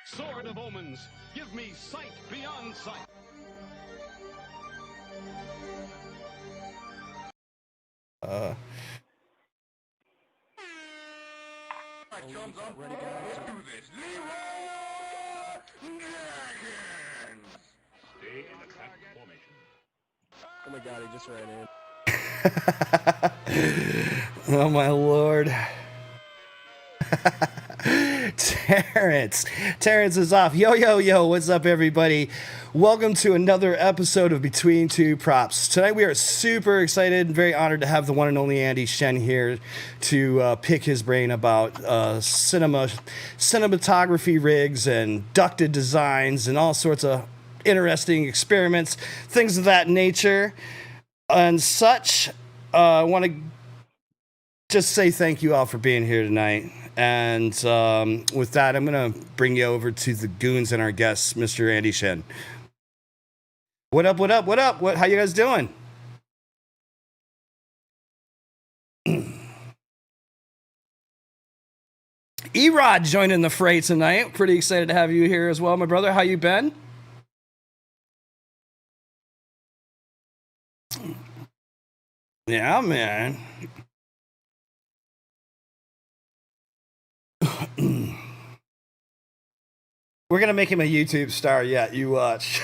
Sword of omens, give me sight beyond sight. Ready, guys? Do this. Stay in attack formation. Oh my god, he just ran in. Oh my lord. Terrence is off. Yo, what's up, everybody? Welcome to another episode of Between Two Props. Tonight we are super excited and very honored to have the one and only Andy Shen here to pick his brain about cinematography rigs and ducted designs and all sorts of interesting experiments, things of that nature and such. I want to just say thank you all for being here tonight. And with that, I'm going to bring you over to the goons and our guest, Mr. Andy Shen. What up? How you guys doing? E-Rod joining the fray tonight. Pretty excited to have you here as well, my brother. How you been? Yeah, man. We're going to make him a YouTube star yet. You watch.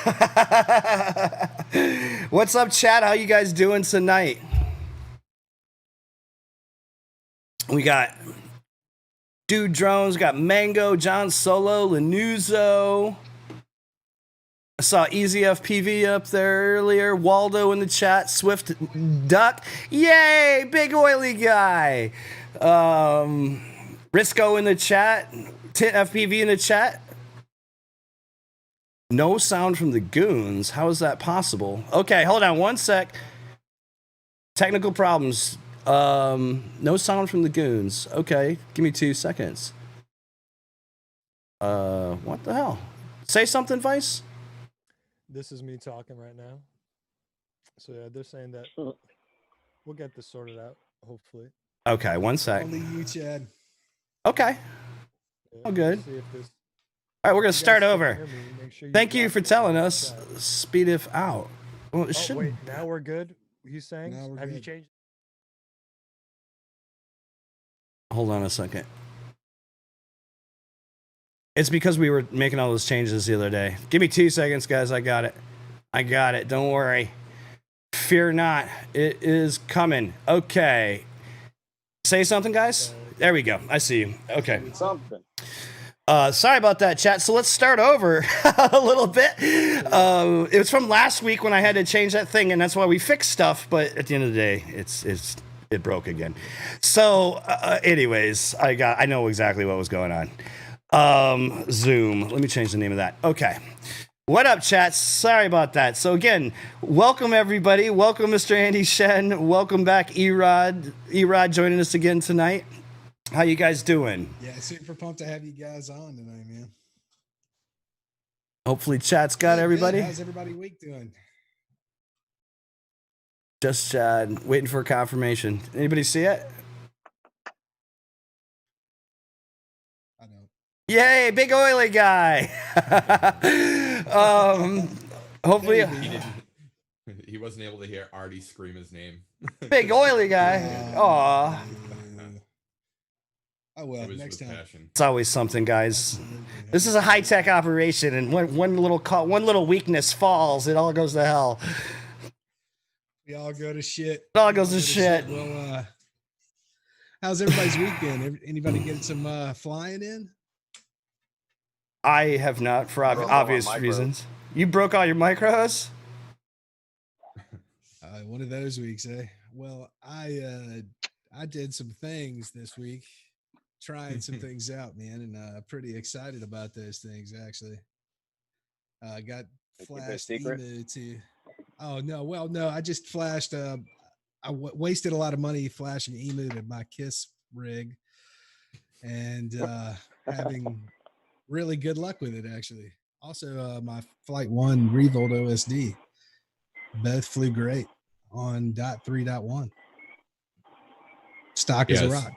What's up, chat? How you guys doing tonight? We got Dude Drones, got Mango, John Solo, Lanuzo. I saw EasyFPV up there earlier. Waldo in the chat. Swift Duck. Yay! Big oily guy. Risco in the chat. Tint FPV in the chat. No sound from the goons. How is that possible? Okay, hold on one sec. Technical problems. No sound from the goons. Okay, give me 2 seconds. What the hell? Say something, Vice. This is me talking right now. So yeah, they're saying that we'll get this sorted out, hopefully. Okay, one sec. Only you, Chad. Okay. Yeah, All good. See if this, All right, we're going to start guys can over. hear me, make sure Thank you drop for it in telling the us. chat. Speed it out. Well, it Oh, should. wait, now we're good? He's saying? Now we're Have you good. changed? Hold on a second. It's because we were making all those changes the other day. Give me 2 seconds, guys. I got it. Don't worry. Fear not. It is coming. Okay. Say something, guys. There we go. I see you. Okay. Something. Sorry about that, chat. So let's start over a little bit. It was from last week when I had to change that thing, and that's why we fixed stuff. But at the end of the day, it broke again. So, anyways, I know exactly what was going on. Zoom. Let me change the name of that. Okay. What up, chat? Sorry about that. So again, welcome everybody. Welcome, Mr. Andy Shen. Welcome back, E-Rod. E-Rod joining us again tonight. How you guys doing? Yeah, super pumped to have you guys on tonight, man. Hopefully chat's got Good, everybody. good. How's everybody week doing? Just waiting for confirmation. Anybody see it? I know. Yay, big oily guy. Hopefully, He wasn't able to hear Artie scream his name. big oily guy. Aw. Oh well, It was next with time. passion. It's always something, guys. This is a high-tech operation, and one little weakness falls, it all goes to hell. We all go to shit. It all goes to shit. Well, how's everybody's week been? Anybody getting some flying in? I have not, for Broke all my obvious micros. reasons. You broke all your micros? One of those weeks, eh? Well, I did some things this week, trying some things out, man, and pretty excited about those things actually. Got Keep it a flashed secret? emu to. Oh no, well no, I just flashed. Wasted a lot of money flashing emu to my Kiss rig, and having really good luck with it actually. Also, my Flight 1 Revolt OSD both flew great on .3.1. Stock as a Yes. rock.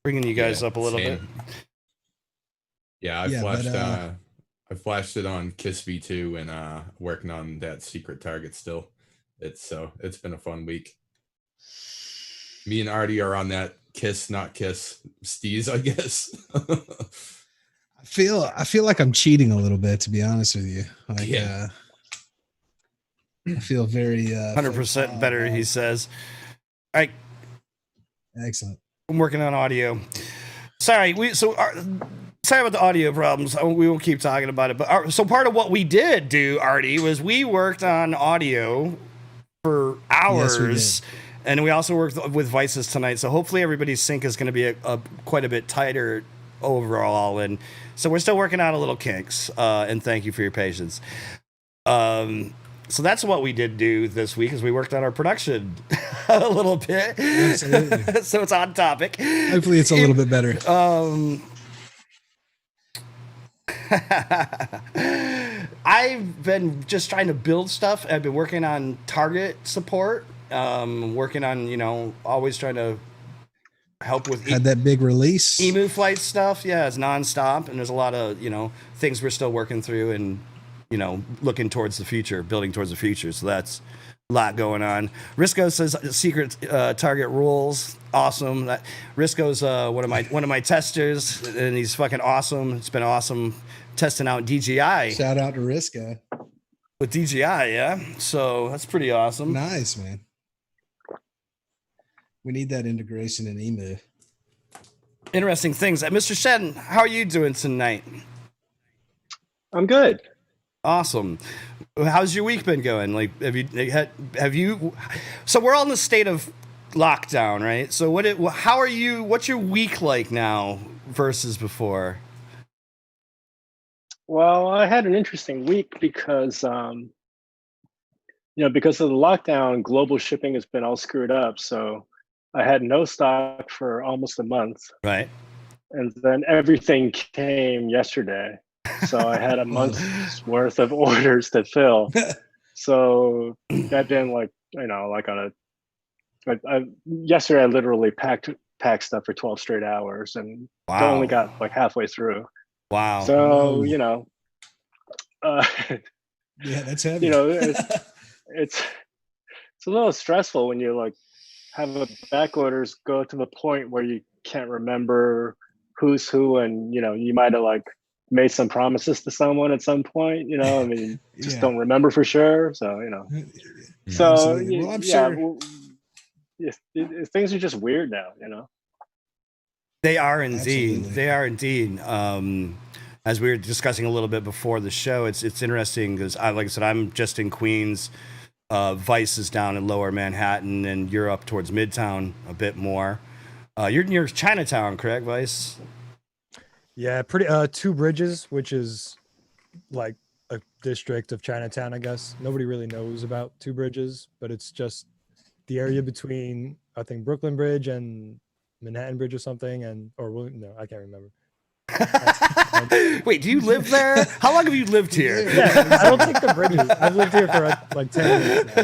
Bringing you guys up a little bit. same. Yeah, I Yeah, but, flashed I flashed it on Kiss V2 and working on that secret target still. It's been a fun week. Me and Artie are on that kiss, not kiss steez, I guess. I feel like I'm cheating a little bit, to be honest with you. Like, Yeah. I feel very 100% better, he says. All right, excellent. I'm working on audio. Sorry, sorry about the audio problems. We won't keep talking about it. But so part of what we did do, Artie, was we worked on audio for hours. Yes, we did. And we also worked with Vices tonight. So hopefully everybody's sync is going to be quite a bit tighter overall. And so we're still working out a little kinks. And thank you for your patience. So that's what we did do this week, is we worked on our production a little bit. Absolutely. So it's on topic. Hopefully it's a little bit better. I've been just trying to build stuff. I've been working on target support. Working on, always trying to help with Had that big release. emu flight stuff. Yeah, it's nonstop, and there's a lot of things we're still working through, and looking towards the future, building towards the future. So that's a lot going on. Risco says secret target rules. Awesome. Risco's one of my testers, and he's fucking awesome. It's been awesome testing out DJI. Shout out to Risco. With DJI, yeah. So that's pretty awesome. Nice, man. We need that integration in emu. Interesting things. Mr. Shen, how are you doing tonight? I'm good. Awesome. How's your week been going? Like, have you? So we're all in the state of lockdown, right? So how are you? What's your week like now versus before? Well, I had an interesting week because, because of the lockdown, global shipping has been all screwed up. So I had no stock for almost a month. Right. And then everything came yesterday. So I had a month's worth of orders to fill. So that been yesterday I literally packed stuff for 12 straight hours, and wow. only got like halfway through. Wow. So, yeah, that's heavy. It's a little stressful when you have a back orders go to the point where you can't remember who's who, and you might have made some promises to someone at some point, just don't remember for sure. So, so well, I'm sure things are just weird now, They are indeed. Absolutely. They are indeed. As we were discussing a little bit before the show, it's interesting because, like I said, I'm just in Queens. Vice is down in Lower Manhattan, and you're up towards Midtown a bit more. You're near Chinatown, correct, Vice? Yeah, pretty. Two Bridges, which is like a district of Chinatown, I guess. Nobody really knows about Two Bridges, but it's just the area between, I think, Brooklyn Bridge and Manhattan Bridge or something, no, I can't remember. Wait, do you live there? How long have you lived here? Yeah, I don't think the bridges. I've lived here for like 10 minutes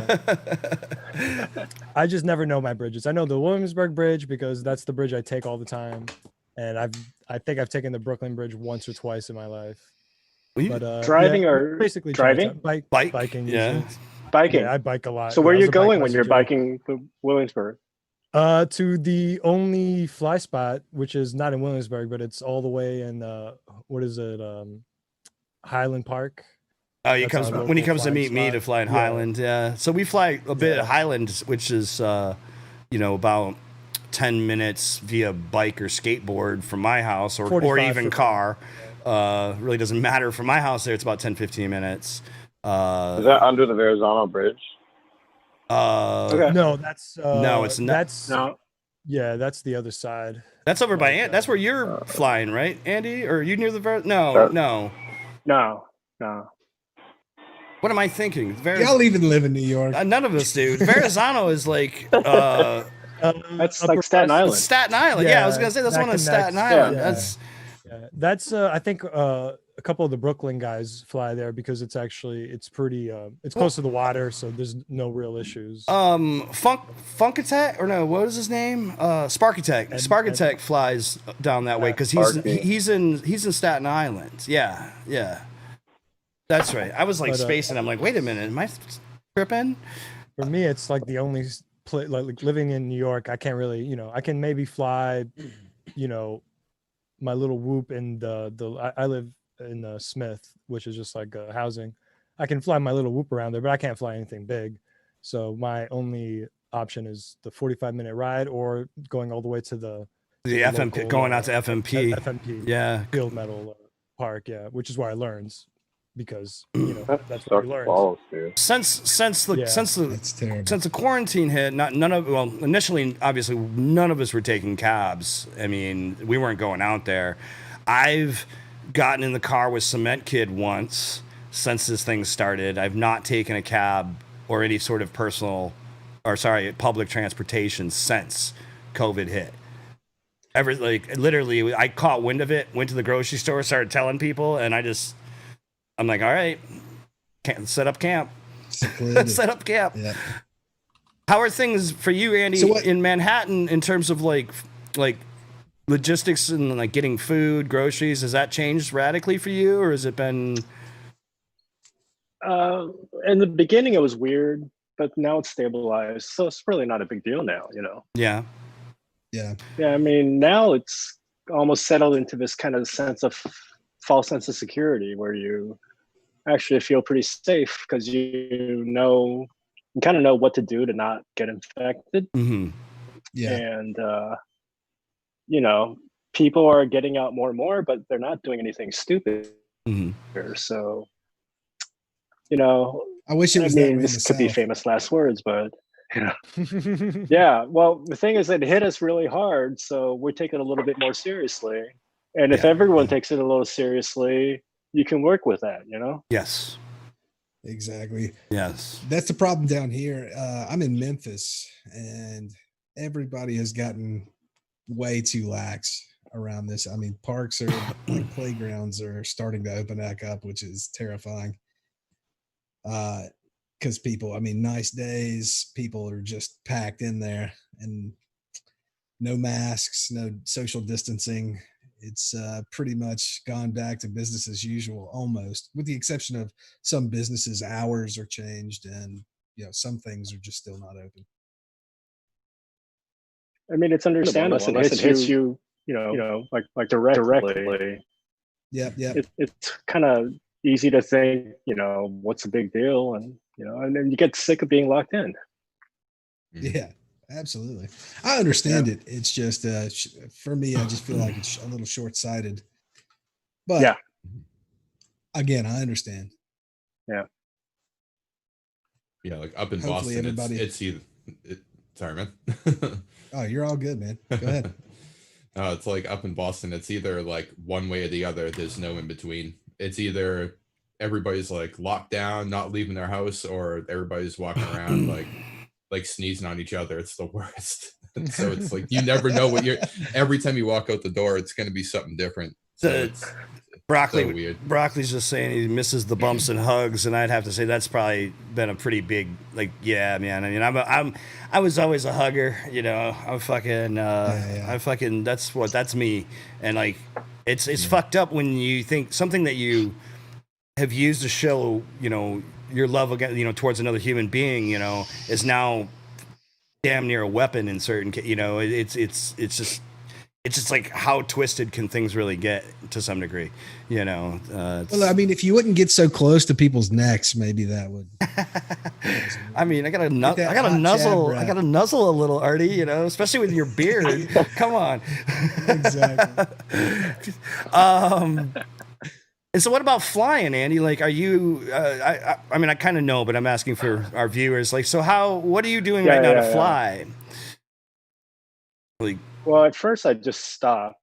now. I just never know my bridges. I know the Williamsburg Bridge because that's the bridge I take all the time, and I think I've taken the Brooklyn Bridge once or twice in my life. But driving yeah, or basically driving? biking. Yeah. Usually. Biking. Yeah, I bike a lot. So where I are was you a bike going when you're messenger. biking to Williamsburg? To the only fly spot, which is not in Williamsburg, but it's all the way in what is it? Highland Park. Oh, That's our when he local comes to meet flying me spot. to fly in Yeah. Highland. Yeah. So we fly a bit at Highland, which is about 10 minutes via bike or skateboard from my house, or 45 even for- car. Really doesn't matter from my house there. It's about 10-15 minutes. Is that under the Verrazano Bridge? Okay. No, that's No, it's not. That's No. yeah, that's the other side. That's over by Like, that's where you're flying, right, Andy? Or are you near the No, Sure. no. No. What am I thinking? Y'all even live in New York. None of us do. Verrazano is like That's Upper like Staten West- Island. Staten Island. Yeah, I was Yeah, gonna say that's that one of Staten connects- Island. yeah. That's That's I think a couple of the Brooklyn guys fly there because it's pretty it's close to the water, so there's no real issues. Funk Attack, or no, what is his name? Spark Attack. Ed- Spark Ed- Attack flies down that way because Sparky. he's in Staten Island. Yeah. That's right. I was like But, spacing. I'm like, wait a minute, am I tripping? For me, it's like the only like living in New York. I can't really, I can maybe fly, my little whoop in I live in Smith, which is just like housing. I can fly my little whoop around there, but I can't fly anything big. So my only option is the 45-minute ride or going all the way to the FMP, local, going out to FMP. FMP, yeah, field metal park, yeah, which is where I learns because that's Sucks what you learn. balls, dude. Since the quarantine hit, initially obviously none of us were taking cabs. I mean, we weren't going out there. I've gotten in the car with Cement Kid once since this thing started. I've not taken a cab or any sort of public transportation since COVID hit. Literally, I caught wind of it, went to the grocery store, started telling people, and I'm like, all right, can't set up camp. Set up camp. Yeah. How are things for you, Andy, in Manhattan in terms of like logistics and like getting food, groceries? Has that changed radically for you, or has it been? In the beginning, it was weird, but now it's stabilized, so it's really not a big deal now. Yeah. Yeah. Yeah. I mean, now it's almost settled into this kind of false sense of security where you actually feel pretty safe because you kind of know what to do to not get infected. Mm-hmm. Yeah. And people are getting out more and more, but they're not doing anything stupid. Mm-hmm. Here. So I wish it was that way in the this could be South. famous last words, but yeah. Well, the thing is, it hit us really hard, so we're taking it a little bit more seriously. And if everyone takes it a little seriously, you can work with that. Yes. Exactly. Yes. That's the problem down here. I'm in Memphis, and everybody has gotten way too lax around this. I mean, parks like playgrounds are starting to open back up, which is terrifying. Because people, nice days, people are just packed in there and no masks, no social distancing. It's pretty much gone back to business as usual, almost, with the exception of some businesses' hours are changed and some things are just still not open. I mean, it's understandable unless it hits you, like directly. Yeah. It's kind of easy to think, what's the big deal, and then you get sick of being locked in. Yeah, absolutely. I understand it. It's just for me, I just feel like it's a little short-sighted. But again, I understand. Yeah. Yeah, like up in Hopefully Boston, it's either. Sorry, man. Oh, you're all good, man. Go ahead. It's like up in Boston, it's either like one way or the other. There's no in between. It's either everybody's like locked down, not leaving their house, or everybody's walking around like sneezing on each other. It's the worst. So it's like you never know every time you walk out the door, it's going to be something different. So it's Broccoli, so weird. Broccoli's just saying he misses the bumps and hugs, and I'd have to say that's probably been a pretty big, man. I mean, I was always a hugger, I'm fucking, that's me, and like, it's fucked up when you think something that you have used to show, your love again, towards another human being, is now damn near a weapon in certain, it's just like how twisted can things really get to some degree, Well, I mean, if you wouldn't get so close to people's necks, maybe that would. I mean, I gotta nuzzle a little, Artie, especially with your beard. Come on. Exactly. And so what about flying, Andy? Like, are you, I mean, I kind of know, but I'm asking for our viewers, like, so what are you doing right now to fly? Like, well, at first I just stopped.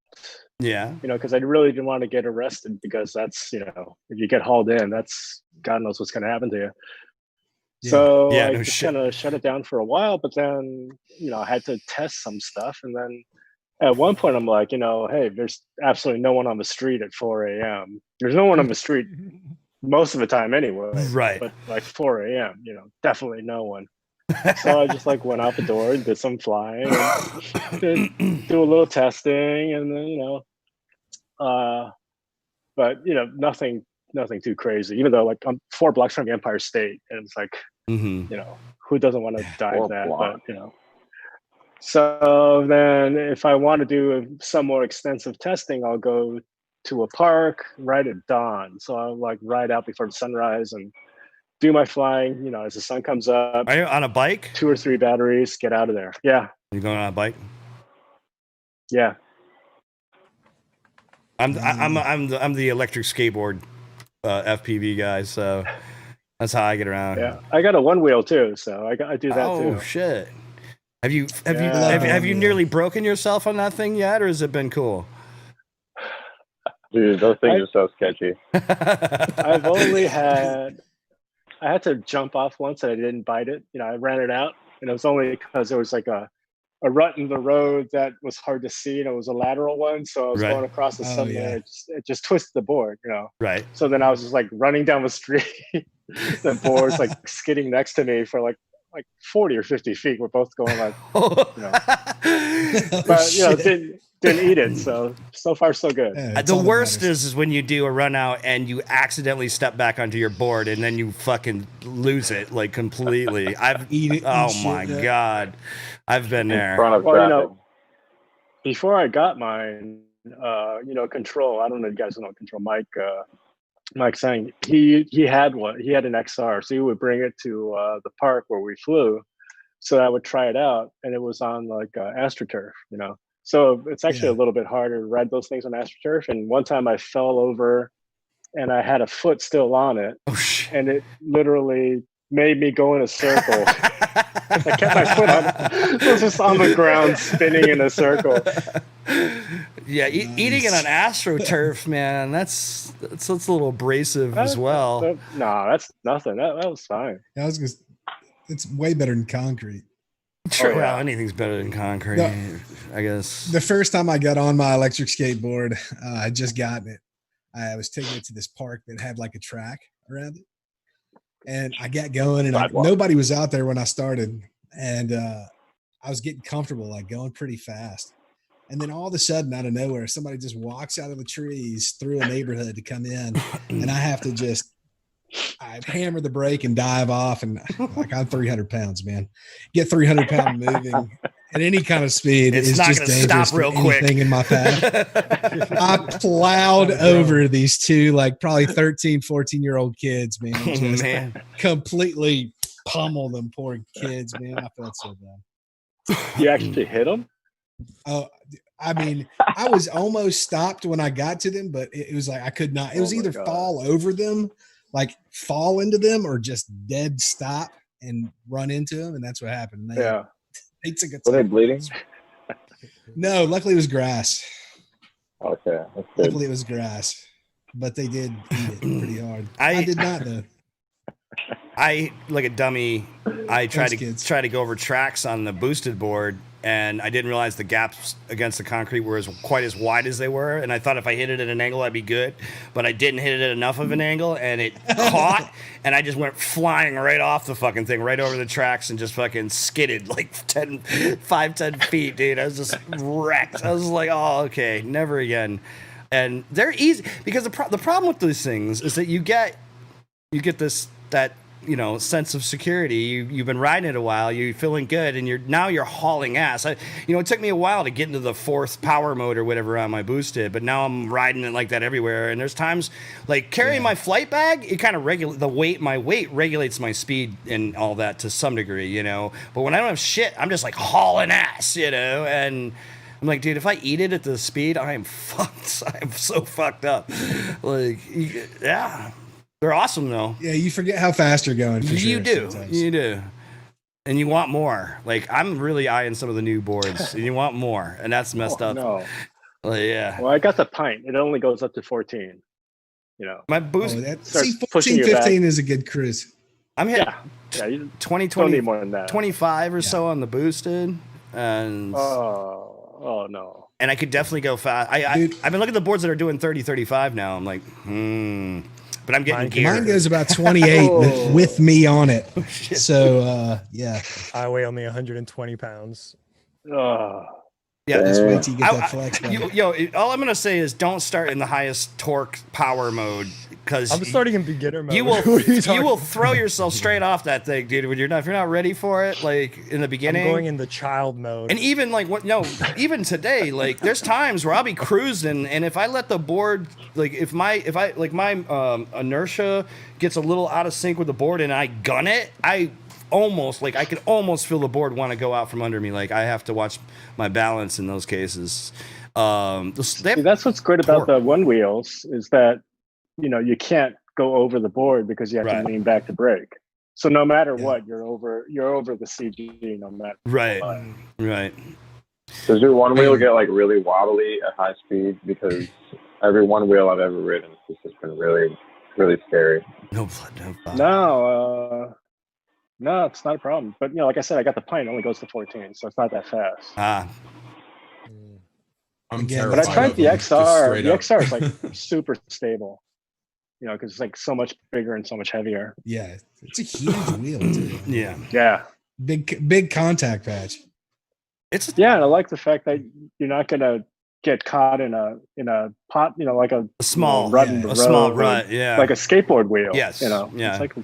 Yeah. Because I really didn't want to get arrested, because that's, if you get hauled in, that's God knows what's going to happen to you. Yeah. So I just kind of shut it down for a while, but then, I had to test some stuff. And then at one point I'm like, hey, there's absolutely no one on the street at 4 a.m. There's no one on the street most of the time anyway. Right. But like 4 a.m., definitely no one. So I just went out the door and did some flying, and do a little testing, and then but nothing nothing too crazy. Even though like I'm 4 blocks from the Empire State, and it's like, Mm-hmm. you know, who doesn't want to dive 4 that? blocks. But you know. So then, if I want to do some more extensive testing, I'll go to a park right at dawn. So I'll like ride out before the sunrise and do my flying. You know, as the sun comes up. Are you on a bike? 2 or 3 batteries, get out of there. Yeah, You going on a bike? yeah. I'm the electric skateboard FPV guy, so that's how I get around. Yeah, I got a 1-wheel too, so I do that Oh too. shit! Have you Yeah. nearly broken yourself on that thing yet, or has it been cool? Dude, those things are so sketchy. I've only had, I had to jump off once and I didn't bite it. You know, I ran it out, and it was only because there was like a rut in the road that was hard to see, and it was a lateral one. So I was Right. going across the Oh, sun yeah. there. It just twisted the board, you know. Right. So then I was just like running down the street. The board's like skidding next to me for like 40 or 50 feet. We're both going like, you know, but you know, didn't eat it. So far so good. Yeah, it's The all that worst matters. is when you do a run out and you accidentally step back onto your board and then you fucking lose it like completely. Eat it and Oh shit, my yeah. God, I've been In there. front of Well, you traffic. know, before I got mine, you know, Control. I don't know if you guys know Control. Mike saying he had one. He had an XR, so he would bring it to the park where we flew, so I would try it out, and it was on like AstroTurf, you know. So it's actually Yeah. a little bit harder to ride those things on AstroTurf. And one time I fell over, and I had a foot still on it, Oh shit. and it literally made me go in a circle. I kept my foot on it. It was just on the ground spinning in a circle. Yeah, eating it on AstroTurf, man, that's a little abrasive as well. No, that's nothing. That was fine. I was gonna, it's way better than concrete. Sure, yeah. well, anything's better than concrete, No. I guess. The first time I got on my electric skateboard, I just gotten it. I was taking it to this park that had like a track around it, and I got going, and Sidewalk. nobody was out there when I started, and I was getting comfortable, like going pretty fast. And then all of a sudden, out of nowhere, somebody just walks out of the trees through a neighborhood to come in, and I have to just, I hammer the brake and dive off, and like I'm 300 pounds, man. Get 300 pound moving at any kind of speed It's is not just gonna dangerous stop for real quick. anything in my path. I plowed over these two, like probably 13, 14-year-old kids, man. Oh, Just man. completely pummel them poor kids, man. I felt so bad. You actually hit them? Oh, I mean, I was almost stopped when I got to them, but it was like I could not. It was Oh my either God. fall over them, like fall into them, or just dead stop and run into them, and that's what happened. Yeah. They took a Were they time. bleeding? No, luckily it was grass. Okay, that's good. Luckily it was grass, but they did eat it pretty hard. I- I did not though. I, like a dummy, I tried Thanks, kids. to go over tracks on the boosted board, and I didn't realize the gaps against the concrete were quite as wide as they were. And I thought if I hit it at an angle, I'd be good, but I didn't hit it at enough of an angle, and it caught, and I just went flying right off the fucking thing, right over the tracks, and just fucking skidded like 10 feet, dude. I was just wrecked. I was like, oh, okay, never again. And they're easy because the problem with these things is that you get that sense of security. You've been riding it a while, you're feeling good, and you're hauling ass. It took me a while to get into the 4th power mode or whatever on my boosted, but now I'm riding it like that everywhere. And there's times like carrying my flight bag, it kind of my weight regulates my speed and all that to some degree, but when I don't have shit, I'm just like hauling ass, and I'm like, dude, if I eat it at the speed, I am fucked. I'm so fucked up. Like, yeah. They're awesome, though. Yeah, you forget how fast you're going. For You sure, do. sometimes. You do. And you want more. Like, I'm really eyeing some of the new boards, and you want more, and that's messed up. No. Like, yeah. Well, I got the pint. It only goes up to 14. My Oh, boost, Starts see, pushing 14, you 15 back. is a good cruise. I'm hitting Yeah. You 20, don't 20, need more than that. 25 or so on the boosted, and Oh no. I could definitely go fast. Dude. I've been looking at the boards that are doing 30, 35 now. I'm like, but I'm getting gear. Mine goes about 28 Oh. with me on it. Shit. So, yeah. I weigh only 120 pounds. Oh. Yeah, Just wait till you get that flex button. all I'm gonna say is don't start in the highest torque power mode because I'm starting in beginner mode. you will What are you you will talking throw yourself straight off that thing, dude. When if you're not ready for it, like in the about? beginning. I'm going in the child mode. And even like even today, like there's times where I'll be cruising, and if I let the board, like if my inertia gets a little out of sync with the board, and I gun it, I can almost feel the board want to go out from under me. Like I have to watch my balance in those cases. See, that's what's great about the one wheels is that you can't go over the board because you have to lean back to brake. So no matter what, you're over the CG no matter what. Right. Does your one wheel get like really wobbly at high speed? Because every one wheel I've ever ridden has just been really, really scary. No. No, it's not a problem. But like I said, I got the Pine. It only goes to 14, so it's not that fast. I'm Again, terrified. But I tried of the them, just XR. straight The up. XR is like super stable. Because it's like so much bigger and so much heavier. Yeah, it's a huge wheel too. Yeah. Big contact patch. And I like the fact that you're not gonna get caught in a pot, like a small rut in the road, small rut, like a skateboard wheel. Yes, it's like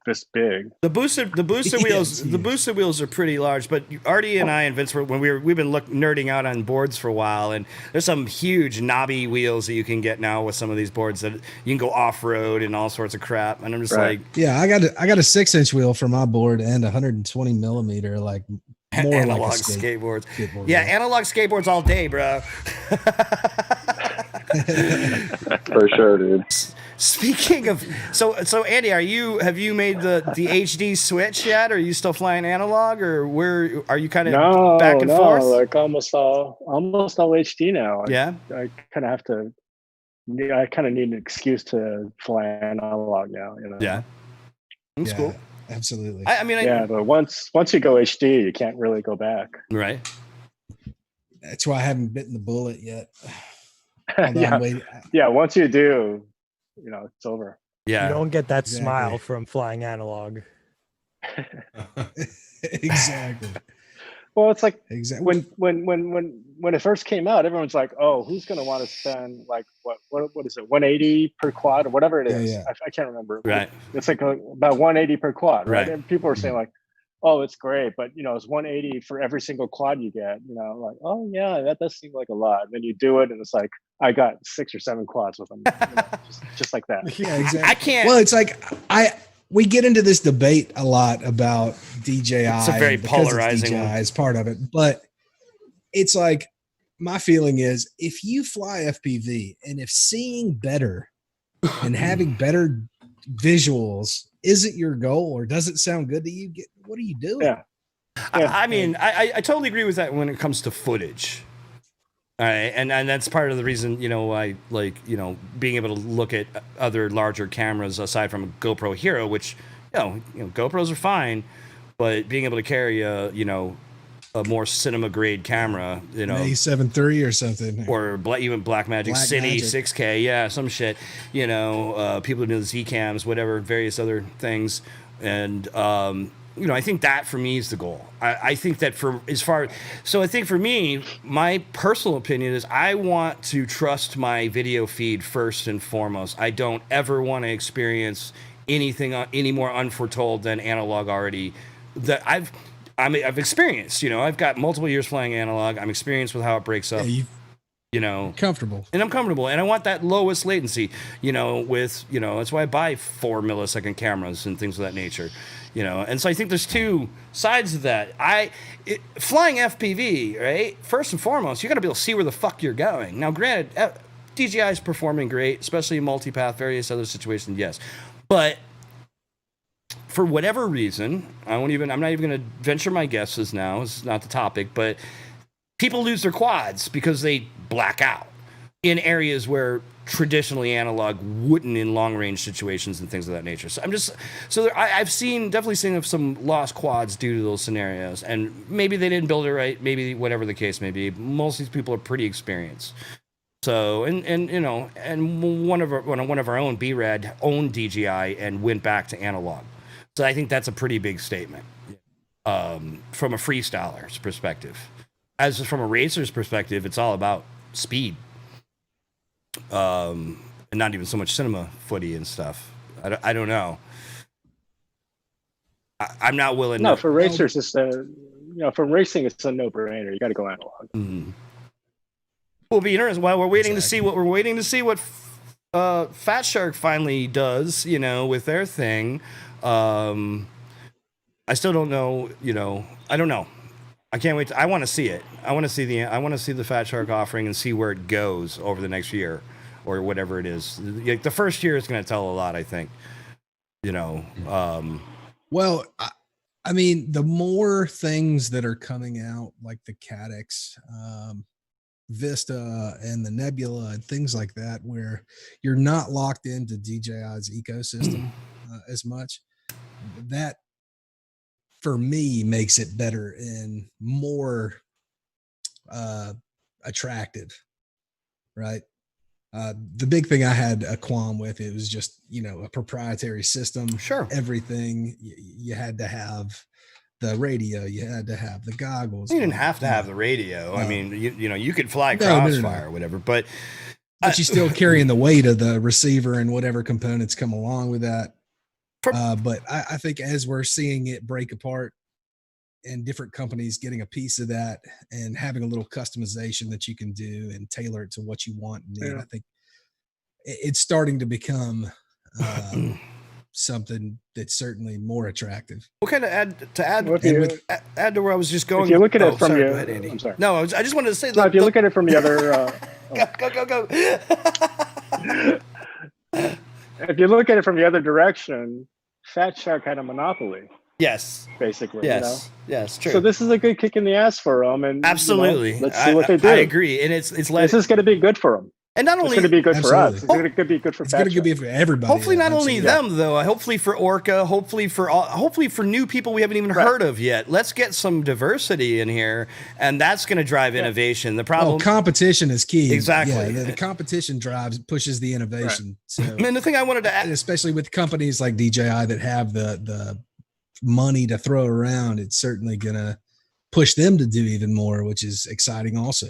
this big. The boosted wheels, the boosted wheels are pretty large. But Artie and I and Vince, we've been nerding out on boards for a while, and there's some huge knobby wheels that you can get now with some of these boards that you can go off road and all sorts of crap. And I'm just like, yeah, I got a 6-inch wheel for my board and 120 millimeter, like more analog like skateboards. Skateboard, yeah, analog skateboards all day, bro. For sure, dude. Speaking of, so Andy, have you made the HD switch yet? Or are you still flying analog, or where are you kind of back and forth? Like almost all HD now. I kind of have to. I kind of need an excuse to fly analog now. Yeah, that's cool. Absolutely. I mean, but once you go HD, you can't really go back. Right. That's why I haven't bitten the bullet yet. Once you do, it's over. Yeah, you don't get that smile from flying analog. Exactly. Well, it's like when it first came out, everyone's like, "Oh, who's going to want to spend like what is it, 180 per quad or whatever it is?" I can't remember. Right. It's like about 180 per quad, right? Right. And people are saying like, "Oh, it's great, but it's 180 for every single quad you get." Like, "Oh yeah, that does seem like a lot." And then you do it, and it's like, I got 6 or 7 quads with them, just like that. Yeah, exactly. I can't. Well, it's like we get into this debate a lot about DJI. It's a very polarizing DJI is part of it, but it's like my feeling is if you fly FPV and if seeing better and having better visuals isn't your goal or doesn't sound good to you, what are you doing? Yeah. I mean, I totally agree with that when it comes to footage. All right, and that's part of the reason, I like, being able to look at other larger cameras aside from a GoPro Hero, which, GoPros are fine, but being able to carry a more cinema grade camera, A7 III or something, or even Blackmagic Cine 6K, yeah, some shit, people who do the Z cams, whatever, various other things, and I think that for me is the goal. I think that I think for me, my personal opinion is I want to trust my video feed first and foremost. I don't ever want to experience anything any more unforetold than analog already that I've experienced. I've got multiple years flying analog. I'm experienced with how it breaks up. Comfortable. And I'm comfortable. And I want that lowest latency, that's why I buy 4 millisecond cameras and things of that nature, And so I think there's two sides of that. Flying FPV, right? First and foremost, you got to be able to see where the fuck you're going. Now, granted, DJI is performing great, especially in multipath, various other situations, yes. But for whatever reason, I'm not even going to venture my guesses now. It's not the topic, but people lose their quads because they black out in areas where traditionally analog wouldn't in long range situations and things of that nature. So I've definitely seen some lost quads due to those scenarios, and maybe they didn't build it right. Maybe whatever the case may be, most of these people are pretty experienced. So, and one of our own BRAD owned DJI and went back to analog. So I think that's a pretty big statement from a freestyler's perspective. as from a racer's perspective, it's all about speed, and not even so much cinema footy and stuff. I don't know. I'm not willing. No, to, for racers, it's from racing, it's a no-brainer. You got to go analog. Mm. Will be interesting. While we're waiting to see what Fat Shark finally does, with their thing. I still don't know. I don't know. I can't wait. I want to see it. I want to see the Fat Shark offering and see where it goes over the next year or whatever it is. Like the first year is going to tell a lot, I think. Well, I mean, the more things that are coming out, like the Cadex, Vista, and the Nebula, and things like that, where you're not locked into DJI's ecosystem as much, that for me makes it better and more attractive, right? The big thing I had a qualm with, it was just, a proprietary system. Sure. Everything you had to have the radio, you had to have the goggles. You didn't have to have the radio. I mean, you could fly Crossfire or whatever, but you're still carrying the weight of the receiver and whatever components come along with that. But I think as we're seeing it break apart and different companies getting a piece of that and having a little customization that you can do and tailor it to what you want and need, I think it's starting to become something that's certainly more attractive. What kind of add to where I was just going? If you look at it from go your, ahead, Andy. I'm sorry. No, I just wanted to say. No, if you look at it from the other, go. If you look at it from the other direction, Fat Shark had a monopoly. Yes. Basically. Yes. Yes. True. So this is a good kick in the ass for them, and absolutely, let's see what they do. I agree, and it's this is going to be good for them. And not only it's going to be good for us, it's going to be good for It's going to be for everybody. Hopefully, not only them though. Hopefully for Orca. Hopefully for new people we haven't even heard of yet. Let's get some diversity in here, and that's going to drive innovation. The problem, competition is key. Exactly. Yeah, the competition pushes the innovation. So, and the thing I wanted to add, especially with companies like DJI that have the money to throw around, it's certainly going to push them to do even more, which is exciting also.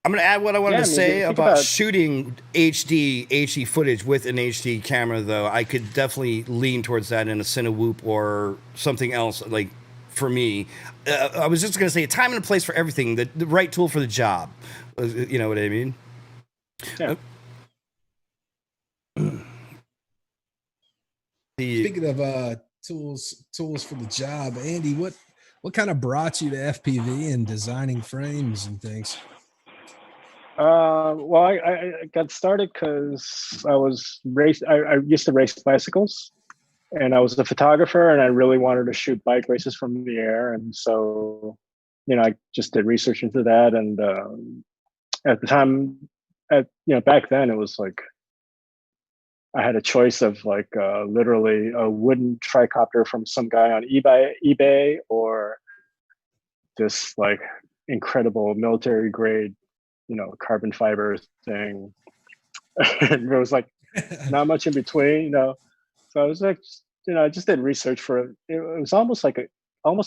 I'm going to add what I wanted to say about shooting HD footage with an HD camera, though. I could definitely lean towards that in a Cinewhoop or something else, like, for me. I was just going to say a time and a place for everything, the right tool for the job. You know what I mean? Yeah. Speaking of tools for the job, Andy, what kind of brought you to FPV and designing frames and things? Well, I got started because I used to race bicycles, and I was a photographer, and I really wanted to shoot bike races from the air. And so, I just did research into that. And at the time, back then, it was like I had a choice of like literally a wooden tricopter from some guy on eBay, or this like incredible military grade, carbon fiber thing. And there was like not much in between, So I was like, I just did research for it. It was almost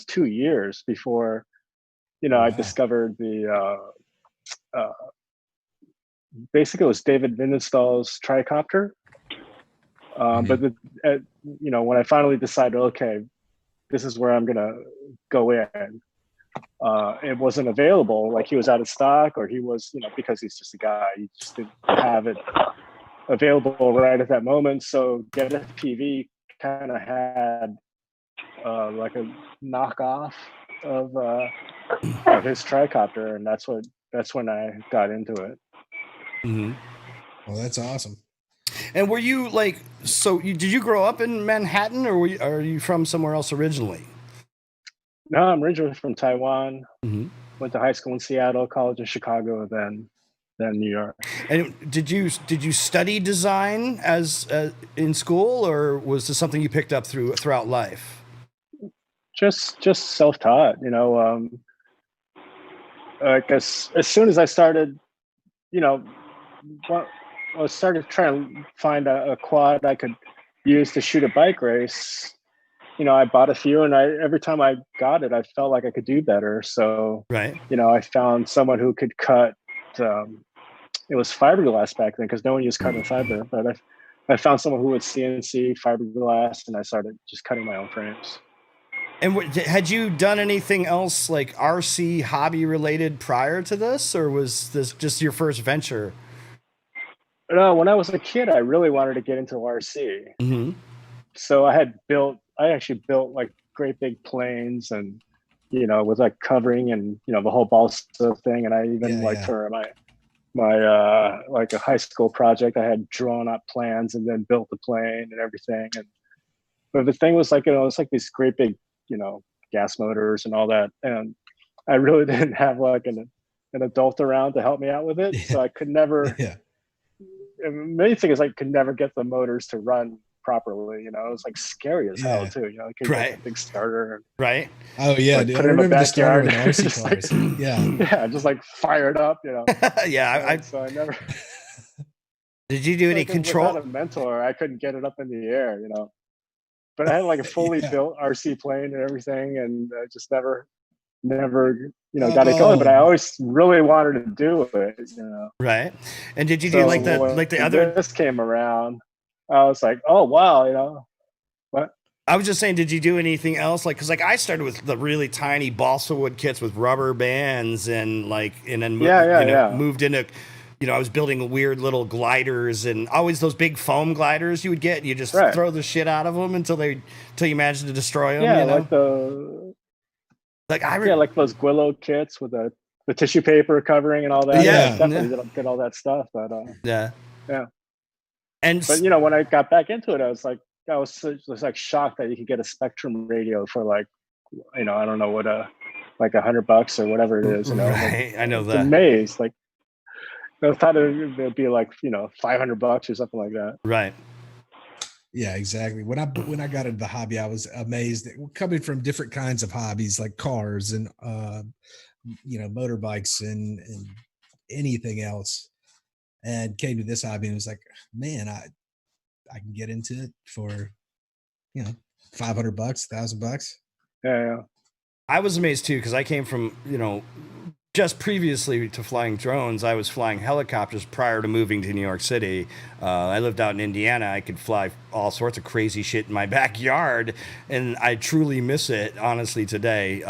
2 years before, I discovered the, basically it was David Vindenstall's tricopter. But when I finally decided, okay, this is where I'm going to go in. It wasn't available, like he was out of stock, or he was, because he's just a guy, he just didn't have it available right at that moment. So Get FPV kind of had like a knockoff of his tricopter, and that's when I got into it. Mm-hmm. Well, that's awesome. And were you did you grow up in Manhattan, or are you from somewhere else originally? No, I'm originally from Taiwan. Mm-hmm. Went to high school in Seattle, college in Chicago, then New York. And did you study design as in school, or was this something you picked up throughout life? Just self-taught, as soon as I started, I started trying to find a quad I could use to shoot a bike race. I bought a few, and every time I got it, I felt like I could do better. So, Right. I found someone who could cut. It was fiberglass back then because no one used carbon fiber, but I found someone who would CNC fiberglass, and I started just cutting my own frames. And had you done anything else like RC hobby related prior to this, or was this just your first venture? No, when I was a kid, I really wanted to get into RC. Mm-hmm. So I actually built like great big planes, and with like covering and the whole balsa thing. And I even for my like a high school project, I had drawn up plans and then built the plane and everything. But the thing was like, it's like these great big, gas motors and all that. And I really didn't have like an adult around to help me out with it. So I could never, the main thing is I could never get the motors to run properly. It was like scary as hell too. I could get a big starter. Right. Oh yeah. Like, dude, put I it in my remember the starter backyard. with RC cars. Like, yeah, just like fire it up, Yeah. So I never. Did you do any control? Without a mentor, I couldn't get it up in the air, But I had like a fully built RC plane and everything, and I just never, got it going. But I always really wanted to do it, Right. And did you do like the other? This came around, I was like, oh wow, what? I was just saying, did you do anything else? Like, cause like I started with the really tiny balsa wood kits with rubber bands and then moved into. I was building weird little gliders and always those big foam gliders you would get. And you just throw the shit out of them until you managed to destroy them. Yeah, like those Gwillow kits with the tissue paper covering and all that. Yeah, definitely did all that stuff. But yeah. But when I got back into it, I was like shocked that you could get a Spectrum radio for like, I don't know what like $100 or whatever it is. Right. I know that. Amazed, like. I thought it would be like $500 or something like that. Right. Yeah, exactly. When I got into the hobby, I was amazed coming from different kinds of hobbies like cars and motorbikes and anything else, and came to this hobby and was like, man, I can get into it for $500, $1,000. Yeah. I was amazed too because I came from just previously to flying drones, I was flying helicopters prior to moving to New York City. I lived out in Indiana. I could fly all sorts of crazy shit in my backyard, and I truly miss it, honestly, today.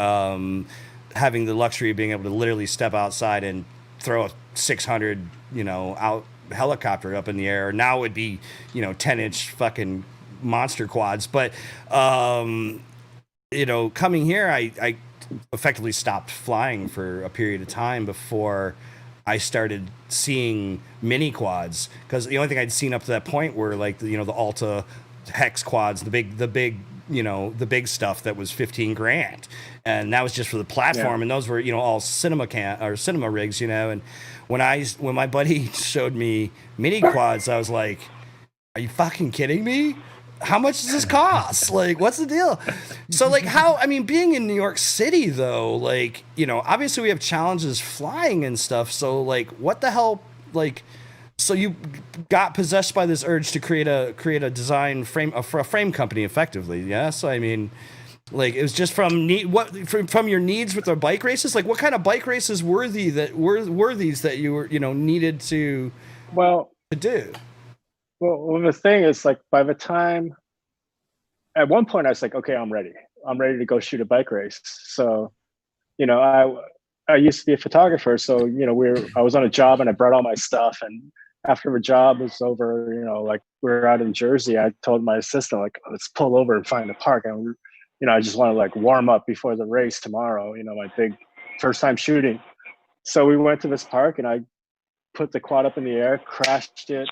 Having the luxury of being able to literally step outside and throw a 600, out helicopter up in the air. Now it would be, 10-inch fucking monster quads. But, coming here, I effectively stopped flying for a period of time before I started seeing mini quads, because the only thing I'd seen up to that point were like the Alta hex quads, the big stuff that was $15,000, and that was just for the platform, and those were all cinema rigs, and when my buddy showed me mini quads, I was like, are you fucking kidding me? How much does this cost? Like, what's the deal? So, like, being in New York City, though, like, obviously we have challenges flying and stuff. So, like, what the hell? Like, so you got possessed by this urge to create a design frame for a frame company, effectively. Yeah. So, like, it was just from your needs with the bike races. Like, what kind of bike races were these that you were needed to do? Well, the thing is, like, by the time, at one point I was like, okay, I'm ready to go shoot a bike race. So, I used to be a photographer. So, I was on a job and I brought all my stuff. And after the job was over, like we were out in Jersey, I told my assistant, like, let's pull over and find a park. And, I just want to like warm up before the race tomorrow, my big first time shooting. So we went to this park and I put the quad up in the air, crashed it.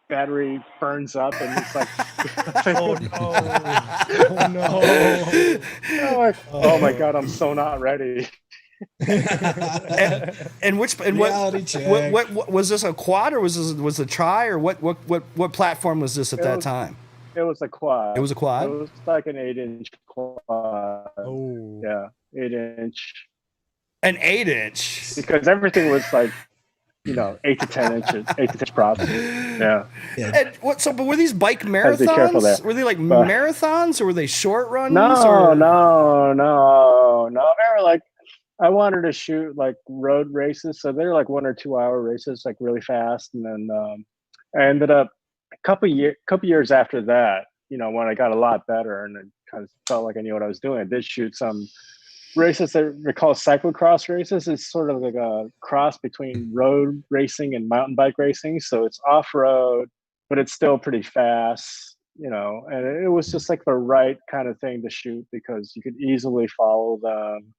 Battery burns up and it's like oh my god, I'm so not ready. and what was this, a quad or was a tri, or what platform was this at that time? It was a quad. It was a quad? It was like an 8-inch quad. Oh yeah, 8-inch. An 8-inch, because everything was like 8 to 10 inches, 8 to 10 props. Yeah. And but were these bike Be careful there. marathons? Were they like marathons, or were they short runs? No. They were like, I wanted to shoot like road races, so they're like 1 or 2 hour races, like really fast. And then I ended up a couple years after that, when I got a lot better and I kind of felt like I knew what I was doing, I did shoot some races that are called cyclocross races. It's sort of like a cross between road racing and mountain bike racing. So it's off road, but it's still pretty fast, and it was just like the right kind of thing to shoot because you could easily follow them.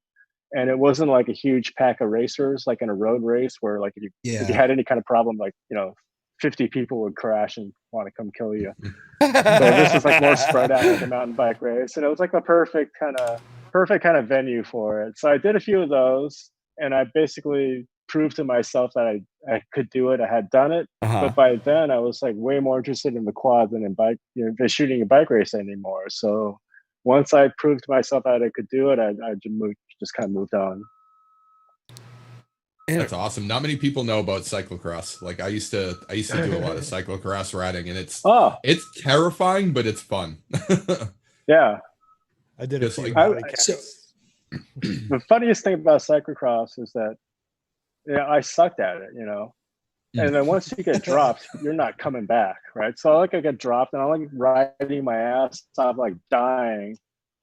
And it wasn't like a huge pack of racers, like in a road race where like if you had any kind of problem, like, 50 people would crash and want to come kill you. So this is like more spread out like a mountain bike race. And it was like a perfect kind of venue for it. So I did a few of those and I basically proved to myself that I could do it. I had done it. But by then I was like way more interested in the quad than in bike, than shooting a bike race anymore. So once I proved to myself that I could do it, I just kind of moved on. That's awesome. Not many people know about cyclocross. Like I used to do a lot of cyclocross riding, and it's terrifying, but it's fun. Yeah, I did it. The funniest thing about cyclocross is that I sucked at it, and then once you get dropped, you're not coming back, right? So I get dropped, and I'm like riding my ass off, like dying,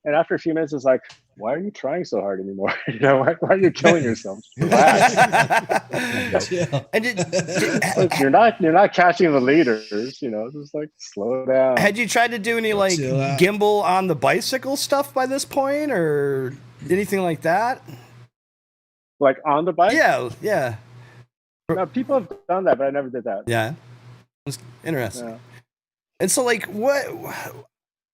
and after a few minutes, it's like, why are you trying so hard anymore? Why are you killing yourself? Relax. And you're not catching the leaders, just like slow down. Had you tried to do any like gimbal on the bicycle stuff by this point or anything like that? Like on the bike? Yeah. No, people have done that, but I never did that. Yeah. It's interesting. Yeah. And so like what?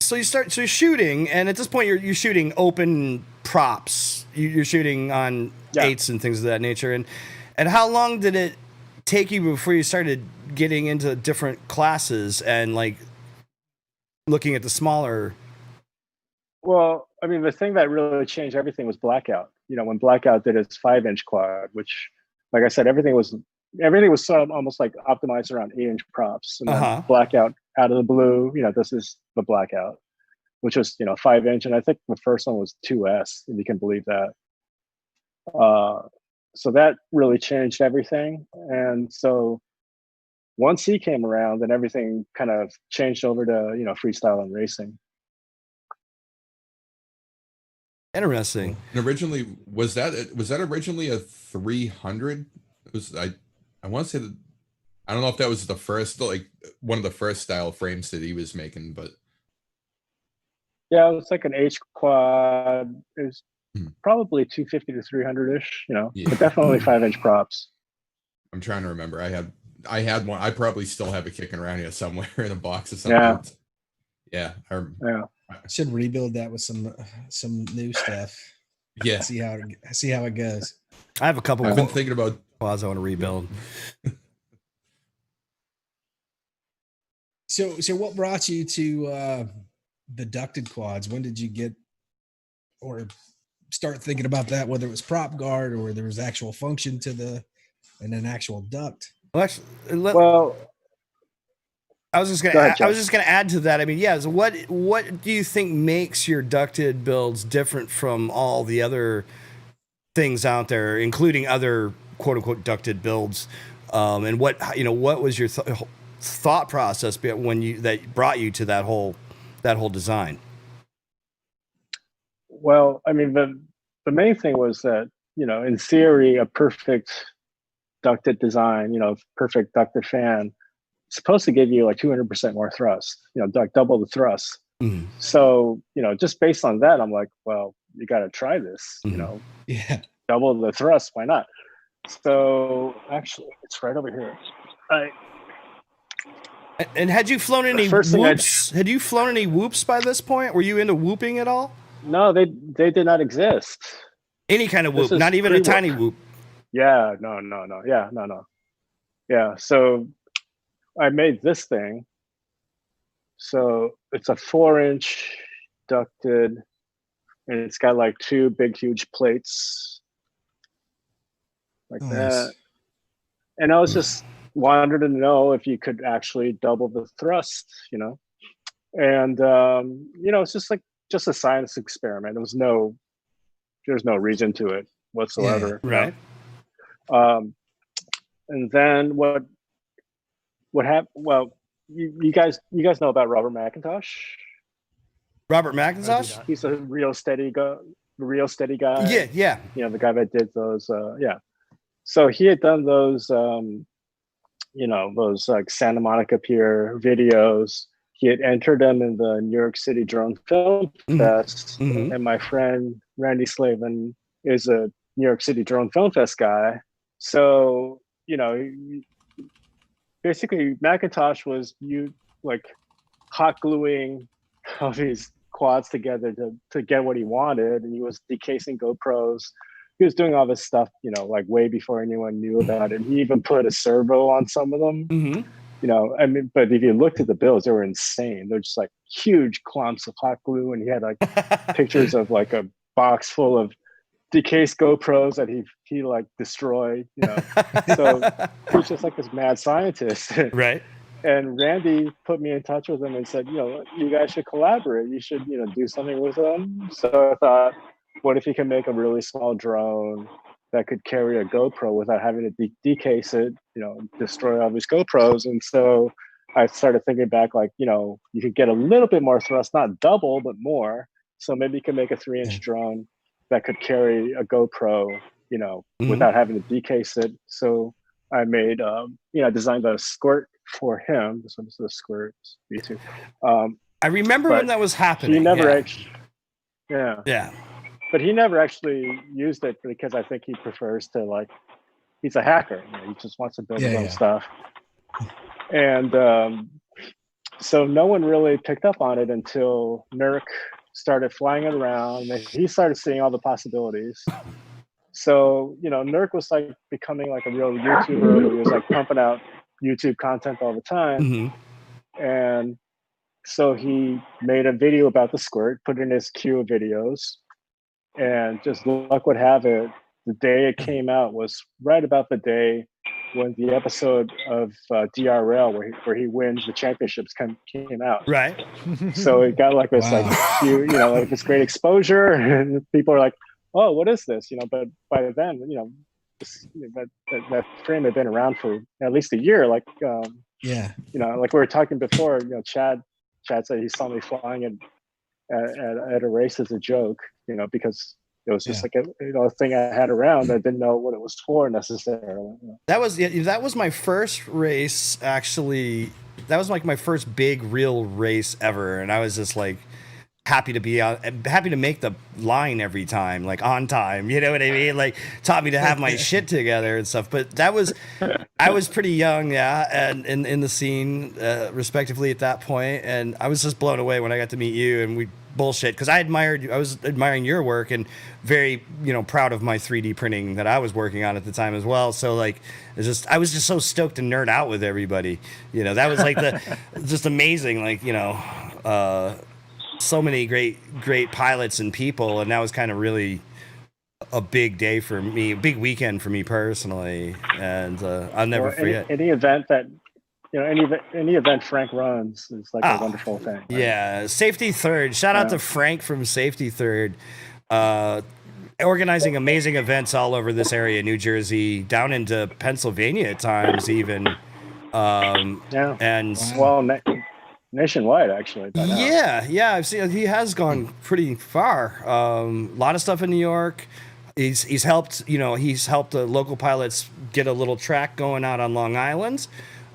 So you're shooting, and at this point you're shooting open props. You're shooting on 8s and things of that nature. And how long did it take you before you started getting into different classes and like looking at the smaller? Well, I mean, the thing that really changed everything was Blackout. When Blackout did its 5-inch quad, which, like I said, everything was sort of almost like optimized around 8-inch props. And then Blackout out of the blue, this is the Blackout, which was 5-inch, and I think the first one was 2S, if you can believe that. So that really changed everything. And so once he came around, then everything kind of changed over to freestyle and racing. Interesting. And originally, was that originally a 300? It was I want to say that. I don't know if that was the first, like one of the first style frames that he was making, but yeah, it was like an H quad. It was probably 250 to 300 ish, but definitely 5-inch props. I'm trying to remember. I had one. I probably still have it kicking around here somewhere in a box or something. Yeah. Should rebuild that with some new stuff. Yeah. See how it goes. I have a couple. I've been thinking about quads I want to rebuild. So what brought you to the ducted quads? When did you get or start thinking about that, whether it was prop guard or there was actual function to and an actual duct? Well, actually, I was just gonna add to that. I mean, so what do you think makes your ducted builds different from all the other things out there, including other quote unquote ducted builds? And what was your thought process that brought you to that whole design? Well, I mean, the main thing was that, in theory, a perfect ducted design, perfect ducted fan, is supposed to give you like 200% more thrust, double the thrust. Mm-hmm. So, just based on that, I'm like, well, you got to try this, double the thrust. Why not? So actually, it's right over here. And had you flown any whoops? Had you flown any whoops by this point? Were you into whooping at all? No, they did not exist. Any kind of whoop, not even a tiny whoop. Yeah, no. Yeah, no. Yeah, so I made this thing. So it's a 4-inch ducted, and it's got like 2 big, huge plates like that. And I was just wanted to know if you could actually double the thrust, you know. And you know, it's just a science experiment. There's no reason to it whatsoever. Yeah, right. And then what happened? Well, you guys know about Robert McIntosh? Robert McIntosh? He's a real steady guy. Yeah, yeah. You know, the guy that did those. Yeah. So he had done those. You know, those like Santa Monica Pier videos. He had entered them in the New York City Drone Film Fest, and my friend Randy Slavin is a New York City Drone Film Fest guy. So, you know, basically McIntosh was like hot gluing all these quads together to get what he wanted, and he was decasing GoPros. He was doing all this stuff, you know, like way before anyone knew about it. He even put a servo on some of them. You know, I mean, but if you looked at the bills, they were insane. They're just like huge clumps of hot glue, and he had like pictures of like a box full of decased GoPros that he like destroyed. You know, so he's just like this mad scientist, right? And Randy put me in touch with him and said, you know, you guys should collaborate. You should, you know, do something with him. So I thought, what if he can make a really small drone that could carry a GoPro without having to decase it, you know, destroy all these GoPros? And so I started thinking back, like, you know, you could get a little bit more thrust, not double, but more. So maybe you can make a 3-inch drone that could carry a GoPro, you know, without having to decase it. So I made, you know, I designed a squirt for him. This one's the squirt B2. I remember when that was happening. He never actually, yeah. But he never actually used it because I think he prefers to, like, he's a hacker. You know, he just wants to build his own stuff. And so no one really picked up on it until Nurk started flying it around, and he started seeing all the possibilities. So, you know, Nurk was like becoming like a real YouTuber. He was like pumping out YouTube content all the time. And so he made a video about the squirt, put it in his queue of videos. And just luck would have it, the day it came out was right about the day when the episode of DRL where he wins the championships came out. Right. So it got like this like you know, like this great exposure, and people are like, oh, what is this? You know, but by then, you know, that frame had been around for at least a year. Like, you know, like we were talking before, you know, Chad said he saw me flying at a race as a joke, you know, because it was just like a thing I had around. I didn't know what it was for necessarily. You know? That was my first race, actually. That was like my first big real race ever, and I was just like happy to make the line every time, like on time. You know what I mean? Like taught me to have my shit together and stuff. But I was pretty young, and in the scene, respectively at that point, and I was just blown away when I got to meet you, and we bullshit because I was admiring your work and very, you know, proud of my 3D printing that I was working on at the time as well. So like I was just so stoked to nerd out with everybody. You know, that was like just amazing. Like, you know, so many great pilots and people, and that was kind of really a big day for me, a big weekend for me personally, and I'll never forget. Any event that, you know, any event Frank runs is like a wonderful thing. Right? Yeah, Safety Third. Shout out to Frank from Safety Third, organizing amazing events all over this area, New Jersey, down into Pennsylvania at times even. And nationwide, actually. Yeah, I've seen he has gone pretty far. A lot of stuff in New York. He's helped the local pilots get a little track going out on Long Island.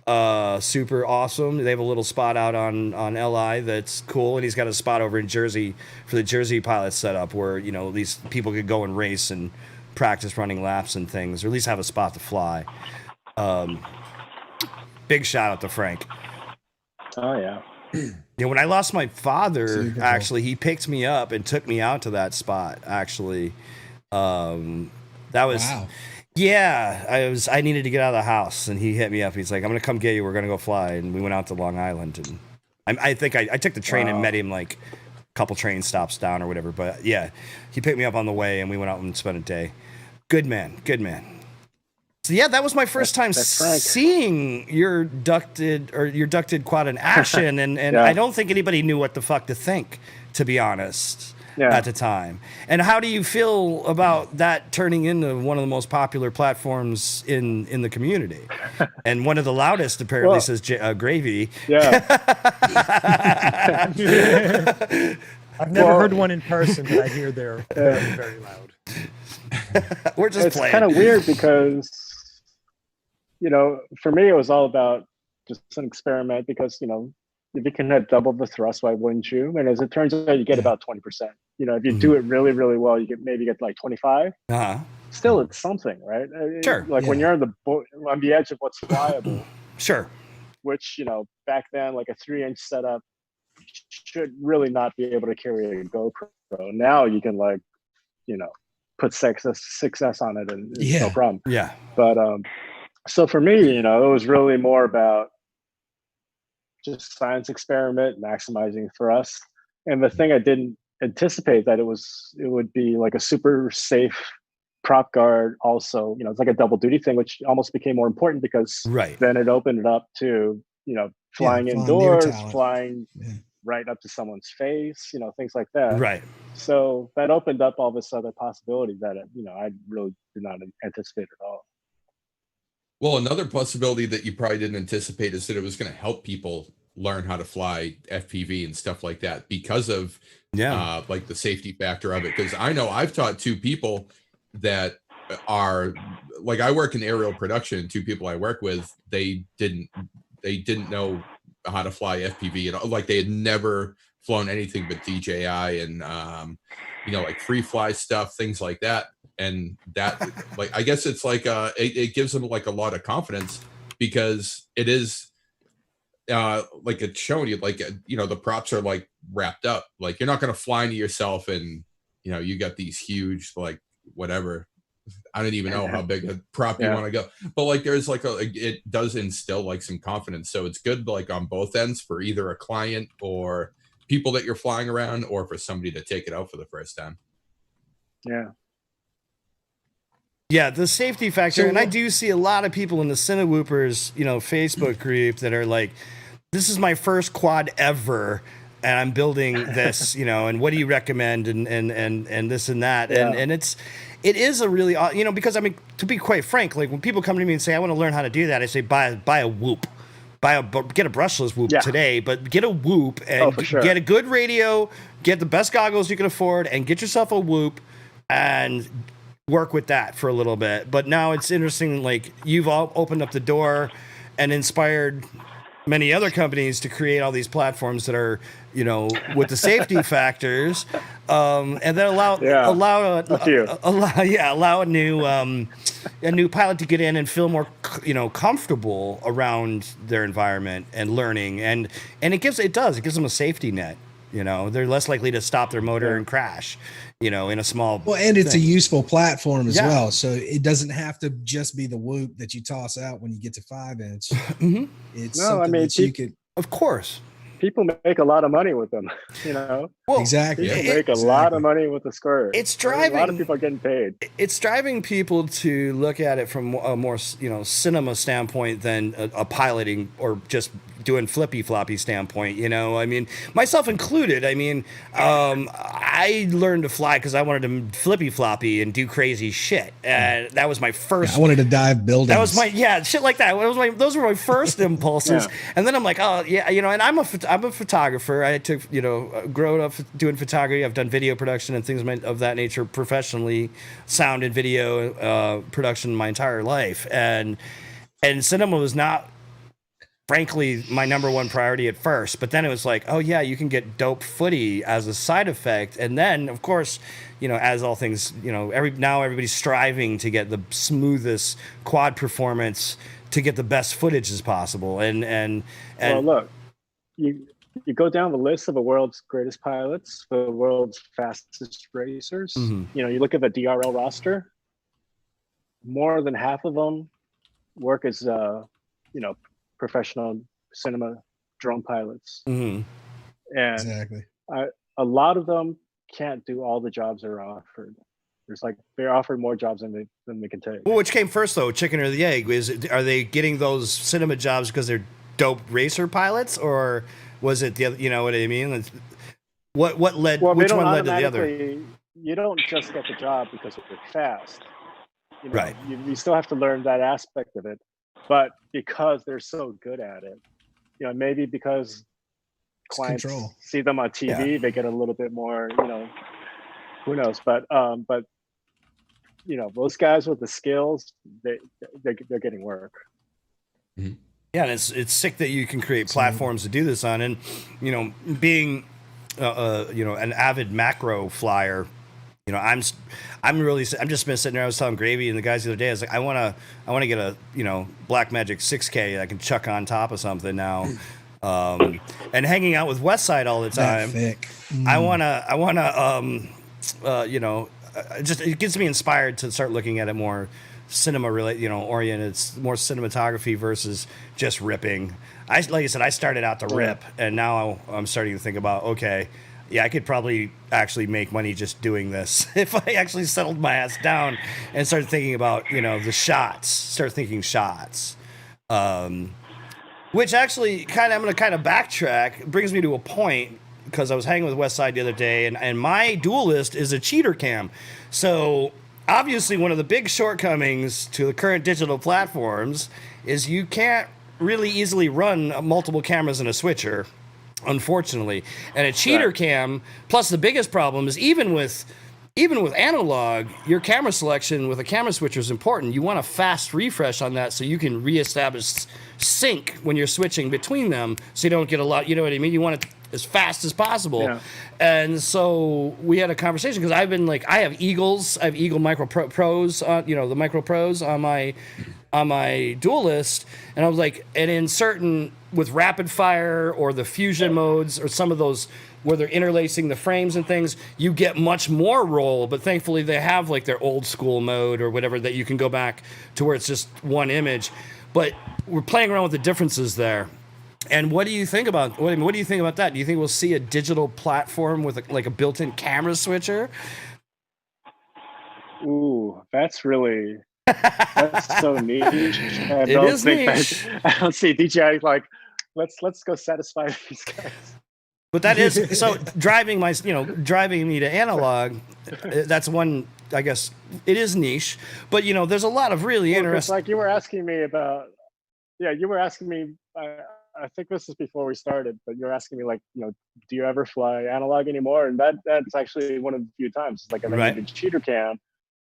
Super awesome. They have a little spot out on LI that's cool, and he's got a spot over in Jersey for the Jersey pilots set up where, you know, these people could go and race and practice running laps and things, or at least have a spot to fly. Big shout out to Frank. Oh yeah. Yeah, when I lost my father, actually, he picked me up and took me out to that spot. Actually, that was yeah. I needed to get out of the house, and he hit me up. He's like, "I'm gonna come get you. We're gonna go fly." And we went out to Long Island, and I think I took the train and met him like a couple train stops down or whatever. But yeah, he picked me up on the way, and we went out and spent a day. Good man. So yeah, that was my first time that's Frank. seeing your ducted quad in action, and Yeah. I don't think anybody knew what the fuck to think, to be honest, Yeah. at the time. And how do you feel about that turning into one of the most popular platforms in the community, and one of the loudest apparently, Well, says Gravy. Yeah. I've never Well- heard one in person, but I hear they're very, very loud. We're just It's playing. kind of weird because, for me, it was all about just an experiment because, if you can have double the thrust, why wouldn't you? And as it turns out, you get about 20%. If you do it really, really well, you maybe get like 25. Uh-huh. Still, it's something, right? Sure. Like when you're on the edge of what's flyable, Sure. which, back then, like a 3-inch setup should really not be able to carry a GoPro. Now you can put 6S on it and it's no problem. Yeah. But so for me, it was really more about just science experiment, maximizing thrust. And the thing I didn't anticipate that it would be like a super safe prop guard. Also, it's like a double duty thing, which almost became more important because Right. then it opened it up to flying flying near indoors, talent. flying Yeah. right up to someone's face, things like that. Right. So that opened up all this other possibility that I really did not anticipate at all. Well, another possibility that you probably didn't anticipate is that it was going to help people learn how to fly FPV and stuff like that because of like the safety factor of it. Because I know I've taught 2 people that are like, I work in aerial production. 2 people I work with, they didn't know how to fly FPV and like they had never flown anything but DJI and like free fly stuff, things like that. And that, like, I guess it's like it gives them like a lot of confidence because it is like it's showing you like the props are like wrapped up. Like you're not going to fly into yourself and you got these huge like whatever. I don't even know how big a prop you want to go, but like there's like it does instill like some confidence. So it's good like on both ends for either a client or people that you're flying around or for somebody to take it out for the first time. Yeah. Yeah, the safety factor, and I do see a lot of people in the Cinewhoopers, Facebook group that are like, "This is my first quad ever, and I'm building this, and what do you recommend?" and this and that, and it is a really, because I mean, to be quite frank, like when people come to me and say, "I want to learn how to do that," I say, "Buy a Whoop, get a brushless Whoop today, but get a Whoop and get a good radio, get the best goggles you can afford, and get yourself a Whoop, and work with that for a little bit." But now it's interesting, like you've all opened up the door and inspired many other companies to create all these platforms that are, with the safety factors, and then allow a new pilot to get in and feel more, comfortable around their environment and learning, and it gives them a safety net. They're less likely to stop their motor and crash. In a small and it's thing. a useful platform as well, so it doesn't have to just be the Whoop that you toss out when you get to 5-inch. It's something that you could, of course, people make a lot of money with them. Well, exactly. People make a lot of money with the Squirt. It's driving. A lot of people are getting paid. It's driving people to look at it from a more, cinema standpoint than a piloting or just doing flippy floppy standpoint. I mean, myself included. I mean, I learned to fly because I wanted to flippy floppy and do crazy shit. And that was my first. I wanted to dive buildings. That was my shit like that. Those were my first impulses. And then I'm like, oh yeah, and I'm a photographer. I took grown up doing photography. I've done video production and things of that nature professionally, sound and video production my entire life. And cinema was not, frankly, my number one priority at first. But then it was like, oh yeah, you can get dope footy as a side effect. And then of course, as all things, now everybody's striving to get the smoothest quad performance to get the best footage as possible. And well, look, you go down the list of the world's greatest pilots, the world's fastest racers. Mm-hmm. You look at the DRL roster. More than half of them work as professional cinema drone pilots. Mm-hmm. And exactly. A lot of them can't do all the jobs that are offered. There's like they're offering more jobs than they can take. Well, which came first though, chicken or the egg? Are they getting those cinema jobs because they're dope racer pilots, or was it the other? You know what I mean? What led? Well, which one led to the other? You don't just get the job because you're fast. You know, Right. You still have to learn that aspect of it, but because they're so good at it, you know, maybe because clients control. see them on TV, they get a little bit more. You know, who knows? But you know, those guys with the skills, they're getting work. Yeah, and it's sick that you can create platforms to do this on, and you know, being you know, an avid macro flyer, you know, I'm just been sitting there. I was telling Gravy and the guys the other day, I was like, I want to get a, you know, Blackmagic 6K that I can chuck on top of something now. And hanging out with Westside all the time. I wanna you know, just it gets me inspired to start looking at it more cinema related, you know, oriented. It's more cinematography versus just ripping. Like I said, I started out to rip, and now I'm starting to think about, okay, yeah, I could probably actually make money just doing this if I actually settled my ass down and started thinking about, you know, the shots. Start thinking shots. Which actually I'm going to kind of backtrack. It brings me to a point, because I was hanging with Westside the other day, and my dualist is a cheater cam. So obviously one of the big shortcomings to the current digital platforms is you can't really easily run multiple cameras in a switcher, unfortunately. And a cheater cam, plus the biggest problem is even with analog, your camera selection with a camera switcher is important. You want a fast refresh on that so you can reestablish sync when you're switching between them, so you don't get a lot, you know what I mean? You want it as fast as possible. Yeah. And so we had a conversation, because I've been like, I have Eagle Micro Pros, you know, the Micro Pros on my dualist, and I was like, and in certain, with rapid fire or the fusion modes or some of those where they're interlacing the frames and things, you get much more roll, but thankfully they have like their old school mode or whatever that you can go back to where it's just one image. But we're playing around with the differences there. And what do you think about what do you think about that? Do you think we'll see a digital platform with like a built-in camera switcher? Ooh, that's so niche. I don't see DJI like, let's go satisfy these guys. But that is so driving me to analog. That's one, I guess it is niche, but you know, there's a lot of really interesting. Like you were asking me about, you were asking me. I think this is before we started, but you're asking me like, you know, do you ever fly analog anymore? And that's actually one of the few times. It's like, if I need a cheater cam,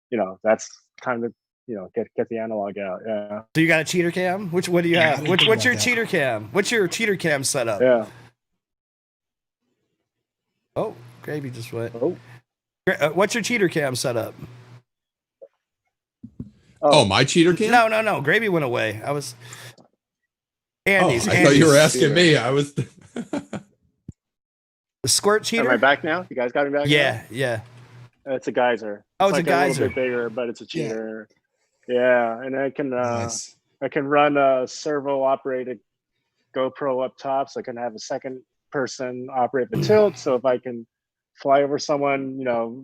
you know, that's kind of, you know, get the analog out. Yeah. So you got a cheater cam? What do you have? What's your cheater cam? What's your cheater cam setup? Yeah. Oh, Gravy just went. Oh. What's your cheater cam setup? Oh, my cheater cam? No. Gravy went away. I was. Andy's. I thought you were asking me. I was. The squirt cheater. Am I back now? You guys got me back? Yeah. It's a geyser. It's a geyser. A little bit bigger, but it's a cheater. Yeah, and I can run a servo operated GoPro up top, so I can have a second person operate the tilt. So if I can fly over someone, you know,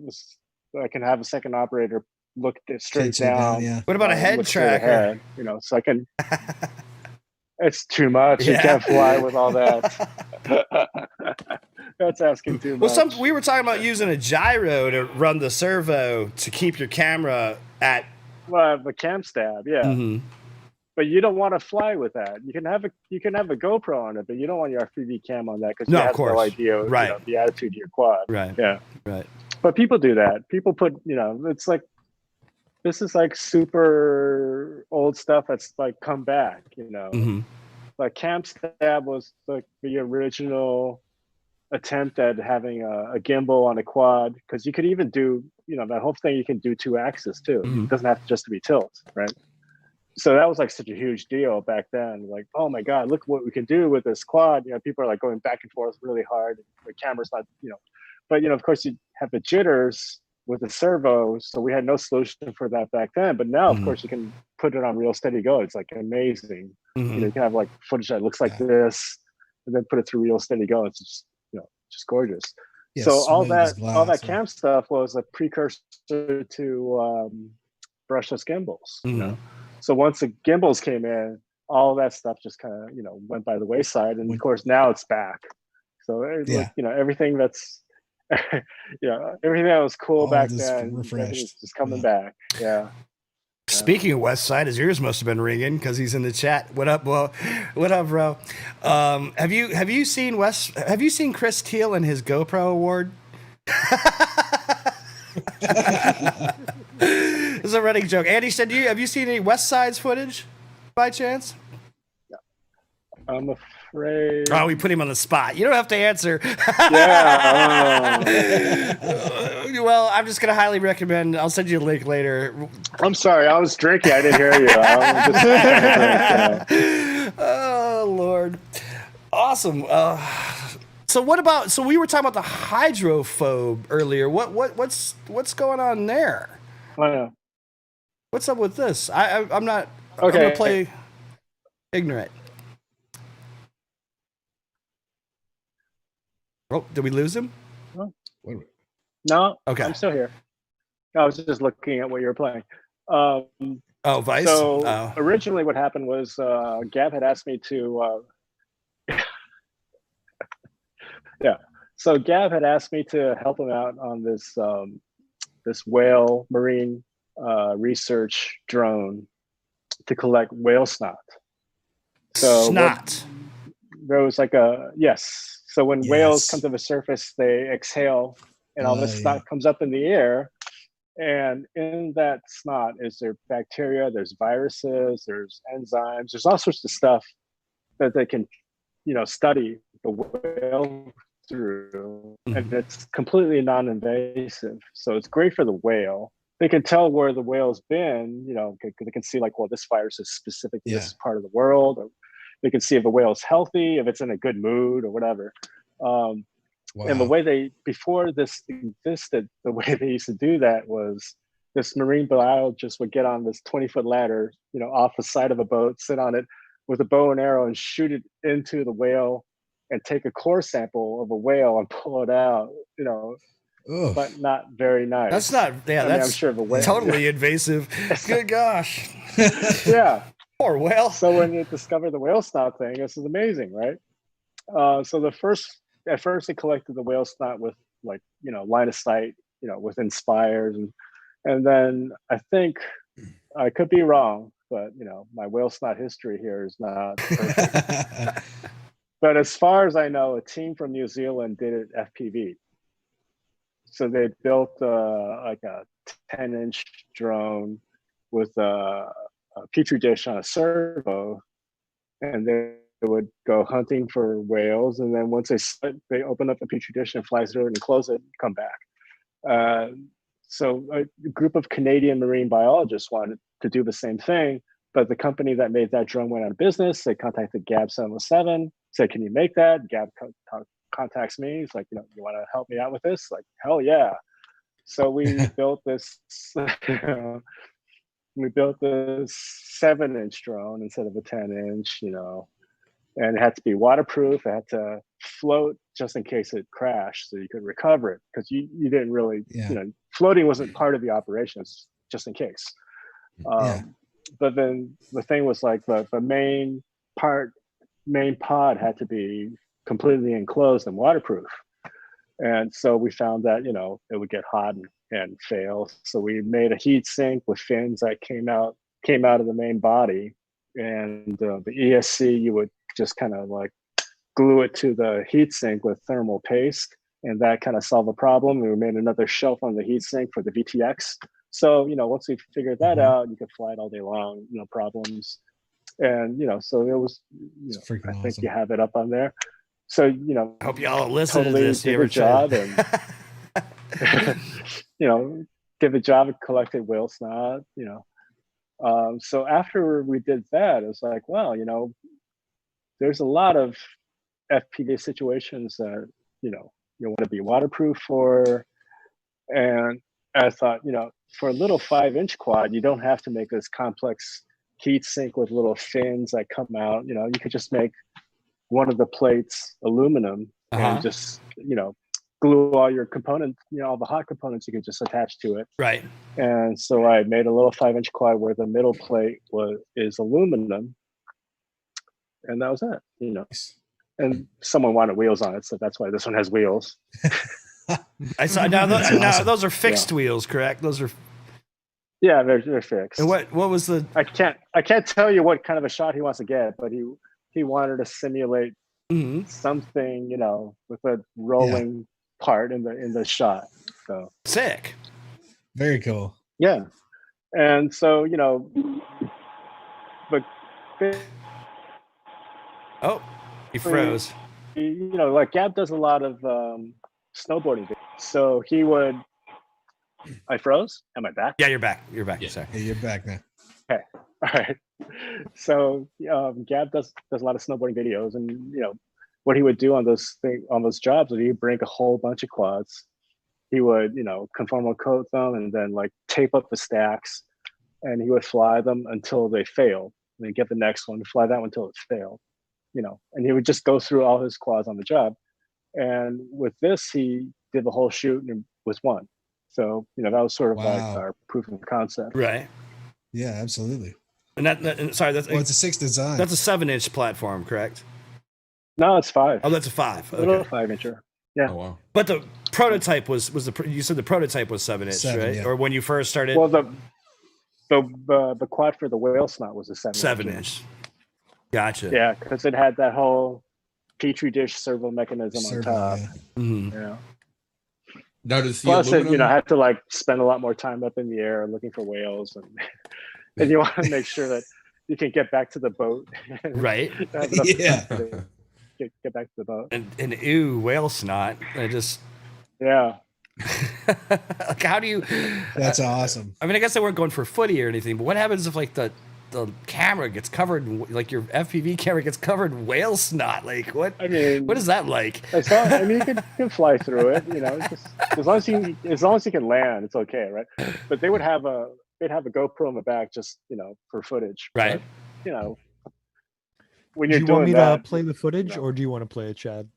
I can have a second operator look straight down. What about a head tracker? Ahead, you know, so I can. It's too much. You can't fly with all that. That's asking too much. Well, we were talking about using a gyro to run the servo to keep your camera at. Well, the cam stab, yeah. Mm-hmm. But you don't want to fly with that. You can have a GoPro on it, but you don't want your FPV cam on that, because you have no idea, you know, the attitude of your quad. Right. Yeah. Right. But people do that. People put, you know, it's like, this is like super old stuff that's like come back, you know. Mm-hmm. Like cam stab was like the original attempt at having a gimbal on a quad, because you could even do, you know, that whole thing you can do 2-axis too. Mm-hmm. It doesn't have to just to be tilt, right? So that was like such a huge deal back then. Like, oh my God, look what we can do with this quad. You know, people are like going back and forth really hard. The camera's not, you know, but you know, of course you have the jitters with the servo. So we had no solution for that back then. But now, of course, you can put it on real steady go. It's like amazing. Mm-hmm. You know, you can have like footage that looks like this, and then put it through real steady go. It's just, you know, just gorgeous. Yeah, So all smooth as that glass, yeah. cam stuff was a precursor to brushless gimbals. You know, so once the gimbals came in, all that stuff just kind of went by the wayside, and of course now it's back. So Yeah. everything that's everything that was cool All back just then, refreshed. everything's just coming back. Yeah. Speaking of West Side, his ears must have been ringing because he's in the chat. What up, bro? What up, bro? Have you seen Chris Teal and his GoPro award? This is a running joke. Andy said, have you seen any West Side's footage by chance? I'm afraid. Oh, we put him on the spot. You don't have to answer. Yeah. Well, I'm just going to highly recommend. I'll send you a link later. I'm sorry. I was drinking. I didn't hear you. Oh, Lord. Awesome. So what about? So we were talking about the hydrophobe earlier. What's going on there? What's up with this? I'm not. Okay. I'm gonna play ignorant. Oh, did we lose him? No. Okay. I'm still here. I was just looking at what you were playing. Vice. So originally, what happened was Gab had asked me to. Yeah. So Gab had asked me to help him out on this this whale marine research drone to collect whale snot. So snot. There was like So when whales come to the surface, they exhale, and all this snot comes up in the air. And in that snot is there bacteria, there's viruses, there's enzymes, there's all sorts of stuff that they can, study the whale through, and it's completely non-invasive. So it's great for the whale. They can tell where the whale's been, they can see like, well, this virus is specific to this part of the world, or they can see if the whale's healthy, if it's in a good mood or whatever. And the way before this existed, the way they used to do that was this marine biologist would get on this 20-foot ladder, off the side of a boat, sit on it with a bow and arrow and shoot it into the whale and take a core sample of a whale and pull it out, but not very nice. That's not, that's I'm sure the whale, totally invasive. Good gosh. Yeah. Poor whale. So when you discover the whale snot thing, this is amazing, right? So at first they collected the whale snot with line of sight, within spires, and then I think, I could be wrong, but my whale snot history here is not perfect. But as far as I know, a team from New Zealand did it FPV. So they built like a 10-inch drone with a petri dish on a servo, and they would go hunting for whales, and then once they open up the petri dish and fly through it and close it and come back. So a group of Canadian marine biologists wanted to do the same thing, but the company that made that drone went out of business. They contacted Gab 707, said, "Can you make that?" Gab contacts me. He's like, "You want to help me out with this?" Like, hell yeah. So we built this. We built this 7-inch drone instead of a 10-inch, and it had to be waterproof. It had to float just in case it crashed, so you could recover it, because you didn't really, floating wasn't part of the operation. It's just in case. But then the thing was like the main pod had to be completely enclosed and waterproof. And so we found that, it would get hot and fail. So we made a heat sink with fins that came out of the main body. And the ESC, you would just kind of like glue it to the heat sink with thermal paste. And that kind of solved the problem. We made another shelf on the heat sink for the VTX. So, once we figured that out, you could fly it all day long, no problems. And, so it was, I think awesome. You have it up on there. So, I hope y'all listen totally to this. Did a job and, did the job and collected whale snot, So after we did that, it was like, well, there's a lot of FPV situations that, you want to be waterproof for. And I thought, for a little 5-inch quad, you don't have to make this complex heat sink with little fins that come out. You could just make one of the plates aluminum and just, glue all your components, all the hot components you could just attach to it. Right. And so I made a little 5-inch quad where the middle plate is aluminum, and that was it. And someone wanted wheels on it, so that's why this one has wheels. I saw now. Those are fixed wheels, correct? Those are. Yeah, they're fixed. And what was the? I can't tell you what kind of a shot he wants to get, but he wanted to simulate something, with a rolling part in the shot. So sick. Very cool. Yeah, and so but oh, he froze. Like Gab does a lot of snowboarding, so he would. I froze. Am I back? Yeah, you're back. You're back. Yeah. Sorry. Hey, you're back now. Okay. All right. So Gab does a lot of snowboarding videos, and what he would do on those jobs is he'd bring a whole bunch of quads. He would conformal coat them and then like tape up the stacks, and he would fly them until they failed. And then get the next one, fly that one until it failed. And he would just go through all his quads on the job. And with this, he did the whole shoot and was one. So, that was sort of like our proof of concept. Right. Yeah, absolutely. And sorry, that's it's a 6 design. That's a 7-inch platform, correct? No, it's 5. Oh, that's a 5. A little Okay. 5-incher. Yeah. Oh, wow. But the prototype was you said the prototype was 7-inch, 7, right? yeah. Or when you first started? Well, the quad for the whale snot was a 7-inch. Gotcha. Yeah, because it had that whole petri dish servo mechanism on top. Yeah. Mm-hmm. Yeah. Now does the Plus, aluminum... I had to like spend a lot more time up in the air looking for whales, and you want to make sure that you can get back to the boat. Right. Yeah. Get back to the boat. And ew, whale snot. I just. Yeah. Like, how do you? That's awesome. I mean, I guess they weren't going for footy or anything, but what happens if like the camera gets covered, like your FPV camera gets covered in whale snot? Like, what? I mean, what is that like? You can fly through it. Just, as long as you can land, it's okay, right? But they'd have a GoPro in the back, just for footage, right? But, when Do you're you doing want me that, to play the footage, or do you want to play it, Chad?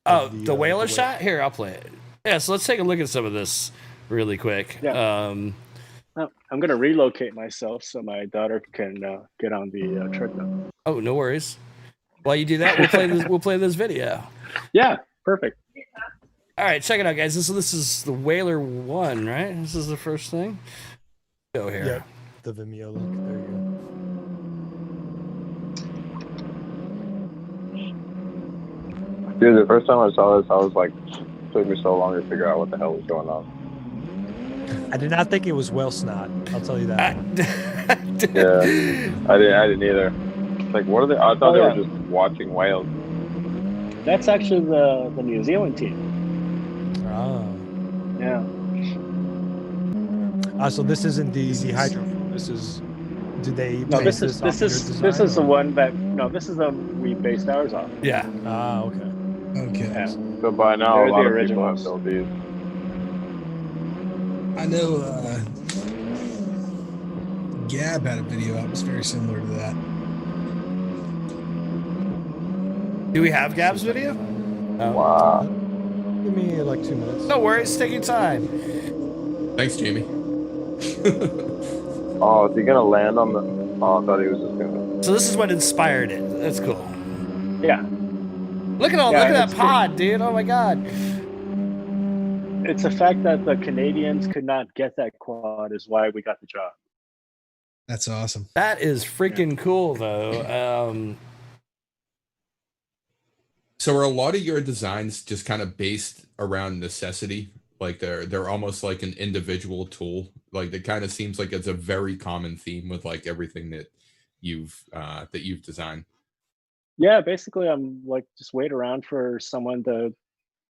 Oh, Of the whaler the shot? Here, I'll play it. Yeah, so let's take a look at some of this really quick. Yeah. I'm going to relocate myself so my daughter can get on the treadmill. Oh, no worries. While you do that, we'll play this video. Yeah, perfect. All right, check it out, guys. This is the Whaler 1, right? This is the first thing. Go here. Yeah, the Vimeo link. There you go. Dude, the first time I saw this, I was like, it took me so long to figure out what the hell was going on. I did not think it was whale snot. I'll tell you that. Yeah, I didn't either. Like, what are they? I thought they were just watching whales. That's actually the New Zealand team. Ah. Yeah. So this isn't the hydro. This is. Did they? No, base this off is your this design, is the or- one that this is the we based ours off. Yeah. Ah, okay. Okay. Yeah. So by now, They're a lot the of people have originals. built these. I know Gab had a video out. It was very similar to that. Do we have Gab's video? Oh. Wow. Give me like 2 minutes. No worries. Take your time. Thanks, Jamie. Oh, is he gonna land on the? Oh, I thought he was just gonna. So this is what inspired it. That's cool. Yeah. Look at Yeah, look at that it's pod, dude. Oh my god. It's the fact that the Canadians could not get that quad is why we got the job. That's awesome. That is freaking cool, though. So are a lot of your designs just kind of based around necessity? Like they're almost like an individual tool. Like it kind of seems like it's a very common theme with like everything that you've designed. Yeah, basically, I'm like just wait around for someone to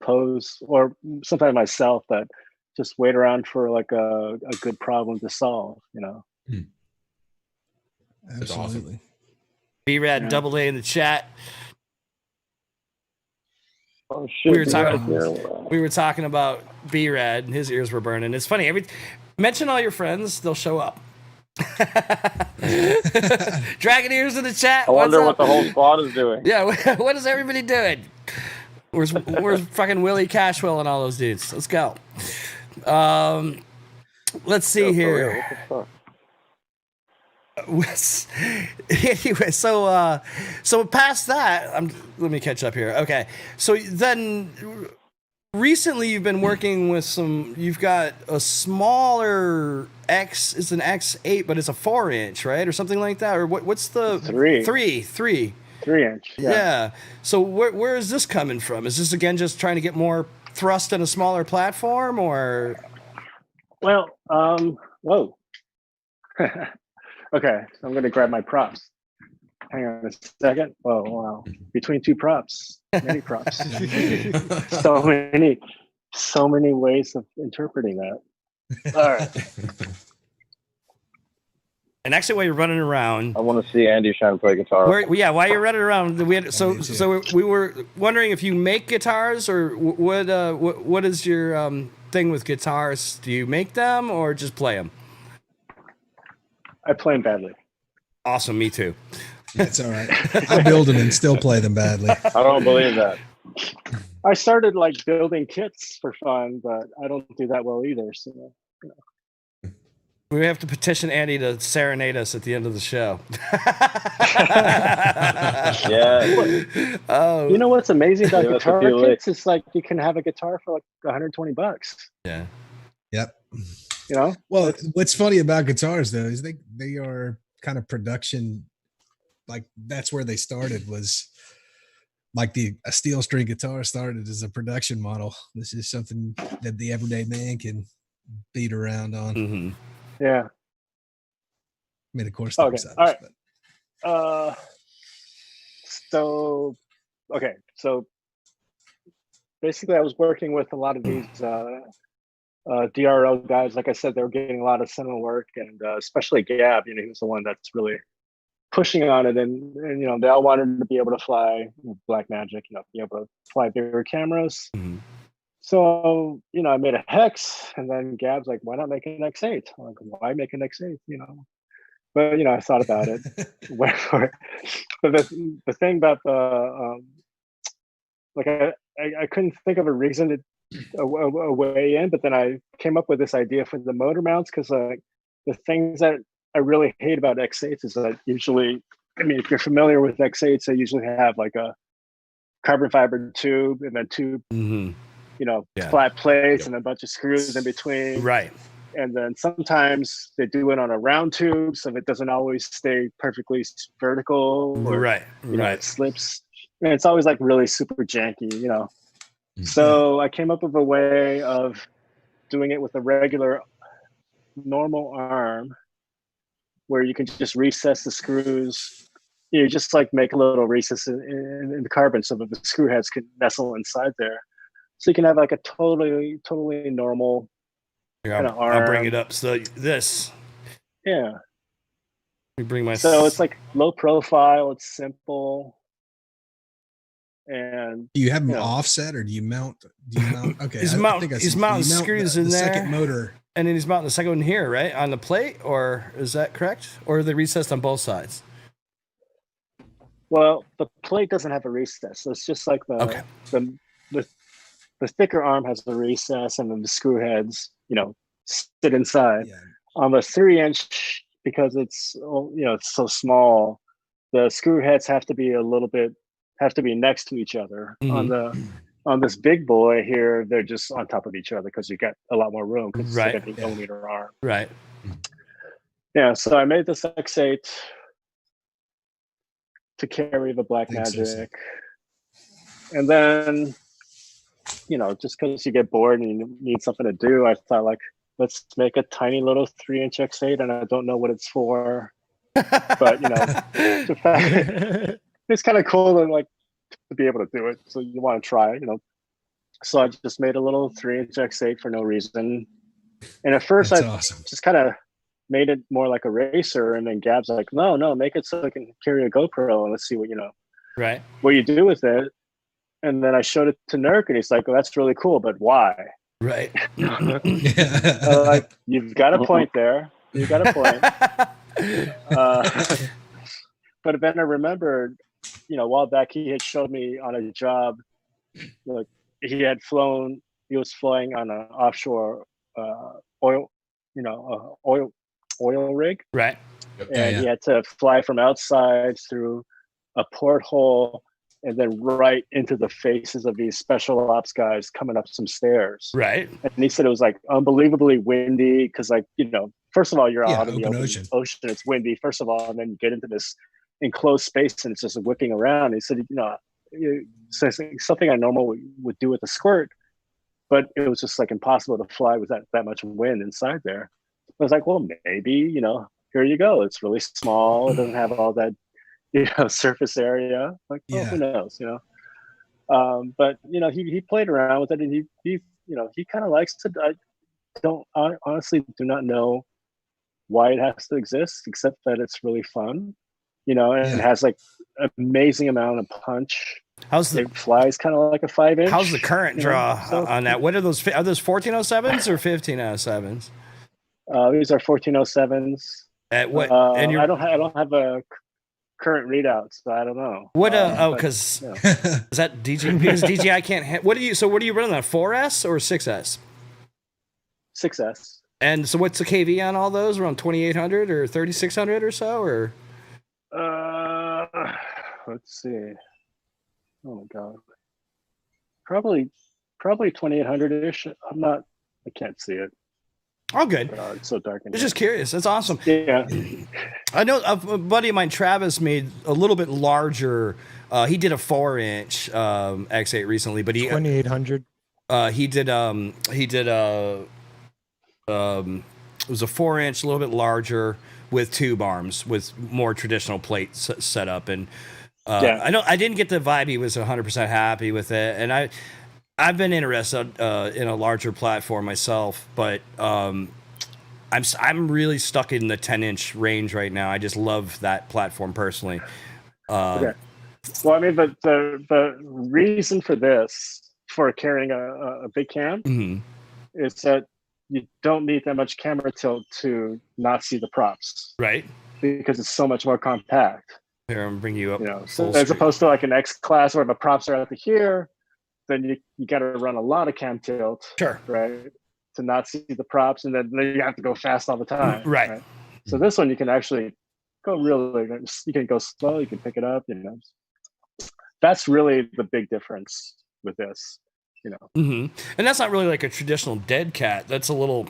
pose, or sometimes myself that just wait around for like a good problem to solve. That's awesome. Absolutely. B-Rad Yeah. double A in the chat. Oh shit! We were he's talking- right here. We were talking about B-Rad and his ears were burning. It's funny. Mention all your friends, they'll show up. Dragon ears in the chat. I wonder What's what up? the whole squad is doing. Yeah, what is everybody doing? Where's fucking Willie Cashwell and all those dudes? Let's go. Let's see Yo, for here. real, what the fuck? Anyway, so past that, let me catch up here. Okay, so then recently you've been working with you've got a smaller it's an X8, but it's a 4-inch, right, or something like that, or what's the 3-inch. Yeah. So where is this coming from? Is this again just trying to get more thrust on a smaller platform, or? Well, whoa. Okay, so I'm gonna grab my props. Hang on a second. Oh wow! Between two props, many props. so many ways of interpreting that. All right. And actually, while you're running around, I want to see Andy Shen play guitar. while you're running around, we were wondering if you make guitars, or what is your thing with guitars? Do you make them or just play them? I play them badly. Awesome, me too. That's all right. I build them and still play them badly. I don't believe that. I started like building kits for fun, but I don't do that well either. So, you know. We have to petition Andy to serenade us at the end of the show. Yeah. Oh, You know what's amazing about Yeah, that's guitar a few kits? It's like you can have a guitar for like $120. yeah. Yep. You know? Well, what's funny about guitars though is they are kind of production, like that's where they started, was like a steel string guitar started as a production model. This is something that the everyday man can beat around on. Mm-hmm. Yeah. I mean, of course, Okay. there's All others, right. So basically I was working with a lot of these DRO guys. Like I said, they were getting a lot of cinema work, and especially Gab, he was the one that's really pushing on it, and you know, they all wanted to be able to fly Blackmagic, be able to fly bigger cameras. Mm-hmm. So, I made a Hex, and then Gab's like, why not make an X8? I'm like, why make an X8? But I thought about it. Went for it. But the thing about the I couldn't think of a reason a way in, but then I came up with this idea for the motor mounts, because the things that I really hate about X8s is that usually, if you're familiar with X8s, they usually have like a carbon fiber tube and then two Mm-hmm. flat plates and a bunch of screws in between. Right. And then sometimes they do it on a round tube, so it doesn't always stay perfectly vertical. Or, Right. It slips. And it's always like really super janky, So I came up with a way of doing it with a regular, normal arm, where you can just recess the screws. You just like make a little recess in the carbon so that the screw heads can nestle inside there. So you can have like a totally normal kind of arm. I'll bring it up. So this. Yeah. Let me bring my. So it's like low profile. It's simple. And do you have them offset, or do you mount? Okay, he's mounting screws in the there. Second motor, and then he's mounting the second one here, right, on the plate, or is that correct? Or are they recessed on both sides? Well, the plate doesn't have a recess, so it's just like the thicker arm has the recess, and then the screw heads, sit inside. yeah. On the 3-inch, because it's it's so small, the screw heads have to be next to each other. Mm-hmm. On this big boy here, they're just on top of each other because you got a lot more room, because right. it's like a millimeter arm. Right. Yeah. So I made this X8 to carry the Blackmagic, and then just because you get bored and you need something to do, I thought, like, let's make a tiny little 3-inch X8, and I don't know what it's for, but it's kind of cool to be able to do it. So you want to try, So I just made a little 3-inch X8 for no reason. And at first That's I awesome. just kind of made it more like a racer. And then Gab's like, no, make it so I can carry a GoPro and let's see what you do with it. And then I showed it to Nurk, and he's like, oh, that's really cool, but why? Right. Like, you've got a point there. You've got a point. But then I remembered, a while back he had showed me on a job like he was flying on an offshore oil, oil rig, Right. and he had to fly from outside through a porthole and then right into the faces of these special ops guys coming up some stairs. Right. And he said it was like unbelievably windy because, like, first of all, you're out in the open ocean. It's windy, first of all, and then you get into this enclosed space and it's just whipping around. He said, so something I normally would do with a squirt, but it was just like impossible to fly with that much wind inside there. I was like, well, maybe, here you go. It's really small. It doesn't have all that, surface area. Like, who knows, but he played around with it, and he kind of likes to. I honestly do not know why it has to exist, except that it's really fun, and it has like an amazing amount of punch. It flies kind of like a 5-inch. How's the current draw on that? What are those? Are those 1407s or 1507s? These are 1407s. At what? And I don't have a current readout, so I don't know. What? Because is that DJI? Because DJI can't. What are you running on? 4S or 6S? 6S. And so, what's the KV on all those? Around 2800 or 3600 or so, or? Let's see. Oh my god. Probably 2800-ish. I can't see it. Oh, good. It's so dark. I'm just curious. That's awesome. Yeah. I know a buddy of mine, Travis, made a little bit larger. He did a 4-inch X8 recently, but 2800. He did it was a 4-inch, a little bit larger with tube arms with more traditional plates set up. And I know I didn't get the vibe he was 100% happy with it. And I've been interested in a larger platform myself, but I'm really stuck in the 10-inch range right now. I just love that platform personally. Okay. Well, I mean, the reason for this, for carrying a big cam, is that you don't need that much camera tilt to not see the props, right? Because it's so much more compact. Here, I'm bringing you up. So as opposed to like an X class where the props are out to here. Then you got to run a lot of cam tilt, right, to not see the props, and then you have to go fast all the time, right? So this one you can actually go you can go slow, you can pick it up, That's really the big difference with this, And that's not really like a traditional dead cat. That's a little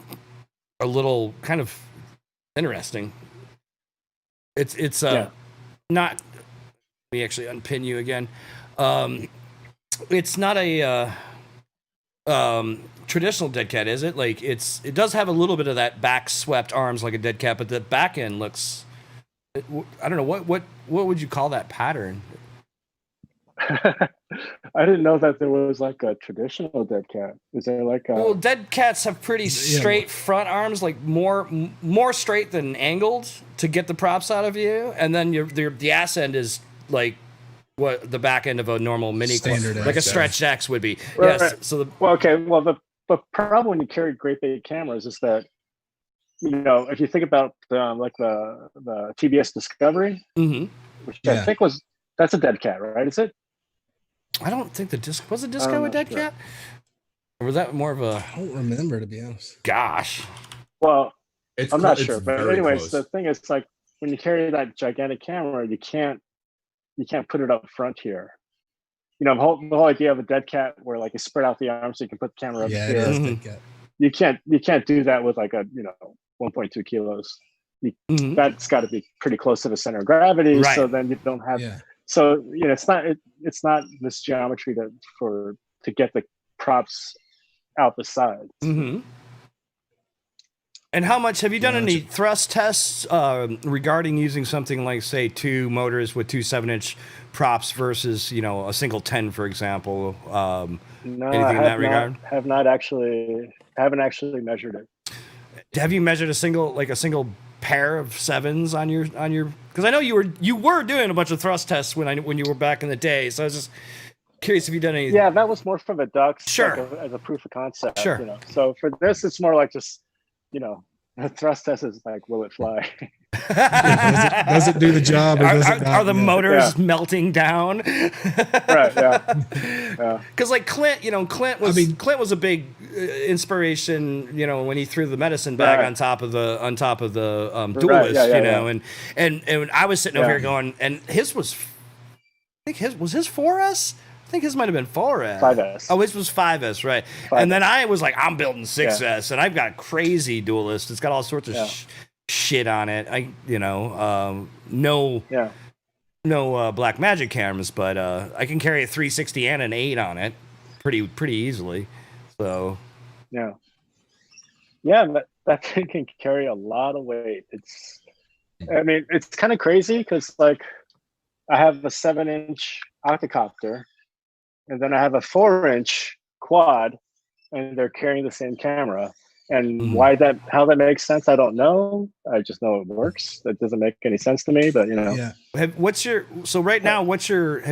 kind of interesting. It's not. Let me actually unpin you again. It's not a traditional dead cat, is it? Like it does have a little bit of that back swept arms like a dead cat, but the back end looks. I don't know what would you call that pattern? I didn't know that there was like a traditional dead cat. Is there like a? Well, dead cats have pretty straight front arms, like more straight than angled to get the props out of you, and then the ass end is like. What the back end of a normal mini Standard like a stretched X would be. Right. Yes. So the problem when you carry great big cameras is that if you think about like the TBS Discovery, which I think that's a dead cat, right? Is it? I don't think was the Disco a dead cat? Or was that more of a? I don't remember, to be honest. Gosh. Well, I'm not sure, but anyways, close. the thing is, like, when you carry that gigantic camera, you can't put it up front here. The whole idea of a dead cat where like you spread out the arms so you can put the camera up here. It is dead cat. You can't do that with like a 1.2 kilos. That's got to be pretty close to the center of gravity. Right. So then you don't have. Yeah. So it's not this geometry to get the props out the sides. And how much have you done any thrust tests regarding using something like, say, 2 motors with 2 7-inch props versus, a single 10, for example? No, anything in that regard? Haven't actually measured it. Have you measured a single pair of 7s on your? Because I know you were doing a bunch of thrust tests when you were back in the day. So I was just curious if you've done any. Yeah, that was more for the ducks. Sure. Like as a proof of concept. Sure. So for this, it's more like just. The thrust test is like, will it fly? Does it do the job or does it not? Are the Yeah. motors melting down? Right. Yeah. Because like Clint, Clint was a big inspiration, when he threw the medicine bag Right. on top of the Right, duelist, yeah. and I was sitting over Yeah. here going, and his was, I think his 4S. I think his might have been 4S. 5S. Oh, his was 5S, right? 5S. And then I was like, I'm building 6S, and I've got crazy duelist. It's got all sorts of shit on it. No black magic cameras, but I can carry a 360 and an 8 on it pretty easily. So Yeah, that thing can carry a lot of weight. It's kind of crazy because like I have a 7-inch octocopter, and then I have a 4-inch quad, and they're carrying the same camera. And how that makes sense, I don't know. I just know it works. That doesn't make any sense to me, but Yeah. have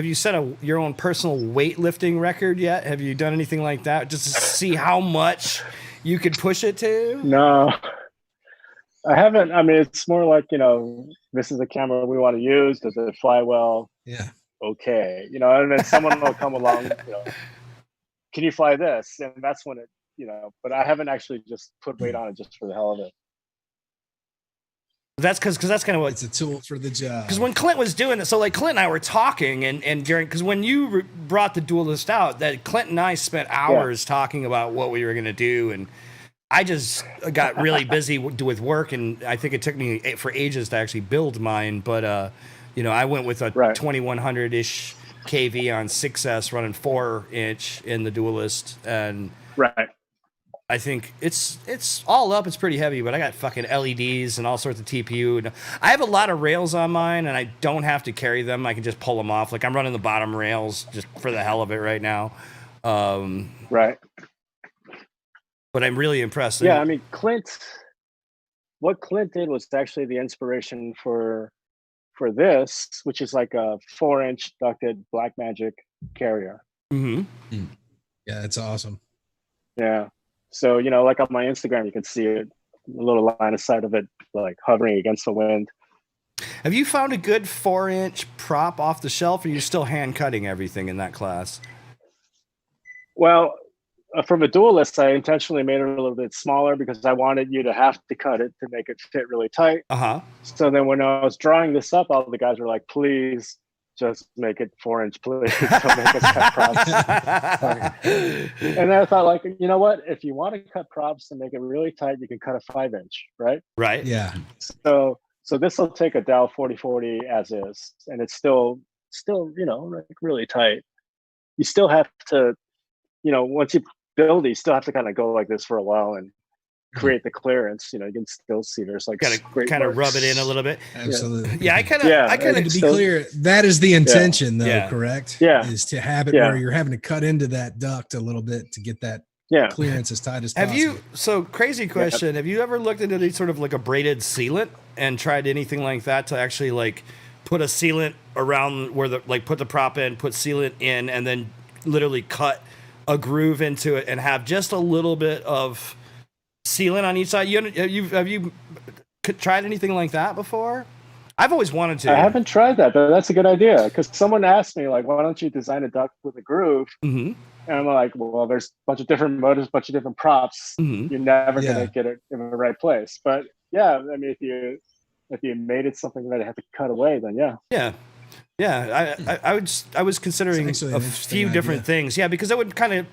you set your own personal weightlifting record yet? Have you done anything like that just to see how much you could push it to? No, I haven't. I mean, it's more like, this is the camera we want to use. Does it fly well? Yeah. Okay. And then someone will come along, can you fly this? And that's when it, but I haven't actually just put weight on it just for the hell of it. That's because that's kind of what It's a tool for the job. Because when Clint was doing it, so like Clint and I were talking, and during, because when you brought the duelist out, that Clint and I spent hours talking about what we were going to do, and I just got really busy with work, and I think it took me for ages to actually build mine. But I went with a 2100-ish kV on 6S running 4-inch in the duelist, and right. I think it's all up. It's pretty heavy, but I got fucking LEDs and all sorts of TPU. And I have a lot of rails on mine, and I don't have to carry them. I can just pull them off. Like I'm running the bottom rails just for the hell of it right now. Right. But I'm really impressed. Yeah, I mean, what Clint did was actually the inspiration for this, which is like a 4-inch ducted Blackmagic carrier. Mm-hmm. Yeah, that's awesome. Yeah. So, like on my Instagram, you can see it, a little line of sight of it, like hovering against the wind. Have you found a good 4-inch prop off the shelf, or are you still hand cutting everything in that class? Well, from a duelist, I intentionally made it a little bit smaller because I wanted you to have to cut it to make it fit really tight. Uh-huh. So then when I was drawing this up, all the guys were like, please just make it 4-inch, please. Don't make us cut props. And then I thought, like, you know what? If you want to cut props and make it really tight, you can cut a 5-inch, right? Right. Yeah. So this will take a Dow 4040 as is, and it's still, like really tight. You still have to, once you build it, you still have to kind of go like this for a while and create the clearance. You can still see there's like kind of rub it in a little bit. Absolutely. Yeah, I kind of to be clear, that is the intention though, Yeah. correct? Yeah. Is to have it where you're having to cut into that duct a little bit to get that clearance as tight as possible. Crazy question. Have you ever looked into any sort of like a braided sealant and tried anything like that to actually like put a sealant around where put the prop in, put sealant in, and then literally cut a groove into it and have just a little bit of sealant on each side? Have you tried anything like that before? I've always wanted to. I haven't tried that, but that's a good idea, because someone asked me, like, why don't you design a duct with a groove? Mm-hmm. And I'm like, well, there's a bunch of different motors, a bunch of different props. Mm-hmm. You're never going to get it in the right place. But yeah, I mean, if you made it something that I had to cut away, then I was considering a few different things. Yeah, because it would kind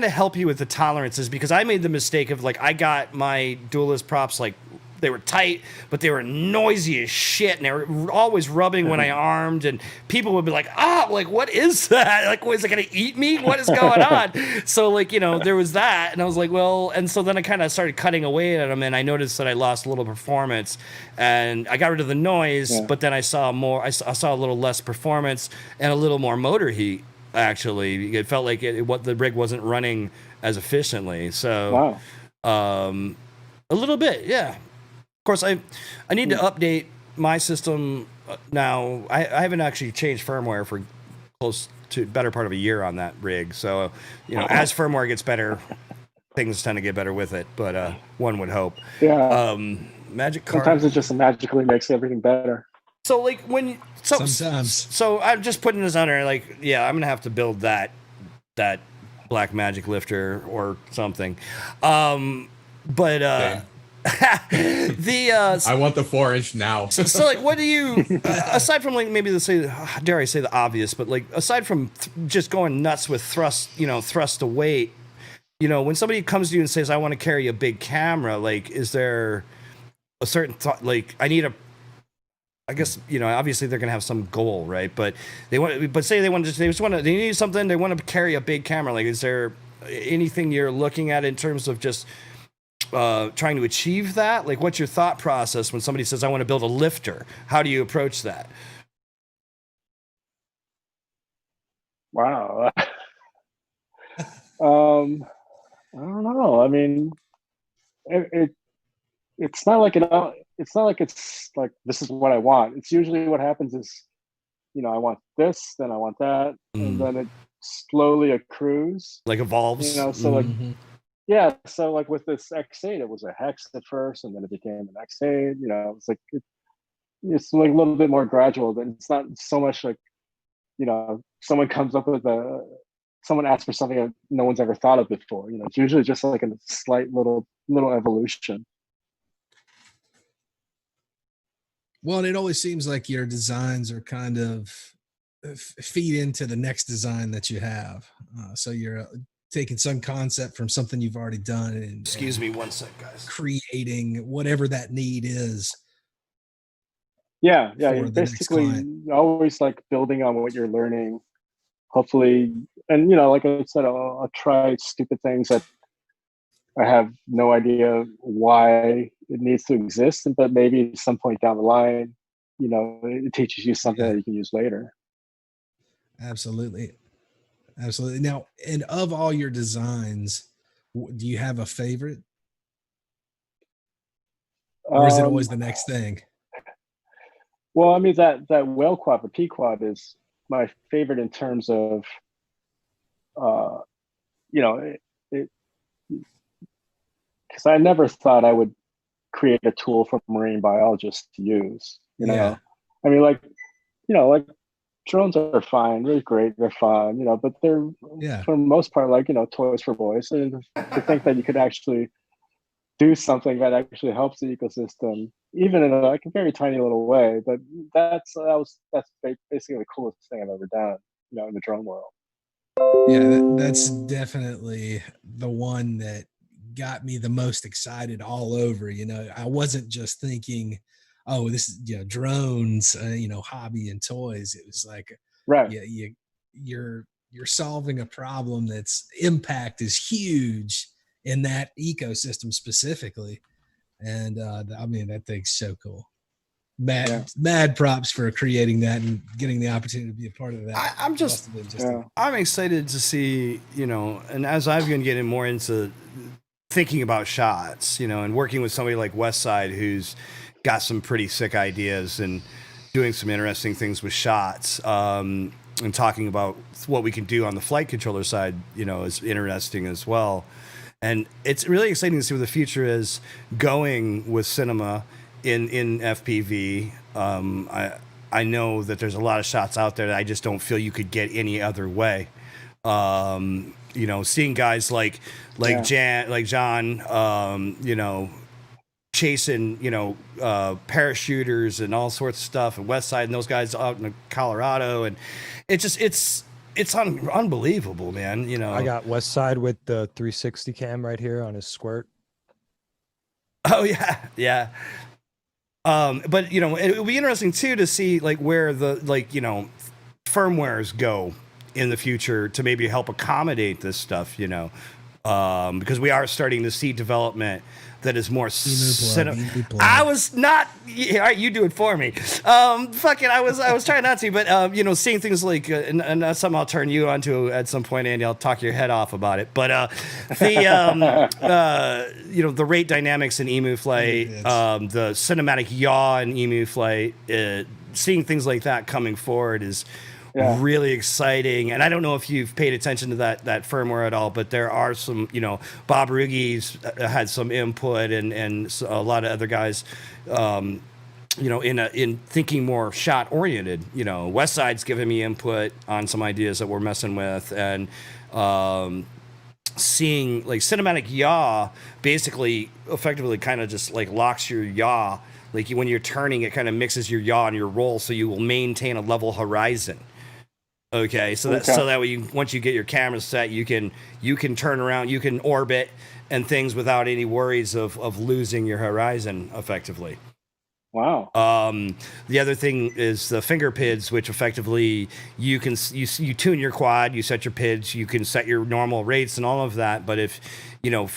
of help you with the tolerances, because I made the mistake of like, I got my duelist props, like they were tight, but they were noisy as shit, and they were always rubbing when I armed, and people would be like, like, what is that? Like, is it gonna eat me? What is going on? So like, there was that, and I was like, well, and so then I kind of started cutting away at them, and I noticed that I lost a little performance, and I got rid of the noise, but then I saw a little less performance and a little more motor heat. Actually, it felt like the rig wasn't running as efficiently. So, a little bit, yeah. Of course, I need to update my system now. I haven't actually changed firmware for close to better part of a year on that rig. So, as firmware gets better, things tend to get better with it. But one would hope. Yeah. magic card. Sometimes it just magically makes everything better. So like when Sometimes. So I'm just putting this on there. Like, yeah, I'm gonna have to build that black magic lifter or something. But I want the 4-inch now. so like, what do you aside from like maybe dare I say the obvious, but like aside from just going nuts with thrust to weight, when somebody comes to you and says, I want to carry a big camera, like, is there a certain thought? Like, I guess, obviously they're going to have some goal, right? But they need something, they want to carry a big camera. Like, is there anything you're looking at in terms of just trying to achieve that? Like, what's your thought process when somebody says, I want to build a lifter? How do you approach that? Wow. I don't know. I mean, it's not like it's not like it's like this is what I want. It's usually what happens is, I want this, then I want that, and then it slowly accrues, like evolves. So like, yeah. So like with this X8, it was a hex at first, and then it became an X8. It's like it's like a little bit more gradual. Than it's not so much like, someone comes up with someone asks for something that no one's ever thought of before. It's usually just like a slight little evolution. Well, and it always seems like your designs are kind of feed into the next design that you have. So you're taking some concept from something you've already done and excuse me one sec, guys, creating whatever that need is. Yeah. Basically, always like building on what you're learning. Hopefully, and like I said, I'll try stupid things that I have no idea why it needs to exist, but maybe at some point down the line, it teaches you something that you can use later. Absolutely. Now, and of all your designs, do you have a favorite? Or is it always the next thing? Well, I mean, that whale quad, the P quad, is my favorite in terms of, because I never thought I would create a tool for marine biologists to use. I mean, like drones are fine, really great, they're fun, but they're for the most part like toys for boys. And to think that you could actually do something that actually helps the ecosystem, even in a very tiny little way, but that's basically the coolest thing I've ever done, in the drone world. Yeah, that's definitely the one that got me the most excited all over. I wasn't just thinking, oh, this is drones, hobby and toys. It was like, right, you're solving a problem that's impact is huge in that ecosystem specifically. And I mean, that thing's so cool. Mad props for creating that and getting the opportunity to be a part of that. I'm excited to see, and as I've been getting more into thinking about shots, and working with somebody like Westside, who's got some pretty sick ideas and doing some interesting things with shots, and talking about what we can do on the flight controller side, is interesting as well. And it's really exciting to see where the future is going with cinema in FPV. I know that there's a lot of shots out there that I just don't feel you could get any other way. Seeing guys like John, chasing, parachuters and all sorts of stuff, and Westside and those guys out in Colorado, and it's unbelievable, man. I got Westside with the 360 cam right here on his squirt. Oh yeah. But it would be interesting too to see like where the firmwares go in the future to maybe help accommodate this stuff, because we are starting to see development that is more I was not. Yeah, all right, you do it for me. Fuck it. I was trying not to, but seeing things like and that's something I'll turn you onto at some point, Andy. I'll talk your head off about it. But the rate dynamics in emu flight, the cinematic yaw in emu flight, seeing things like that coming forward is Yeah. really exciting. And I don't know if you've paid attention to that firmware at all, but there are some, Bob Ruggies had some input, and a lot of other guys, in thinking more shot oriented. Westside's giving me input on some ideas that we're messing with, and seeing like cinematic yaw basically effectively kind of just like locks your yaw. Like when you're turning, it kind of mixes your yaw and your roll, so you will maintain a level horizon. Okay, so that way, once you get your camera set, you can turn around, you can orbit and things without any worries of losing your horizon effectively. Wow. The other thing is the finger PIDs, which effectively you tune your quad, you set your PIDs, you can set your normal rates and all of that. But if,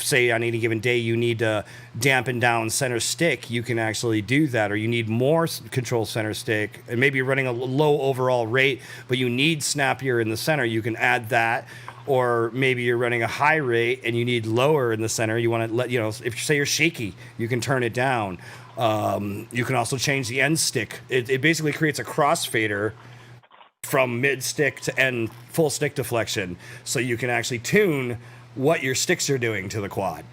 say on any given day you need to dampen down center stick, you can actually do that. Or you need more control center stick, and maybe you're running a low overall rate, but you need snappier in the center, you can add that. Or maybe you're running a high rate and you need lower in the center. You want to let, if say you're shaky, you can turn it down. You can also change the end stick. It basically creates a crossfader from mid stick to end full stick deflection. So you can actually tune what your sticks are doing to the quad.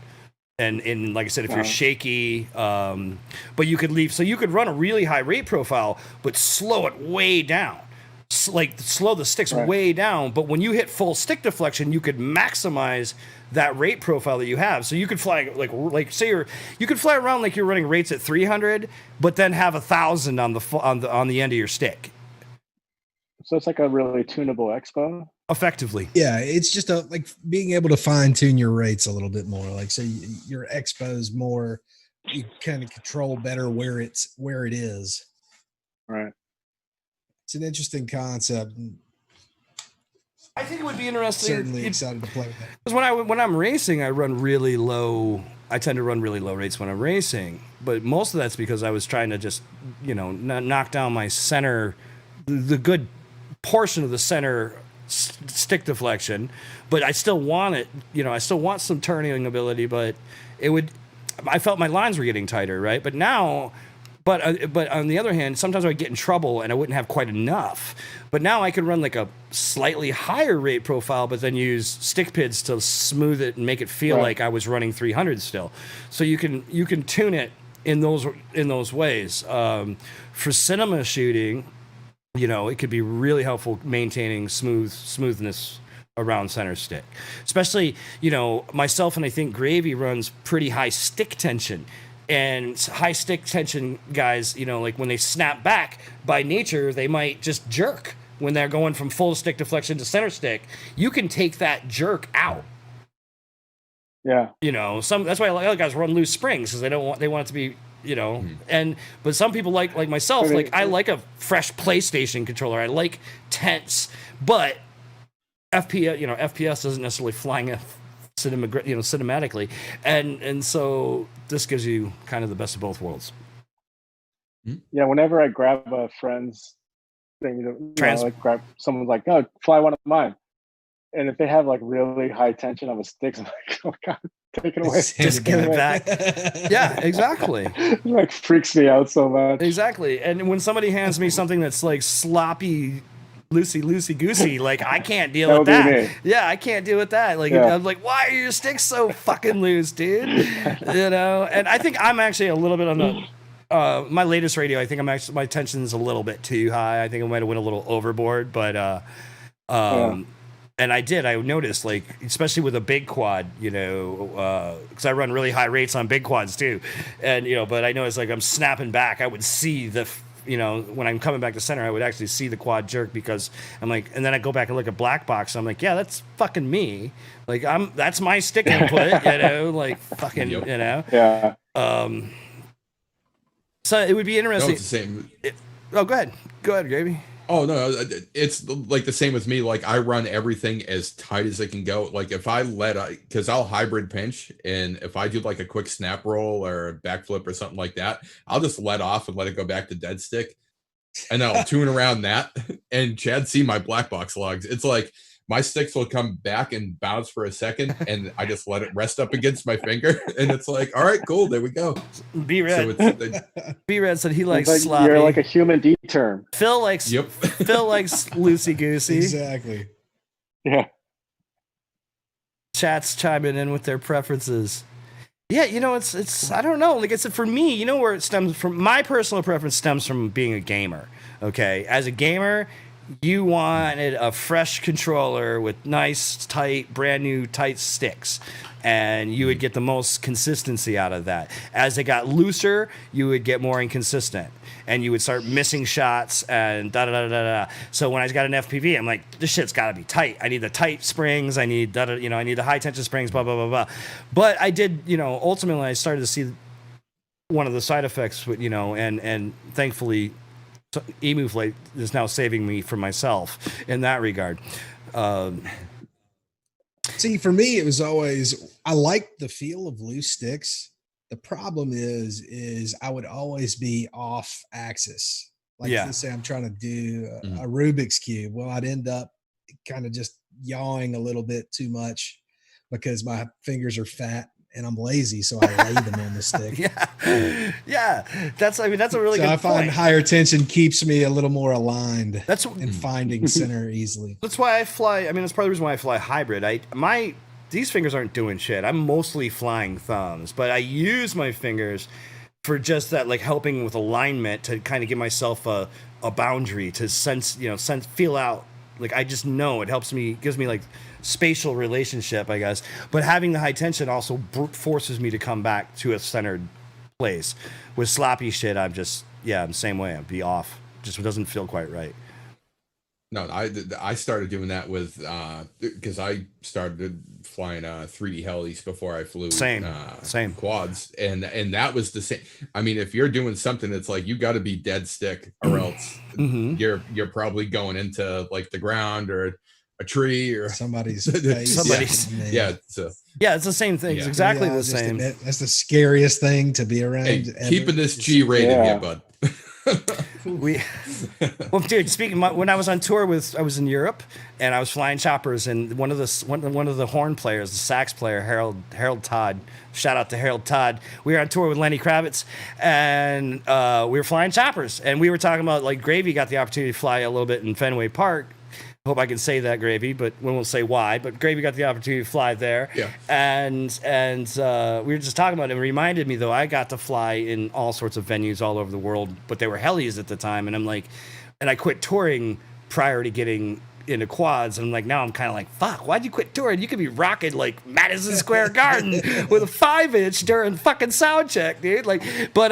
And like I said, if you're shaky, but you could you could run a really high rate profile, but slow it way down. Like slow the sticks way down, but when you hit full stick deflection, you could maximize that rate profile that you have. So you could fly like say you could fly around like you're running rates at 300, but then have 1,000 on the end of your stick. So it's like a really tunable expo. Effectively, yeah. It's just like being able to fine tune your rates a little bit more. Like so your expos more, you kind of control better where it is. Right. It's an interesting concept. I think it would be interesting. Certainly excited to play with that. Because when I'm racing, I run really low. I tend to run really low rates when I'm racing, but most of that's because I was trying to just knock down my center, the good portion of the center stick deflection. But I still want it. I still want some turning ability, but I felt my lines were getting tighter, right? But now. But on the other hand, sometimes I would get in trouble and I wouldn't have quite enough. But now I could run like a slightly higher rate profile, but then use stick PIDs to smooth it and make it feel like I was running 300 still. So you can tune it in those ways. For cinema shooting, it could be really helpful maintaining smoothness around center stick. Especially, myself and I think Gravy runs pretty high stick tension. And high stick tension guys, like when they snap back, by nature, they might just jerk when they're going from full stick deflection to center stick. You can take that jerk out. Yeah. That's why a lot of guys run loose springs, because they want it to be, but some people like myself, I like a fresh PlayStation controller. I like tense, but FPS isn't necessarily flying a cinematically, and so this gives you kind of the best of both worlds. Yeah, whenever I grab a friend's thing, grab someone's like, "No, fly one of mine," and if they have like really high tension on the sticks, I'm like, "Oh God, take it away, just give it back." Yeah, exactly. It like freaks me out so much. Exactly, and when somebody hands me something that's like sloppy, loosey goosey, like I can't deal with that. Yeah, I can't deal with that. Like I'm like, why are your sticks so fucking loose, dude? And I think I'm actually a little bit on the my latest radio. I think my tension's a little bit too high. I think I might have went a little overboard, but and I noticed, like, especially with a big quad, because I run really high rates on big quads too, and but I noticed, like, I'm snapping back. I would see when I'm coming back to center, I would actually see the quad jerk, because I'm like, and then I go back and look at black box. And I'm like, yeah, that's fucking me. Like that's my stick input, like fucking, Yeah. So it would be interesting. No, it's the same. Go ahead, Gravy. Oh no, it's like the same with me. Like I run everything as tight as I can go. Like if I because I'll hybrid pinch, and if I do like a quick snap roll or a backflip or something like that, I'll just let off and let it go back to dead stick, and then I'll tune around that. And Chad see my black box logs. It's like my sticks will come back and bounce for a second, and I just let it rest up against my finger, and it's like, all right, cool, there we go. B-Red. So B-Red said he likes It's like sloppy. you're like a human D term. Phil likes Phil likes loosey goosey. Exactly. Yeah. Chat's chiming in with their preferences. Yeah, you know, it's I don't know. Like I said, for me, you know where it stems from. My personal preference stems from being a gamer. Okay, as a gamer, you wanted a fresh controller with nice, tight, brand new, tight sticks, and you would get the most consistency out of that. As it got looser, you would get more inconsistent, and you would start missing shots and da da da da da. So when I got an FPV, I'm like, this shit's got to be tight. I need the tight springs. I need da da. You know, I need the high tension springs. Blah blah blah blah. But I did, you know, ultimately I started to see one of the side effects, you know, and thankfully. Emu Flight is now saving me from myself in that regard. See, for me, it was always, I liked the feel of loose sticks. The problem is I would always be off axis. Like, let's say I'm trying to do a Rubik's Cube. Well, I'd end up kind of just yawing a little bit too much because my fingers are fat and I'm lazy, so I lay them on the stick. Yeah. That's a really good I find point. higher tension keeps me a little more aligned. That's and finding center easily. That's why I fly. I mean, that's part of the reason why I fly hybrid. These fingers aren't doing shit. I'm mostly flying thumbs, but I use my fingers for just that, like helping with alignment to kind of give myself a boundary to feel out. Like I just know it helps me, gives me like spatial relationship, I guess. But having the high tension also forces me to come back to a centered place. With sloppy shit, I'm the same way. I'd be off. Just doesn't feel quite right. No, I started doing that with because I started flying 3D helis before I flew same quads, and that was the same. I mean, if you're doing something that's like you got to be dead stick, or else you're probably going into like the ground or a tree or somebody's face. Yeah, so it's the same thing. It's exactly the same. That's the scariest thing to be around. Hey, keeping this G rated here, bud. Well, dude, when I was on tour I was in Europe and I was flying choppers, and one of the horn players, the sax player, Harold Todd, shout out to Harold Todd. We were on tour with Lenny Kravitz, and we were flying choppers, and we were talking about, like, Gravy got the opportunity to fly a little bit in Fenway Park. Hope I can say that, Gravy, but we won't say why. But Gravy got the opportunity to fly there. Yeah. And we were just talking about it. It reminded me, though, I got to fly in all sorts of venues all over the world, but they were helis at the time. And I'm like, and I quit touring prior to getting into quads, and like now I'm kind of like, fuck, why'd you quit touring? You could be rocking like Madison Square Garden with a 5-inch during fucking sound check, dude. Like, but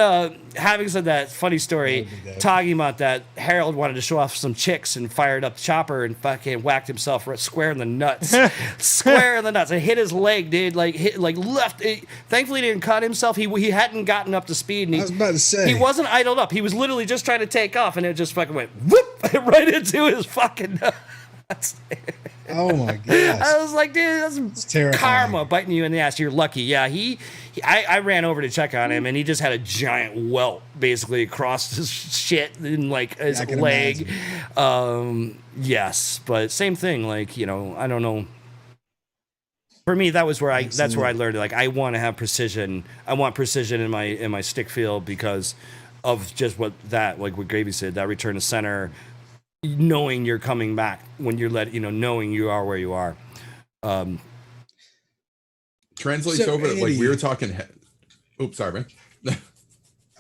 having said that, funny story, talking about that, Harold wanted to show off some chicks and fired up the chopper and fucking whacked himself square in the nuts. Square in the nuts. It hit his leg, dude. Like left. Thankfully he didn't cut himself. He hadn't gotten up to speed, and I was about to say, he wasn't idled up. He was literally just trying to take off, and it just fucking went whoop right into his fucking nuts. Oh my god! I was like, dude, that's karma biting you in the ass. You're lucky. Yeah, I ran over to check on him, and he just had a giant welt basically across his shit in like his leg. Yes, but same thing. Like, you know, I don't know. For me, that's where I learned. Like, I want to have precision. I want precision in my stick feel because of just like what Gravy said, that return to center. Knowing you're coming back when you're knowing you are where you are. Translates over, Andy, like we were talking. Oops, sorry, man.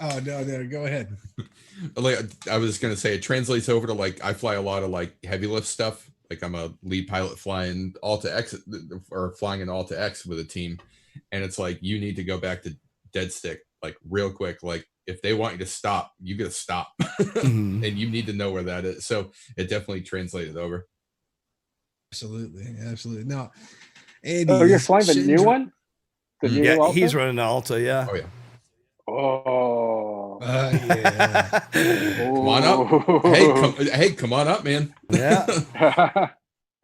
Oh no, go ahead. Like I was gonna say, it translates over to like I fly a lot of like heavy lift stuff. Like I'm a lead pilot flying Alta X or flying an Alta X with a team, and it's like you need to go back to dead stick like real quick. Like if they want you to stop, you gotta stop, and you need to know where that is. So it definitely translated over. Absolutely. No, Andy, you're flying the new one? The new Alta? He's running the Alta. Yeah. Oh yeah. Oh. Yeah. Come on up. Hey, come on up, man. Yeah.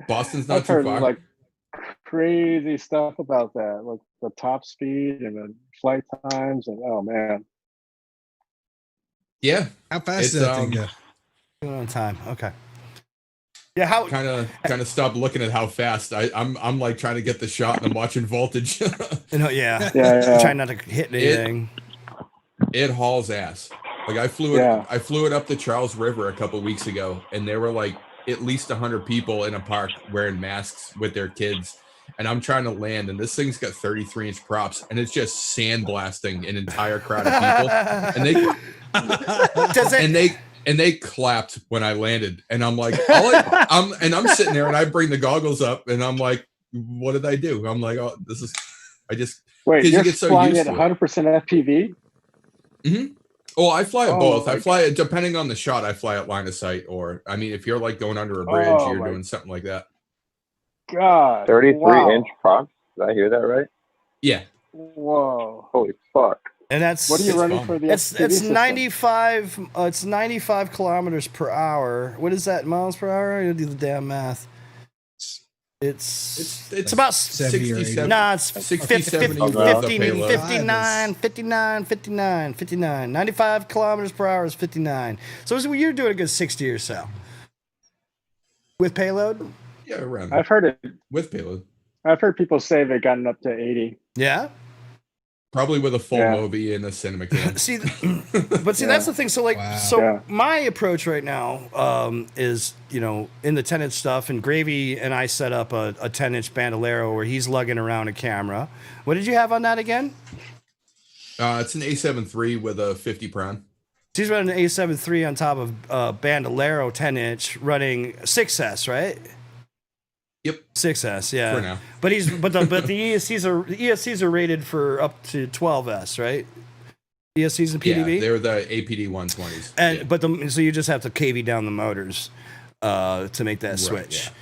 Boston's not I've too heard far. like crazy stuff about that, like the top speed and the flight times, and oh man. Yeah. How fast does that thing go? On time. Okay. Yeah, how kind of stopped looking at how fast I'm like trying to get the shot and I'm watching voltage. yeah. Yeah. Trying not to hit anything. It hauls ass. Like I flew it up the Charles River a couple weeks ago, and there were like at least 100 people in a park wearing masks with their kids, and I'm trying to land, and this thing's got 33-inch props, and it's just sandblasting an entire crowd of people, and they clapped when I landed, and I'm like, I'm sitting there, and I bring the goggles up, and I'm like, what did I do? I'm like, oh, Wait, you're get so flying used at to it. 100% FPV? Mm-hmm. Oh, I fly at both. I my fly depending on the shot. I fly at line of sight, or I mean, if you're like going under a bridge, you're doing something like that. God, 33-inch props. Did I hear that right? Yeah. Whoa. Holy fuck. And that's What are you running fun. for the it's FPV system? 95 it's 95 kilometers per hour. What is that, miles per hour? I gotta do the damn math. It's about 70 or 80. 67. No, it's 60, 70 50, with the 50, payload. 59. 95 kilometers per hour is 59. So you're doing a good 60 or so. With payload? Yeah, around I've heard it. with payload. I've heard people say they've gotten up to 80. Yeah. Probably with a full Yeah. Moby and a cinema cam. See, that's the thing. So my approach right now is, in the 10-inch stuff, and Gravy and I set up a 10-inch Bandolero where he's lugging around a camera. What did you have on that again? It's an A7 III with a 50 prime. He's running an A7 III on top of Bandolero 10-inch running 6S, right? Yep. 6S, yeah. For now. But the ESCs are rated for up to 12S, right? ESCs and PDB. Yeah, they're the APD 120s. And yeah. so you just have to KV down the motors to make that switch. Yeah.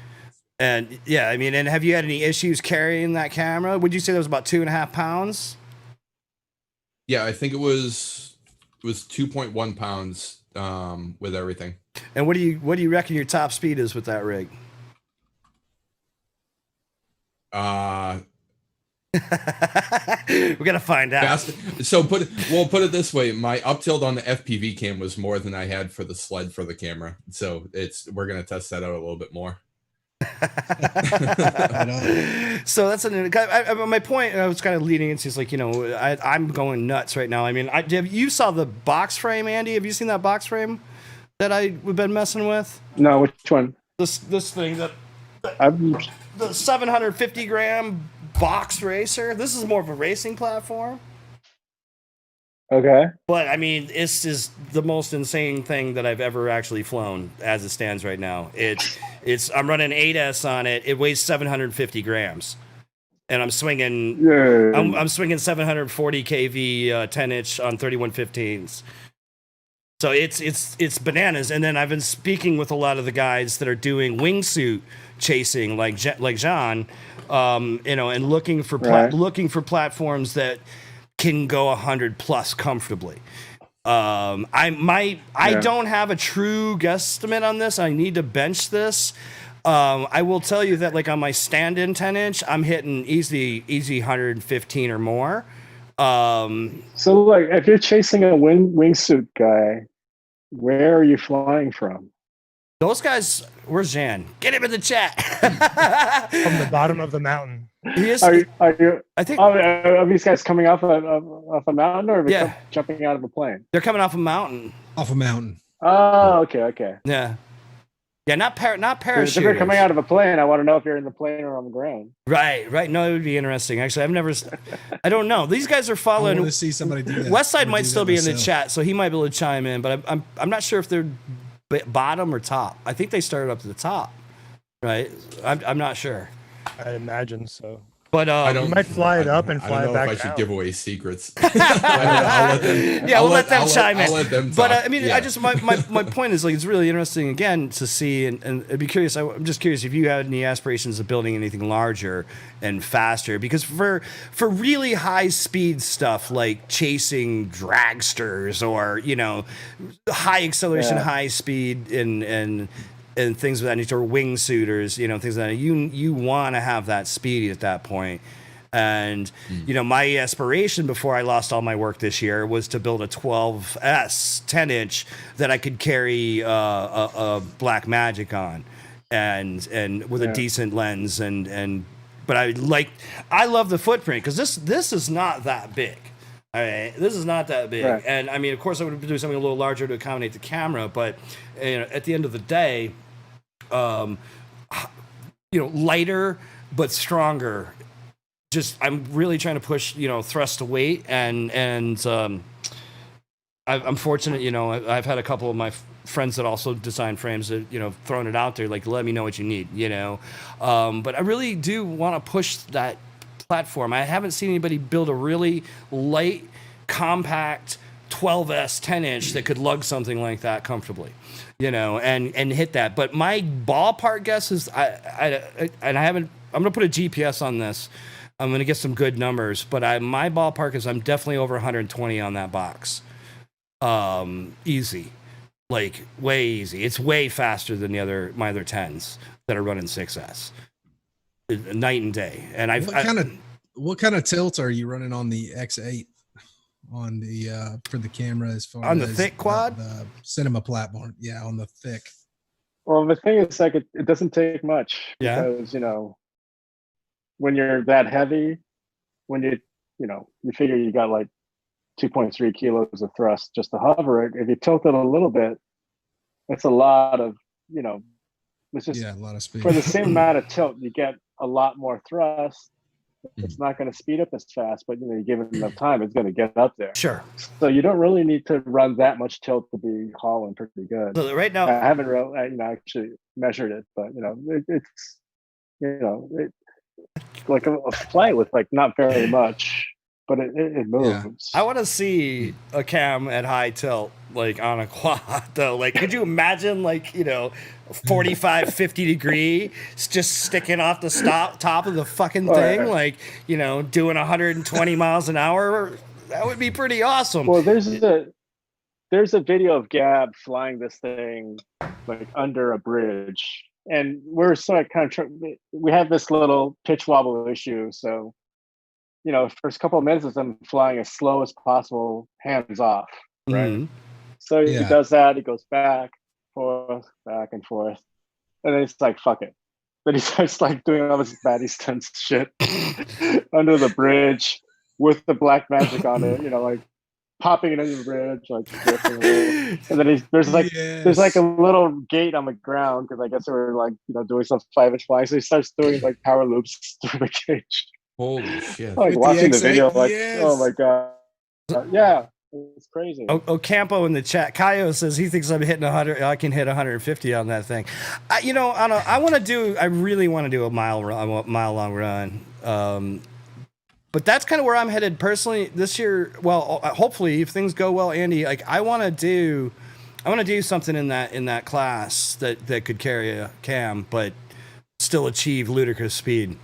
And yeah, I mean, and have you had any issues carrying that camera? Would you say that was about 2.5 pounds? Yeah, I think it was 2.1 pounds with everything. And what do you reckon your top speed is with that rig? We gotta find out. So put it this way: my up tilt on the FPV cam was more than I had for the sled for the camera. So we're gonna test that out a little bit more. So that's my point. I was kind of leading into is like, I'm going nuts right now. I mean, you saw the box frame, Andy? Have you seen that box frame that we've been messing with? No, which one? This thing that. I've The 750 gram box racer. This is more of a racing platform. Okay. But I mean, this is the most insane thing that I've ever actually flown as it stands right now. I'm running 8S on it. It weighs 750 grams. And I'm swinging I'm swinging 740 kV 10-inch on 3115s. So it's bananas. And then I've been speaking with a lot of the guys that are doing wingsuit chasing, like Jean, and looking for platforms that can go 100 plus comfortably. I don't have a true guesstimate on this. I need to bench this. I will tell you that like on my stand-in 10-inch, I'm hitting easy 115 or more. So like if you're chasing a wingsuit guy, where are you flying from? Those guys, where's Jan? Get him in the chat. From the bottom of the mountain. He is, Are you? I think Are these guys coming off a mountain, or are they jumping out of a plane? they're coming off a mountain. Off a mountain. Oh, okay. Yeah. Yeah, not parachute. If they're coming out of a plane, I want to know if you're in the plane or on the ground. Right. No, it would be interesting. Actually, I don't know. These guys are I following. want to see somebody do that. Westside I might do still that be in the myself. chat, so he might be able to chime in. But I'm not sure if they're bottom or top. I think they started up to the top. Right. I'm not sure. I imagine so. But You might fly it up and fly it back I should down. give away secrets. I'll let them, we'll let them chime in. I'll let them But talk. I mean, Yeah. I just my point is like it's really interesting again to see and I'd be curious. I'm just curious if you had any aspirations of building anything larger and faster, because for really high speed stuff like chasing dragsters or high acceleration, high speed and things of that nature, or wingsuiters, things like that. You want to have that speed at that point. And, my aspiration before I lost all my work this year was to build a 12S 10-inch that I could carry a Black Magic on. and with a decent lens but I love the footprint because this is not that big. All right, this is not that big, Right. and I mean, of course, I would do something a little larger to accommodate the camera, but at the end of the day, lighter but stronger. Just I'm really trying to push thrust to weight, and I'm fortunate. I've had a couple of my friends that also design frames that throwing it out there, like, let me know what you need. But I really do want to push that platform. I haven't seen anybody build a really light, compact 12S 10-inch that could lug something like that comfortably, and hit that. But my ballpark guess is I'm gonna put a GPS on this. I'm gonna get some good numbers, but my ballpark is I'm definitely over 120 on that box. Easy, like way easy. It's way faster than my other 10s that are running 6S. Night and day. And what kind of tilt are you running on the X8 on the for the camera as far on as the thick quad? The cinema platform? Yeah, on the thick. Well, the thing is, like, it doesn't take much because when you're that heavy, when you figure you got like 2.3 kilos of thrust just to hover it. If you tilt it a little bit, it's a lot of it's just a lot of speed for the same amount of tilt. You get a lot more thrust. It's not going to speed up as fast, but you give it enough time, it's going to get up there. Sure. So you don't really need to run that much tilt to be hauling pretty good. So right now, I haven't really, actually measured it, but it's like a flight with like not very much, but it moves. I want to see a cam at high tilt, like on a quad though. Like, could you imagine 45, 50 degree just sticking off the top of the fucking thing, doing 120 miles an hour? That would be pretty awesome. Well, there's a video of Gab flying this thing like under a bridge, and we're sort of kind of we have this little pitch wobble issue, so first couple of minutes of them flying as slow as possible, hands off, right? Mm-hmm. So he does that. He goes back and forth, and then it's like, fuck it. Then he starts like doing all this baddie stunts shit under the bridge with the black magic on it, like popping it under the bridge, like and then there's like a little gate on the ground because I guess they were like doing some 5-inch flying. So he starts doing like power loops through the cage. Holy shit! Like watching the video, like, oh my god, yeah, it's crazy. Ocampo in the chat, Kaio says he thinks I'm hitting 100. I can hit 150 on that thing. I really want to do a mile long run. But that's kind of where I'm headed personally this year. Well, hopefully, if things go well, Andy, like I want to do something in that class that could carry a cam, but still achieve ludicrous speed.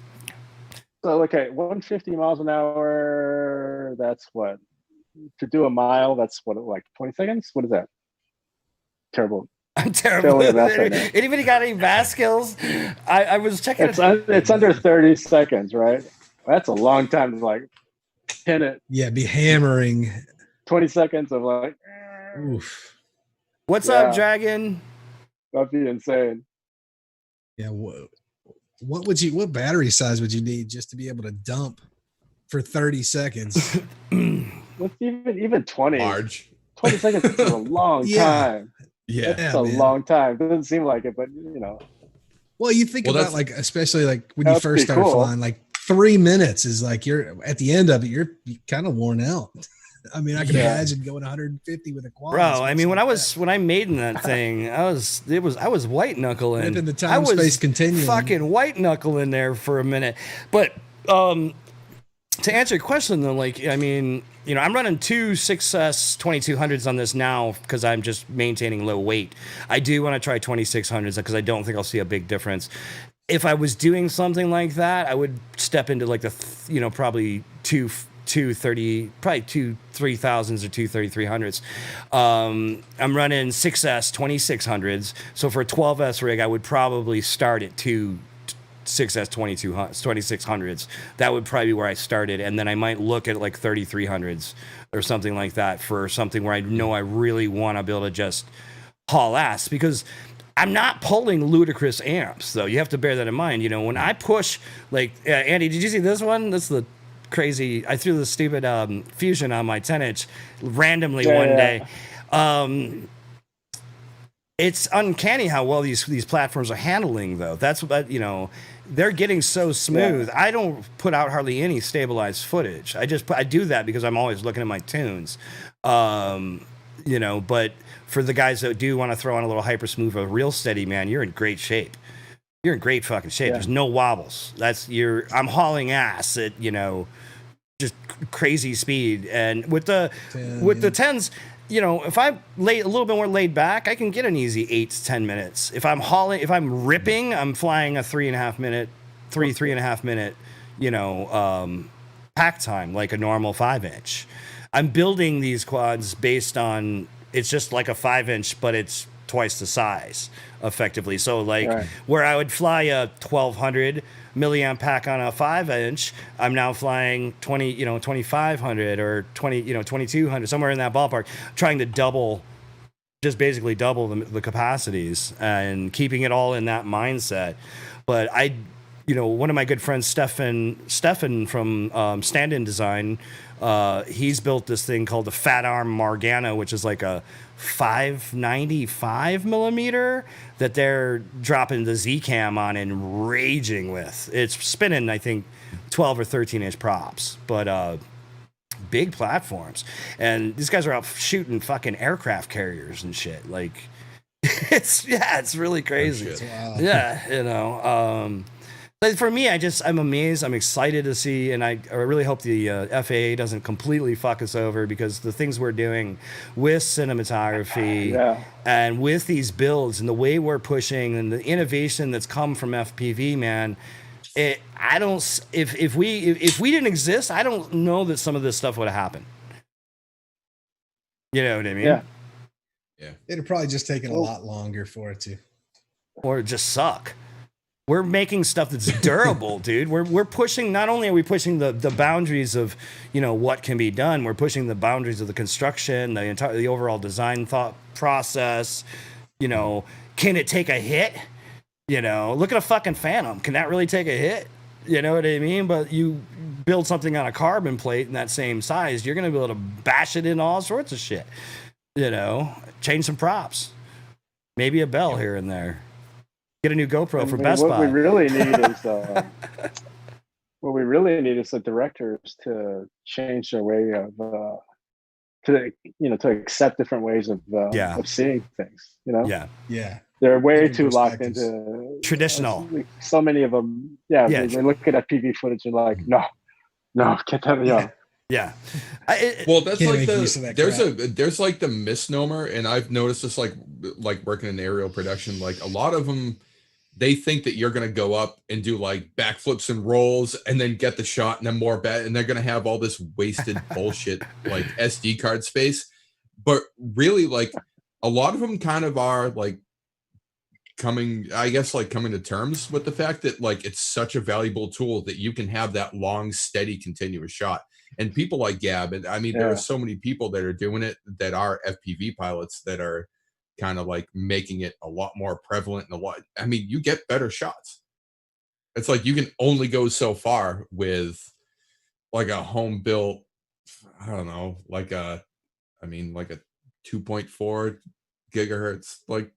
So, okay, 150 miles an hour, that's what? To do a mile, that's what, like 20 seconds? What is that? Terrible. I'm terrible. Anybody got any math skills? I was checking. It's under 30 seconds, right? That's a long time to like pin it. Yeah, be hammering. 20 seconds of like. Oof. What's up, Dragon? That'd be insane. Yeah, what battery size would you need just to be able to dump for 30 seconds? What's even 20? Large. 20 seconds is a long time. Yeah. It's a long time. It doesn't seem like it, but Well, you think about like, especially like when you first started flying, like 3 minutes is like you're at the end of it, you're kind of worn out. I mean, I can imagine going 150 with a quad. Bro, I mean, when I made that thing, I was white knuckling. The time space continuum. Fucking white knuckling there for a minute. But to answer your question though, like, I mean, I'm running 2 6S 2200s on this now because I'm just maintaining low weight. I do want to try 2600s because I don't think I'll see a big difference. If I was doing something like that, I would step into like the probably 230, probably 2 3000s or 2 3300s. I'm running 6S 2600s, so for a 12S rig, I would probably start at 2 6S 2600s. That would probably be where I started, and then I might look at like 3300s or something like that for something where I know I really want to be able to just haul ass, because I'm not pulling ludicrous amps, though. You have to bear that in mind. You know, when I push, like, Andy, did you see this one? That's the crazy. I threw the stupid Fusion on my 10-inch randomly one day. It's uncanny how well these platforms are handling, though. That's what, you know, they're getting so smooth. I don't put out hardly any stabilized footage. I do that because I'm always looking at my tunes. You know, but for the guys that do want to throw on a little hyper smooth, a real steady, man, you're in great shape. You're in great fucking shape. There's no wobbles. I'm hauling ass at, you know, just crazy speed. And with the 10s, you know, if I'm a little bit more laid back, I can get an easy 8 to 10 minutes. If I'm ripping, I'm flying a 3.5 minute, you know, pack time, like a normal 5-inch. I'm building these quads based on, it's just like a 5-inch, but it's twice the size, effectively. So like where I would fly a 1200 milliamp pack on a 5-inch, I'm now flying 2500 or 2200, somewhere in that ballpark, trying to basically double the capacities and keeping it all in that mindset. But one of my good friends, Stefan from Stand-In Design, he's built this thing called the Fat Arm Morgana, which is like a 595 millimeter that they're dropping the Z-Cam on and raging with. It's spinning, I think, 12 or 13-inch props, but big platforms. And these guys are out shooting fucking aircraft carriers and shit. Like, it's really crazy. Wow. Yeah, you know. But for me, I'm amazed. I'm excited to see, and I really hope the FAA doesn't completely fuck us over, because the things we're doing with cinematography and with these builds and the way we're pushing and the innovation that's come from FPV, man. If we didn't exist, I don't know that some of this stuff would have happened. You know what I mean? Yeah. It'd probably just taken a lot longer for it to, or just suck. We're making stuff that's durable, dude. We're pushing. Not only are we pushing the boundaries of, you know, what can be done, we're pushing the boundaries of the construction, the overall design thought process. You know, can it take a hit? You know, look at a fucking Phantom. Can that really take a hit? You know what I mean? But you build something on a carbon plate in that same size, you're gonna be able to bash it in all sorts of shit. You know, change some props, maybe a bell here and there. Get a new GoPro for Best Buy. What we really need is the directors to change their way of to accept different ways of seeing things. You know. Yeah. They're way too locked into traditional. So many of them. Yeah. They look at PV footage and like, no, get that. Yeah. Well, that's like there's like the misnomer, and I've noticed this like working in aerial production, like a lot of them, they think that you're going to go up and do like backflips and rolls and then get the shot and then more and they're going to have all this wasted bullshit like SD card space. But really, like a lot of them kind of are like coming to terms with the fact that like it's such a valuable tool that you can have that long, steady, continuous shot. And people like Gab, and I mean, there are so many people that are doing it that are FPV pilots that are kind of like making it a lot more prevalent and you get better shots. It's like you can only go so far with like a home built, I don't know, like a 2.4 gigahertz, like,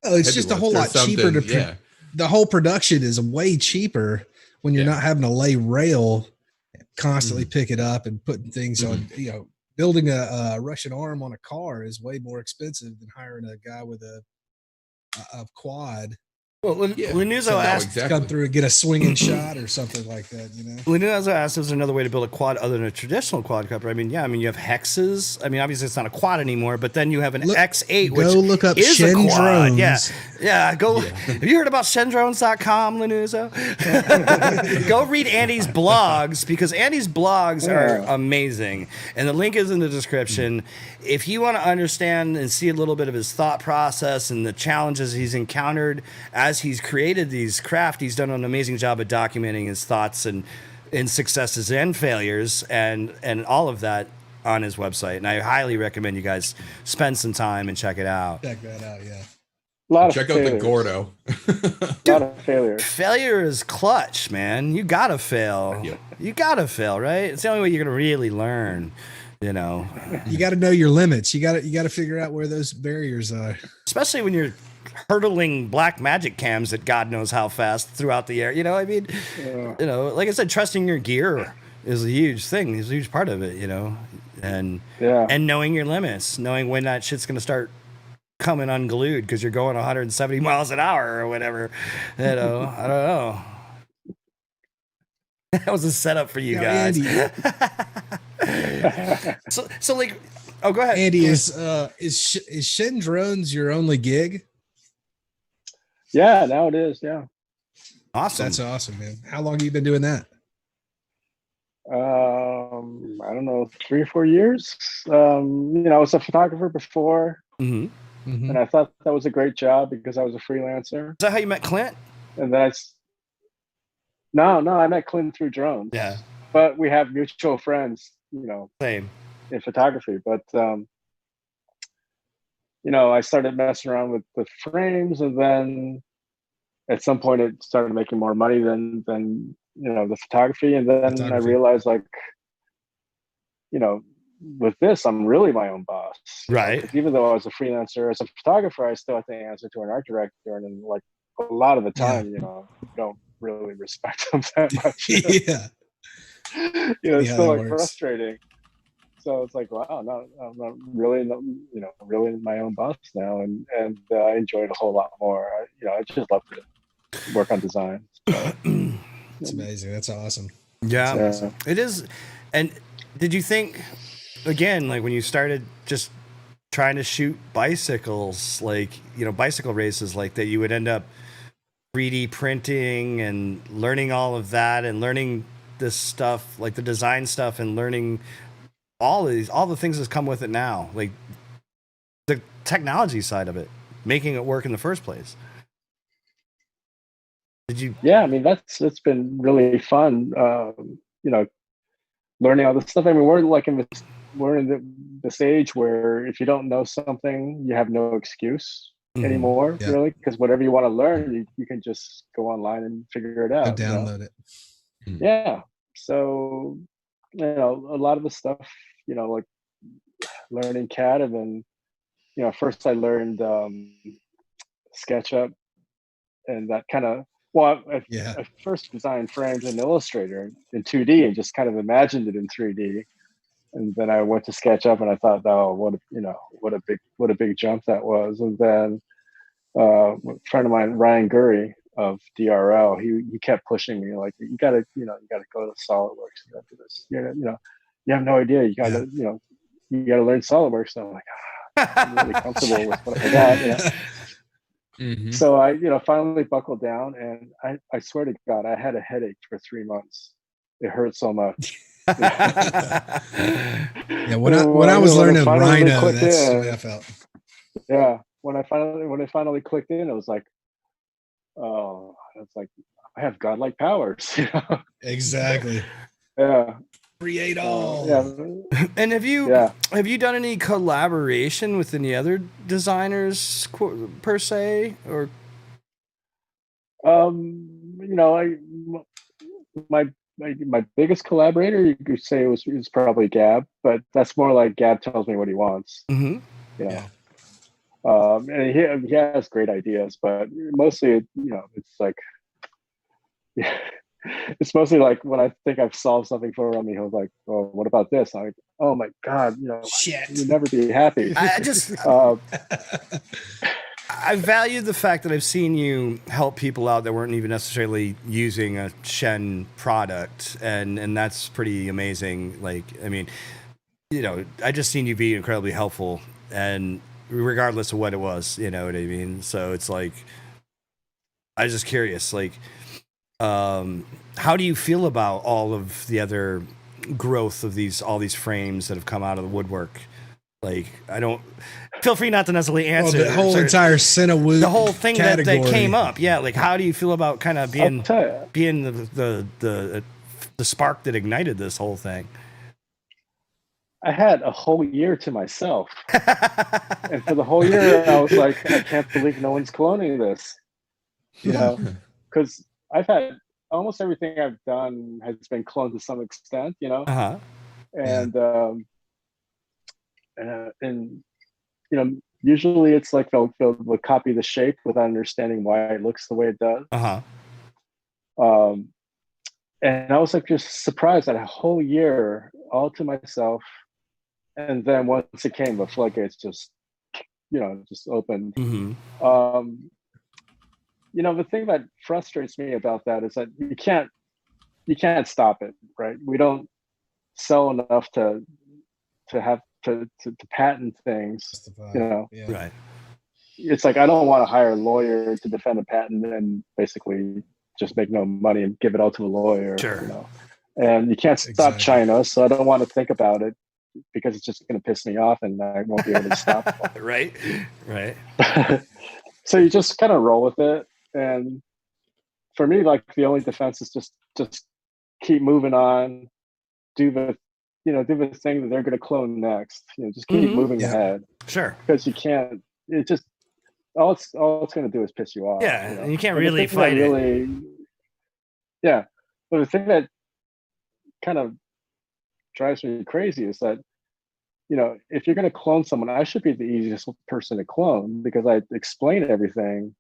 oh, it's just a whole lot cheaper the whole production is way cheaper when you're not having to lay rail, constantly pick it up and putting things on, you know. Building a Russian arm on a car is way more expensive than hiring a guy with a quad. Well, Linuzo asked to come through and get a swinging shot or something like that, you know. Linuzo asked, "Is there another way to build a quad other than a traditional quadcopter?" I mean, you have hexes. I mean, obviously it's not a quad ananymore, but then you have an X8, which look up is a quad. ShenDrones. Have you heard about ShenDrones.com, Linuzo? Go read Andy's blogs, because Andy's blogs are amazing, and the link is in the description. If you want to understand and see a little bit of his thought process and the challenges he's encountered as he's created these craft, he's done an amazing job of documenting his thoughts and successes and failures and all of that on his website. And I highly recommend you guys spend some time and check it out. Check that out, yeah. A lot of Check out the failures. Gordo. A lot of failures. Failure is clutch, man. You gotta fail. Yep. You gotta fail, right? It's the only way you're gonna really learn. You know, You got to know your limits. You got to figure out where those barriers are. especially when you're hurtling black magic cams at God knows how fast throughout the air. You know, I mean, Yeah. you know, like I said, trusting your gear is a huge thing. Is a huge part of it. You know, and Yeah. and knowing your limits, knowing when that shit's gonna start coming unglued because you're going 170 miles an hour or whatever. You know, I don't know. That was a setup for you Now, guys. Andy, so like, oh, go ahead. Andy, Go is ShenDrones your only gig? Yeah, now it is. Yeah. awesome. That's awesome, man. How long have you been doing that? I don't know, 3 or 4 years. I was a photographer before, Mm-hmm. Mhm. and I thought that was a great job because I was a freelancer. Is that how you met Clint? And then no, I met Clint through drones. Yeah, But we have mutual friends, same. in photography. But I started messing around with the frames, and then at some point it started making more money than the photography. And then I Photography. realized, like, with this, I'm really my own boss. Right. 'Cause even though I was a freelancer as a photographer, I still have to answer to an art director, and then, like, a lot of the time, don't really respect them that much. Yeah. It's how still, that like, works. frustrating. So it's like, wow, no, I'm not really, really my own boss now, and I enjoy it a whole lot more. I just love to work on design. It's amazing. That's awesome. Yeah, Yeah. it is. And did you think, again, like when you started just trying to shoot bicycles, like, bicycle races like that, you would end up 3D printing and learning all of that and learning this stuff, like the design stuff, and learning all the things that come with it now, like the technology side of it, making it work in the first place? Did you? Yeah, I mean, that's been really fun. Learning all this stuff. I mean, we're in this age where if you don't know something, you have no excuse anymore, Yeah. really, because whatever you want to learn, you can just go online and figure it Go out. download it. Yeah. So, a lot of the stuff, like learning CAD, and then, first I learned SketchUp, and that kind of, Yeah. I first designed frames in Illustrator in 2D and just kind of imagined it in 3D. And then I went to SketchUp, and I thought, oh, what a big jump that was. And then a friend of mine, Ryan Gurry of DRL, he kept pushing me, like, you gotta go to SolidWorks. You gotta do this. You have no idea. You gotta learn SolidWorks. And I'm like, I'm really comfortable with what I got. Mhm. So I, finally buckled down, and I swear to God, I had a headache for 3 months. It hurt so much. Yeah. When I was learning finally Rhino, clicked that's the in. way I felt. Yeah. When it finally clicked in, it was like, oh, it's like, I have godlike powers. Exactly. Yeah. Create all. Yeah. And have you done any collaboration with any other designers per se, or? My biggest collaborator, you could say, was probably Gab, but that's more like Gab tells me what he wants. Mm-hmm. Yeah. And he has great ideas, but mostly, it's like, it's mostly like when I think I've solved something for him, he'll like, oh, what about this? I'm like, oh my God, Shit. you'll never be happy. I value the fact that I've seen you help people out that weren't even necessarily using a Shen product, and that's pretty amazing. Like, I mean, I just seen you be incredibly helpful, and regardless of what it was, you know what I mean? So it's like, I was just curious, like, how do you feel about all of the other growth of all these frames that have come out of the woodwork? Like, I don't feel free not to necessarily answer the whole entire Cinewhoop, the whole thing that came up. Yeah, like, how do you feel about kind of being the spark that ignited this whole thing? I had a whole year to myself. And for the whole year, I was like, I can't believe no one's cloning this. You know, because I've had almost everything I've done has been cloned to some extent, you know. Uh-huh. And you know, usually it's like they'll copy the shape without understanding why it looks the way it does. Uh-huh. And I was like just surprised at a whole year all to myself. And then once it came, the floodgates just, you know, just opened. Mm-hmm. You know, the thing that frustrates me about that is that you can't stop it, right? We don't sell enough to have to patent things, you know. Yeah. Right. It's like I don't want to hire a lawyer to defend a patent and basically just make no money and give it all to a lawyer. Sure. You know, and you can't stop Exactly. China, so I don't want to think about it because it's just going to piss me off and I won't be able to stop it. Right. Right. So you just kind of roll with it. And for me, like the only defense is just keep moving on, do the thing that they're going to clone next. You know, just keep moving ahead. Sure. Because you can't. It just all it's going to do is piss you off. Yeah, you know? and you can't And really the thing that fight it. really, yeah, but the thing that kind of drives me crazy is that, you know, if you're going to clone someone, I should be the easiest person to clone because I explain everything.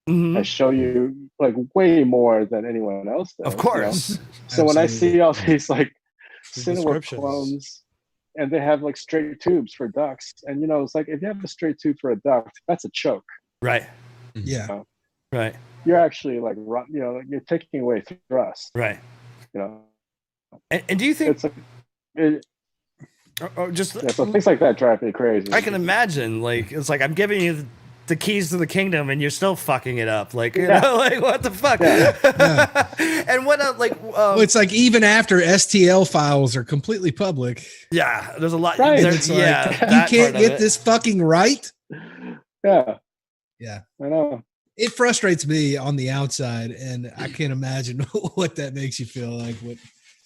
Mhm. I show you like way more than anyone else does. Of course. You know? So when I see all these like The Cinewhoop descriptions. clones and they have like straight tubes for ducks, and you know, it's like if you have a straight tube for a duct, that's a choke. Right. Yeah. Right. You're actually like, you know, like you're taking away thrust. Right. You know, And do you think it's like, it, or just yeah, so things like that drive me crazy. I can imagine, like, it's like I'm giving you the keys to the kingdom and you're still fucking it up. Like, you know, like, what the fuck? And what, Well, it's like even after STL files are completely public, yeah, there's a lot. Right. There's, it's like, yeah, you that can't part of get it. this fucking right. Yeah, Yeah. I know. It frustrates me on the outside, and I can't imagine what that makes you feel like.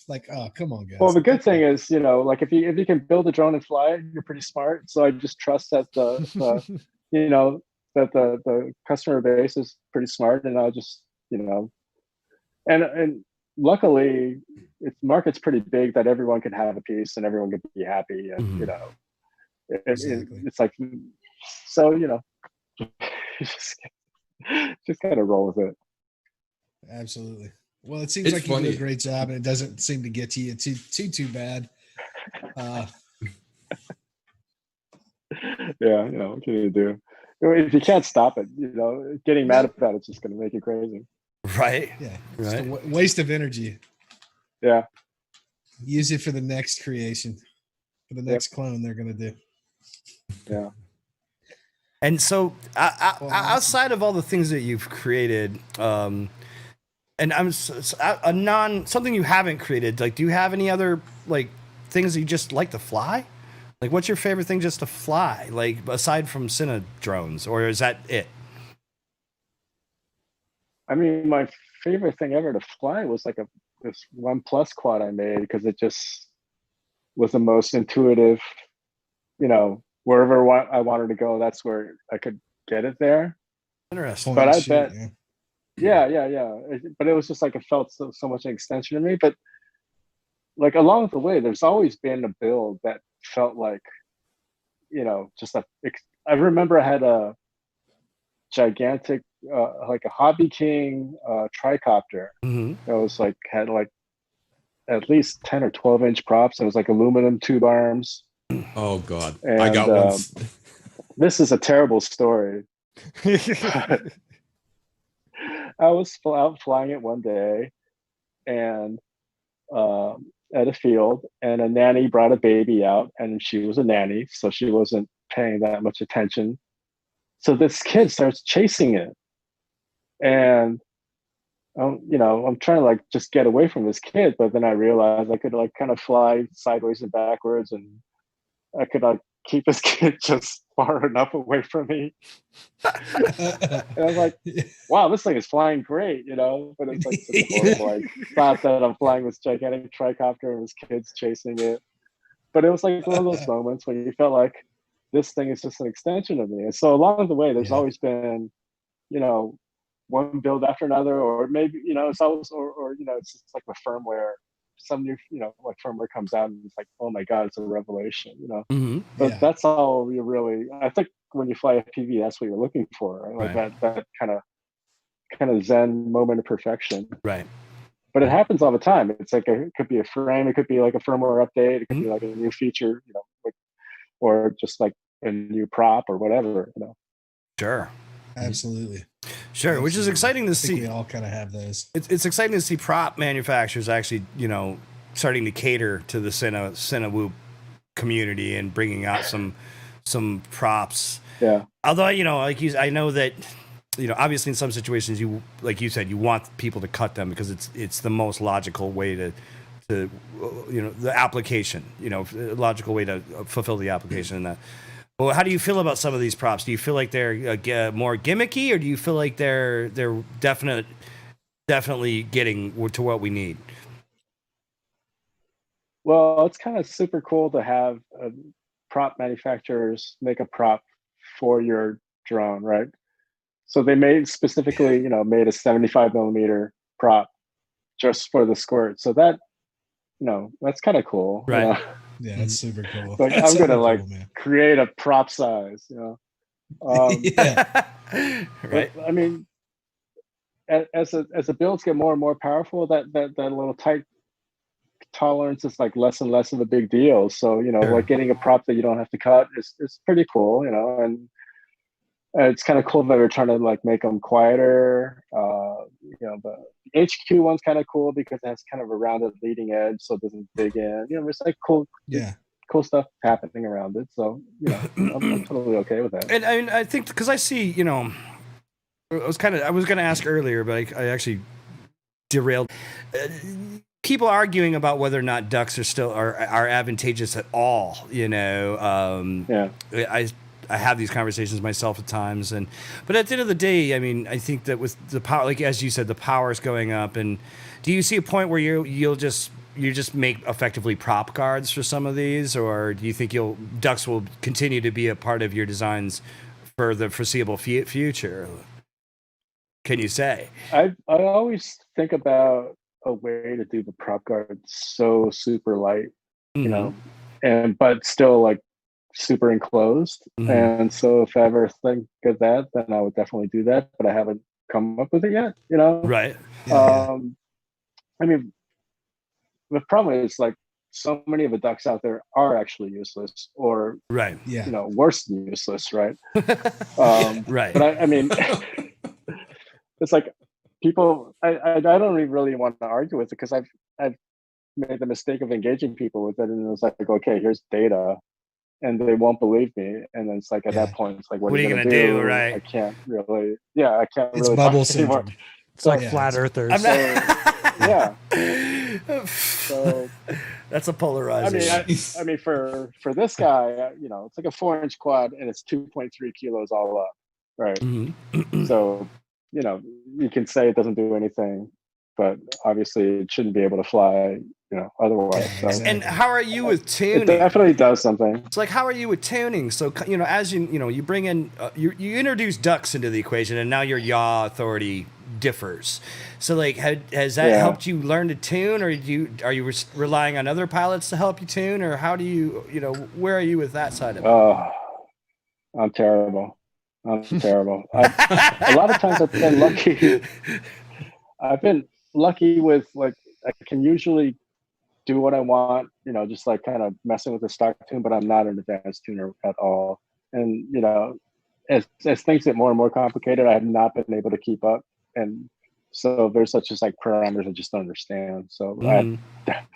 Like, oh, come on, guys. Well, the good thing is, you know, like if you can build a drone and fly it, you're pretty smart. So I just trust that the you know, that the customer base is pretty smart, and I'll just, you know, and luckily, market's pretty big that everyone can have a piece and everyone can be happy, and you know, Exactly. it's like, so you know, just kind of roll with it. Absolutely. Well, it seems It's like you do funny. a great job, and it doesn't seem to get to you too bad. Yeah, you know, what can you do? If you can't stop it, you know, getting mad about it's just going to make you crazy. Right. Yeah. It's a Right. waste of energy. Yeah. Use it for the next creation, for the next clone they're going to do. Yeah. And so, Well, outside of all the things that you've created, and I'm something you haven't created. Like, do you have any other like things that you just like to fly? Like, what's your favorite thing just to fly? Like, aside from ShenDrones, or is that it? I mean, my favorite thing ever to fly was like this OnePlus quad I made because it just was the most intuitive. You know, wherever I wanted to go, that's where I could get it there. Interesting. But I Shoot, bet- yeah. Yeah. But it was just like it felt so much an extension to me. But like along the way, there's always been a build that felt like, you know, just I remember I had a gigantic, like a Hobby King tricopter. Mm-hmm. It was like had like at least 10 or 12-inch props. It was like aluminum tube arms. Oh God, And, I got one. This is a terrible story. I was out flying it one day, and at a field, and a nanny brought a baby out, and she was a nanny, so she wasn't paying that much attention. So this kid starts chasing it, and you know, I'm trying to like just get away from this kid, but then I realized I could like kind of fly sideways and backwards, and I could like keep this kid just far enough away from me. And I was like, wow, this thing is flying great, you know, but it's like such a horrible like thought that I'm flying this gigantic tricopter and this kid's chasing it. but it was like one of those moments when you felt like this thing is just an extension of me. And so along the way, there's always been, you know, one build after another, or maybe, you know, it's always, or you know, it's just like a firmware, some new, you know, like firmware comes out and it's like, oh my God, it's a revelation, you know. But that's all you really, I think when you fly a PV, that's what you're looking for, right? Like that kind of Zen moment of perfection. Right. But it happens all the time. It's like it could be a frame, it could be like a firmware update, it could be like a new feature, you know, like, or just like a new prop or whatever, you know. Sure. Absolutely. Sure, which is exciting to see. We all kind of have those. It's exciting to see prop manufacturers actually, you know, starting to cater to the Cinewhoop community and bringing out some props. Yeah. Although, you know, like I know that, you know, obviously in some situations, you, like you said, you want people to cut them because it's the most logical way to you know, the application, you know, logical way to fulfill the application. And that. Well, how do you feel about some of these props? Do you feel like they're more gimmicky, or do you feel like they're definitely getting to what we need? Well, it's kind of super cool to have prop manufacturers make a prop for your drone, right? So they made specifically, you know, made a 75 millimeter prop just for the squirt. So that, you know, that's kind of cool, right? You know? Yeah, that's super cool. Like That's I'm gonna cool, like man. create a prop size, you know. Yeah. Right. I mean, as the builds get more and more powerful, that little tight tolerance is like less and less of a big deal. So, you know, like getting a prop that you don't have to cut is pretty cool, you know. And it's kind of cool that they're trying to like make them quieter. You know, the HQ one's kind of cool because it has kind of a rounded leading edge, so it doesn't dig in. You know, it's like cool stuff happening around it. So, you know, I'm totally okay with that. And I mean, I think because I see, you know, I was going to ask earlier, but I actually derailed. People arguing about whether or not ducks are advantageous at all. You know, I have these conversations myself at times, but at the end of the day, I mean, I think that with the power, like as you said, the power is going up. And do you see a point where you just make effectively prop guards for some of these, or do you think ducks will continue to be a part of your designs for the foreseeable future? Can you say? I always think about a way to do the prop guard so super light, you know, but still like super enclosed. And so if I ever think of that, then I would definitely do that, but I haven't come up with it yet, you know. Right. I mean, the problem is like so many of the ducks out there are actually useless, or you know, worse than useless, right? Right. But I mean, it's like people. I don't even really want to argue with it because I've made the mistake of engaging people with it, and it's like, okay, here's data, and they won't believe me, and then it's like at that point, it's like, what are you gonna do? Right? I can't really. Yeah, I can't. It's really bubble talk anymore. syndrome. It's like flat earthers. Yeah. So that's a polarization. I mean, for this guy, you know, it's like a 4-inch quad, and it's 2.3 kilos all up, right? So, you know, you can say it doesn't do anything, but obviously it shouldn't be able to fly, you know, otherwise. So. And how are you with tuning? It definitely does something. It's like, how are you with tuning? So, you know, as you know, you bring in, you introduce ducks into the equation, and now your yaw authority differs. So, like, has that helped you learn to tune, or are you relying on other pilots to help you tune, or how do you know, where are you with that side of it? Oh, I'm terrible. A lot of times I've been lucky. I've been lucky with, like, I can usually do what I want, you know, just like kind of messing with the stock tune, but I'm not an advanced tuner at all. And, you know, as things get more and more complicated, I have not been able to keep up. And so there's such as like parameters I just don't understand. So I have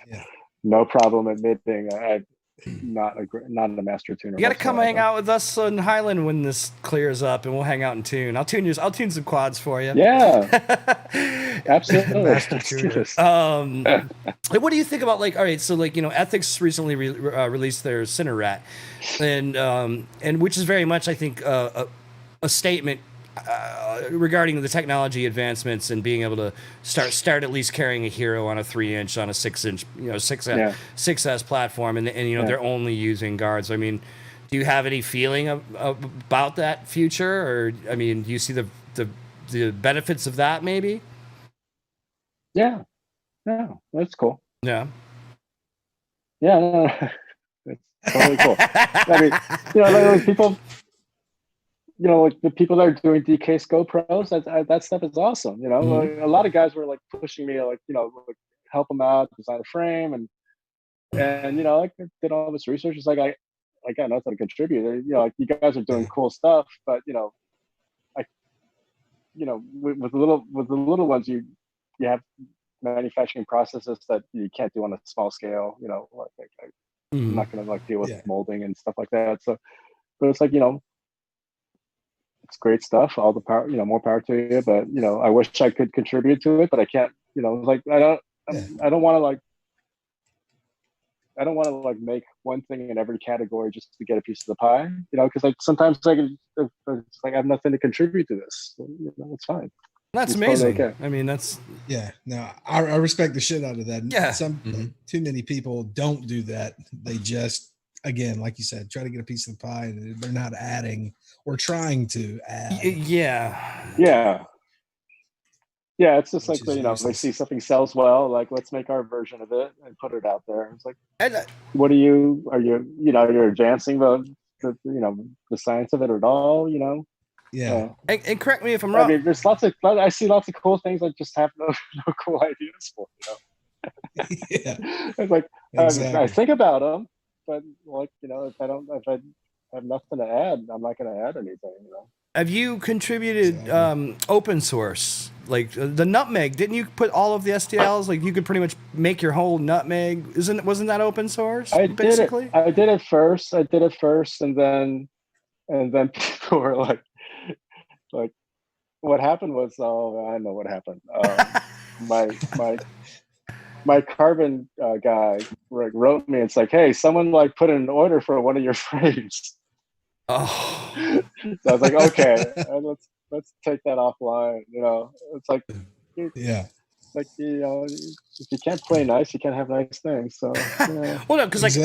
no problem admitting I'm not a master tuner. You got to come hang out with us in Highland when this clears up, and we'll hang out and tune. I'll tune some quads for you. Yeah, absolutely. Master tuners. What do you think about, like, all right, so, like, you know, Ethics recently released their Cine and which is very much, I think, a statement regarding the technology advancements and being able to start at least carrying a hero on a 3-inch, on a 6-inch, 6S platform, and they're only using guards. I mean, do you have any feeling about that future, or I mean, do you see the benefits of that maybe? Yeah, that's cool. Yeah. Yeah, no, it's totally cool. I mean, like people, like the people that are doing DK Scope Pros, that stuff is awesome. Like, a lot of guys were like pushing me, like, like, help them out, design a frame, and like, I did all this research. It's like I got nothing to contribute. Like, you guys are doing cool stuff, but I, with the little ones, you have manufacturing processes that you can't do on a small scale. Like I'm not gonna like deal with molding and stuff like that. So, but it's like, it's great stuff. All the power, more power to you. But I wish I could contribute to it, but I can't. Like I don't want to like make one thing in every category just to get a piece of the pie. Because like sometimes it's like I have nothing to contribute to this. So, it's fine. That's it's amazing. Totally okay. I mean, that's no, I respect the shit out of that. Yeah. Too many people don't do that. They just, again, like you said, try to get a piece of the pie, and they're not adding or trying to add. Yeah. It's just like they see something sells well, like let's make our version of it and put it out there. It's like, what are you you're advancing the science of it at all? Yeah. And correct me if I'm wrong. I mean, I see lots of cool things I just have no cool ideas for. Yeah. It's like exactly. I think about them, but like if I have nothing to add, I'm not going to add anything. Have you contributed open source, like the nutmeg? Didn't you put all of the STLs? Like you could pretty much make your whole nutmeg. Wasn't that open source? I did it first, and then people were like what happened was, I know what happened. My carbon guy wrote me. It's like, hey, someone like put in an order for one of your frames. Oh, so I was like, okay, let's take that offline. It's like, like if you can't play nice, you can't have nice things. So well, no, because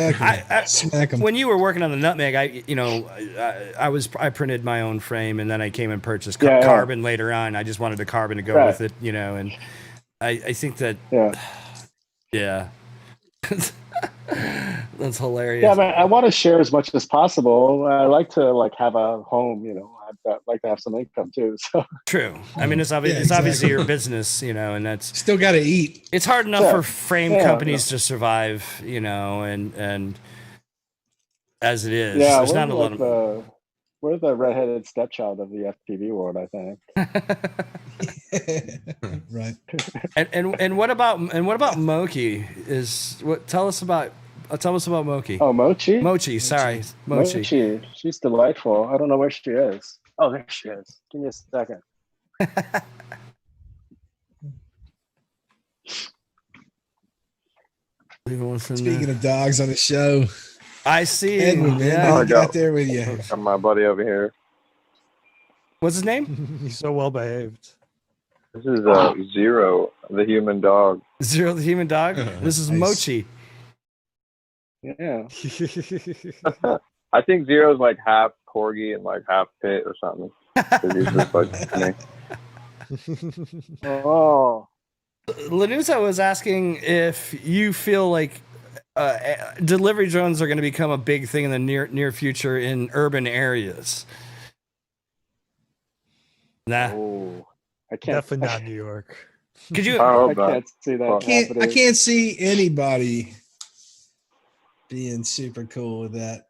like when you were working on the nutmeg, I printed my own frame, and then I came and purchased carbon later on. I just wanted a carbon to go with it, and I think that that's hilarious. Yeah, I want to share as much as possible. I like to like have a home, I'd like to have some income too. So true. I mean, it's obviously your business, and that's still got to eat. It's hard enough for frame companies to survive, and as it is, there's not a lot of. We're the redheaded stepchild of the FPV world, I think. Right. And what about Moki? Tell us about Moki. Oh, Mochi? Mochi, sorry. Mochi. She's delightful. I don't know where she is. Oh, there she is. Give me a second. Speaking of dogs on the show, I see. Edwin, man, I got there with you. Got my buddy over here. What's his name? He's so well behaved. This is Zero, the human dog. Zero, the human dog. This is Nice. Mochi. Yeah. I think Zero's like half corgi and like half pit or something. 'Cause he's just like me. Oh. Lanusa was asking if you feel like delivery drones are going to become a big thing in the near future in urban areas. Nah. Oh. I can't. Definitely not New York. Could you? I I can't see that. I can't see anybody being super cool with that.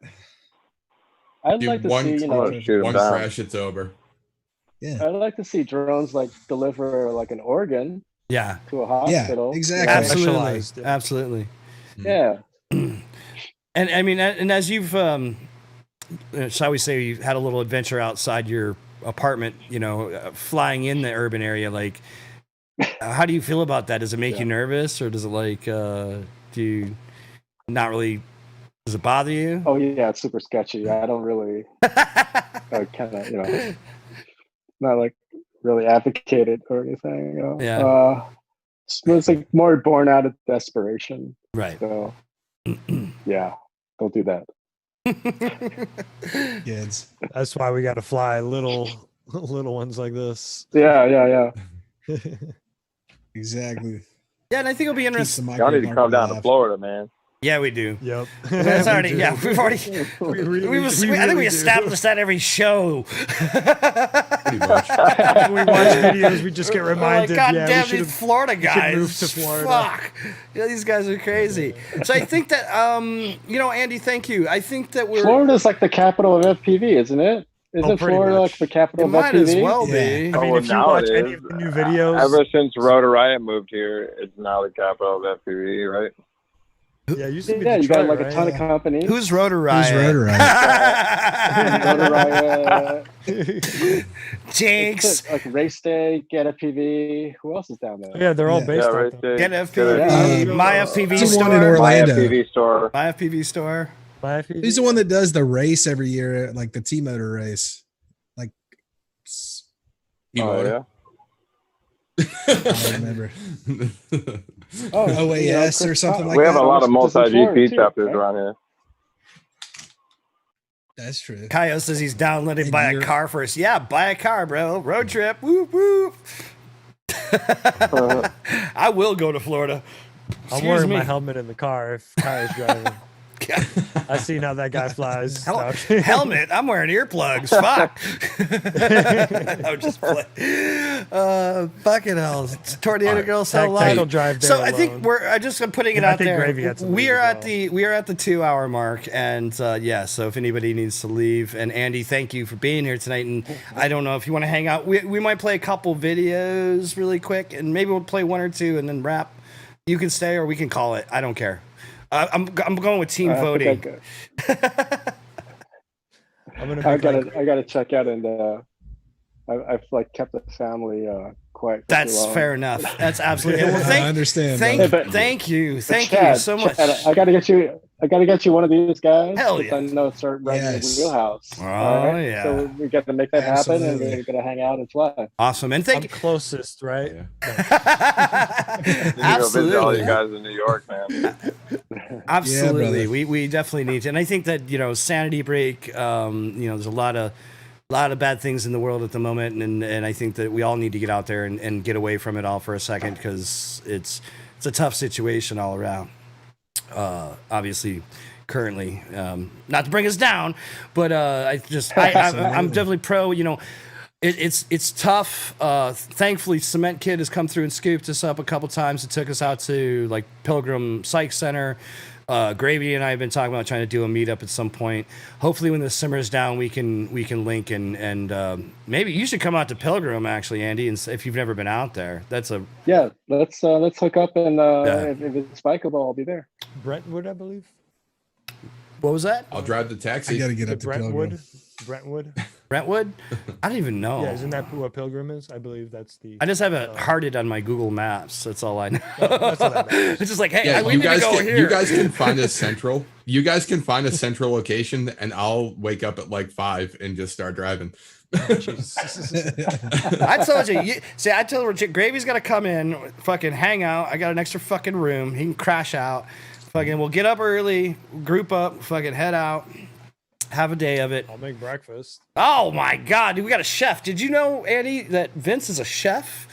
I'd Dude, like to one see, Shoot him one down. crash, it's over. Yeah. I'd like to see drones like deliver like an organ Yeah. to a hospital. exactly. Absolutely. Specialized, yeah. Absolutely. Yeah. And I mean, and as you've, shall we say, you had a little adventure outside your apartment, flying in the urban area, like, how do you feel about that? Does it make you nervous, or does it like, do you not really, does it bother you? Oh yeah, it's super sketchy. I don't really kind of, not like really advocate it or anything. You know? Yeah. It's like more born out of desperation. Right. So yeah, don't do that. Kids. That's why we got to fly little ones like this. Yeah. Exactly. Yeah, and I think it'll be Keeps the interesting. Y'all need to micro come down to alive. Florida, man. Yeah, we do. Yep. That's already. We do. Yeah, we've already. We really- I we think we really do. established that every show. Pretty much. When we watch videos, we just get We're like, reminded. God yeah, damn we these should've- Florida should guys. move to Florida. Fuck. Yeah, these guys are crazy. So I think that, Andy, thank you. I think that we're. Florida's like the capital of FPV, isn't it? Isn't pretty Florida much. like the capital It of might FPV? as well Yeah. be. I mean, well, if you now watch it any is. of the new videos, Ever since Rotor Riot moved here, it's now the capital of FPV, right? yeah, it used to be Yeah, you got Detroit, like a ton right? of companies. Who's Rotor Riot? Who's Rotor Riot? Rotor Riot, Jinx. like Race Day, Get FPV. Who else is down there? Yeah, they're all Yeah. based Yeah, on right that. Get there. FPV. Yeah. My FPV There's one in store. My Orlando. FPV store. My FPV store. My FPV. Who's the one that does the race every year, like the T-Motor race? Like, Oh, yeah. I don't remember. Oh, OAS or something like We that. have a lot of This is Florida, multi-GP too, chapters right? around here. That's true. Kyle says he's down. Let him And buy a you're- car first. Yeah, buy a car, bro. Road trip. Whoop whoop. I will go to Florida. I'm Excuse wearing me. my helmet in the car if Kyle's driving. I seen how that guy flies. Helmet. I'm wearing earplugs. Fuck. I'm just playing. Fucking hell. Tornado girl so Tech alive. will drive there So I think alone. I'm just putting it And I out think there. Gravy had to We leave are as at the 2-hour mark, and yeah. So if anybody needs to leave, and Andy, thank you for being here tonight. And I don't know if you want to hang out. We might play a couple videos really quick, and maybe we'll play one or two and then wrap. You can stay or we can call it. I don't care. I'm going with team voting. I'm gonna I make like, gotta check out, and I've like kept the family quiet. For That's too long. fair enough. That's absolutely. Well, I understand. Thank brother. you Chad, so much. Chad, I gotta get you one of these guys. Hell because yeah. I know it's right in Yes. the wheelhouse. Oh, All right? yeah. So we got to make that happen, and Absolutely. we're gonna hang out and fly. Awesome, and I'm thank you. closest, right? You need to go visit all you Absolutely. guys in New York, man. Absolutely, brother. we definitely need to, and I think that sanity break. There's a lot of bad things in the world at the moment, and I think that we all need to get out there and get away from it all for a second because it's a tough situation all around. Obviously, currently, not to bring us down, but I'm definitely pro. It's tough. Thankfully, Cement Kid has come through and scooped us up a couple times. It took us out to like Pilgrim Psych Center. Gravy and I have been talking about trying to do a meetup at some point. Hopefully, when the simmer's down, we can link and maybe you should come out to Pilgrim actually, Andy. And if you've never been out there, that's a Yeah, let's hook up, and Yeah. if it's bikeable, I'll be there. Brentwood, I believe. what was that? I'll drive the I taxi. got to get The up to Pilgrim. Brentwood. Brentwood? I don't even know. Yeah, isn't that what Pilgrim is? I believe that's the. I just have it hearted on my Google Maps. That's all I know. That's what that matters. It's just like, hey, Yeah, we you need to guys go can here. you guys can find a central. You guys can find a central location, and I'll wake up at like 5 and just start driving. I told you. See, I told her Gravy's got to come in, fucking hang out. I got an extra fucking room. He can crash out. Fucking, we'll get up early, group up, fucking head out, have a day of it. I'll make breakfast. Oh my God, dude, we got a chef. Did you know, Andy, that Vince is a chef?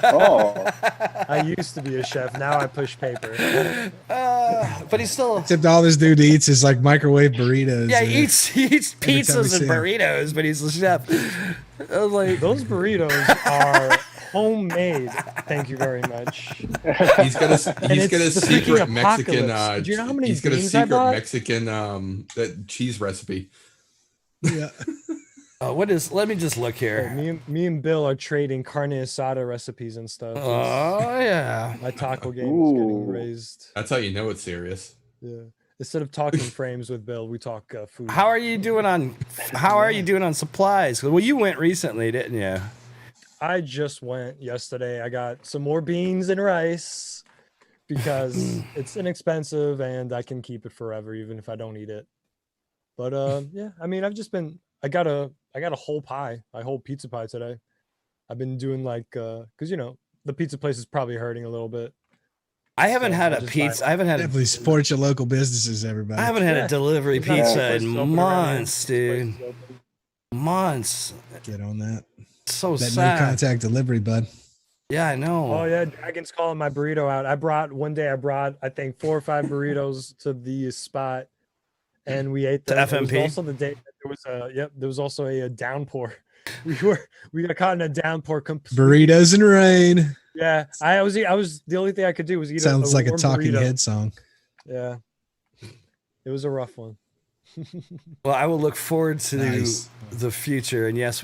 Oh, I used to be a chef. Now I push paper. But he's still. Except all this dude eats is like microwave burritos. Yeah, he eats every time we pizzas and see him. burritos, but he's a chef. I was like, Those burritos are homemade. Thank you very much. He's got a it's the secret freaking Mexican. apocalypse. Do you know how many he's got a beans I secret bought? Mexican that cheese recipe. Yeah. what is? Let me just look here. Me and Bill are trading carne asada recipes and stuff. Oh yeah. My taco game is getting Ooh. raised. That's how you know it's serious. Yeah. Instead of talking frames with Bill, we talk food. How are you doing on? How are you doing on supplies? Well, you went recently, didn't you? I just went yesterday. I got some more beans and rice because it's inexpensive and I can keep it forever even if I don't eat it. But yeah, I mean, I've I got a whole pie, a whole pizza pie today. I've been doing like, cause you know the pizza place is probably hurting a little bit. I haven't So had I'll a just pizza. buy- I haven't had. Definitely support your local businesses, everybody. I haven't had Yeah. a delivery There's not pizza places in open around here. months, dude. Places open. Months. Get on that. So That sad. no contact delivery, bud. Yeah, I know. Oh yeah, Dragon's calling my burrito out. One day I brought I think 4 or 5 burritos to the spot, and we ate To them. It was FMP? also the day that there was also a downpour. We got caught in a downpour. Burritos and rain. Yeah, I was the only thing I could do was eat. Sounds like a warm Talking burrito. Head song. Yeah, it was a rough one. Well, I will look forward to Nice. the future. And yes,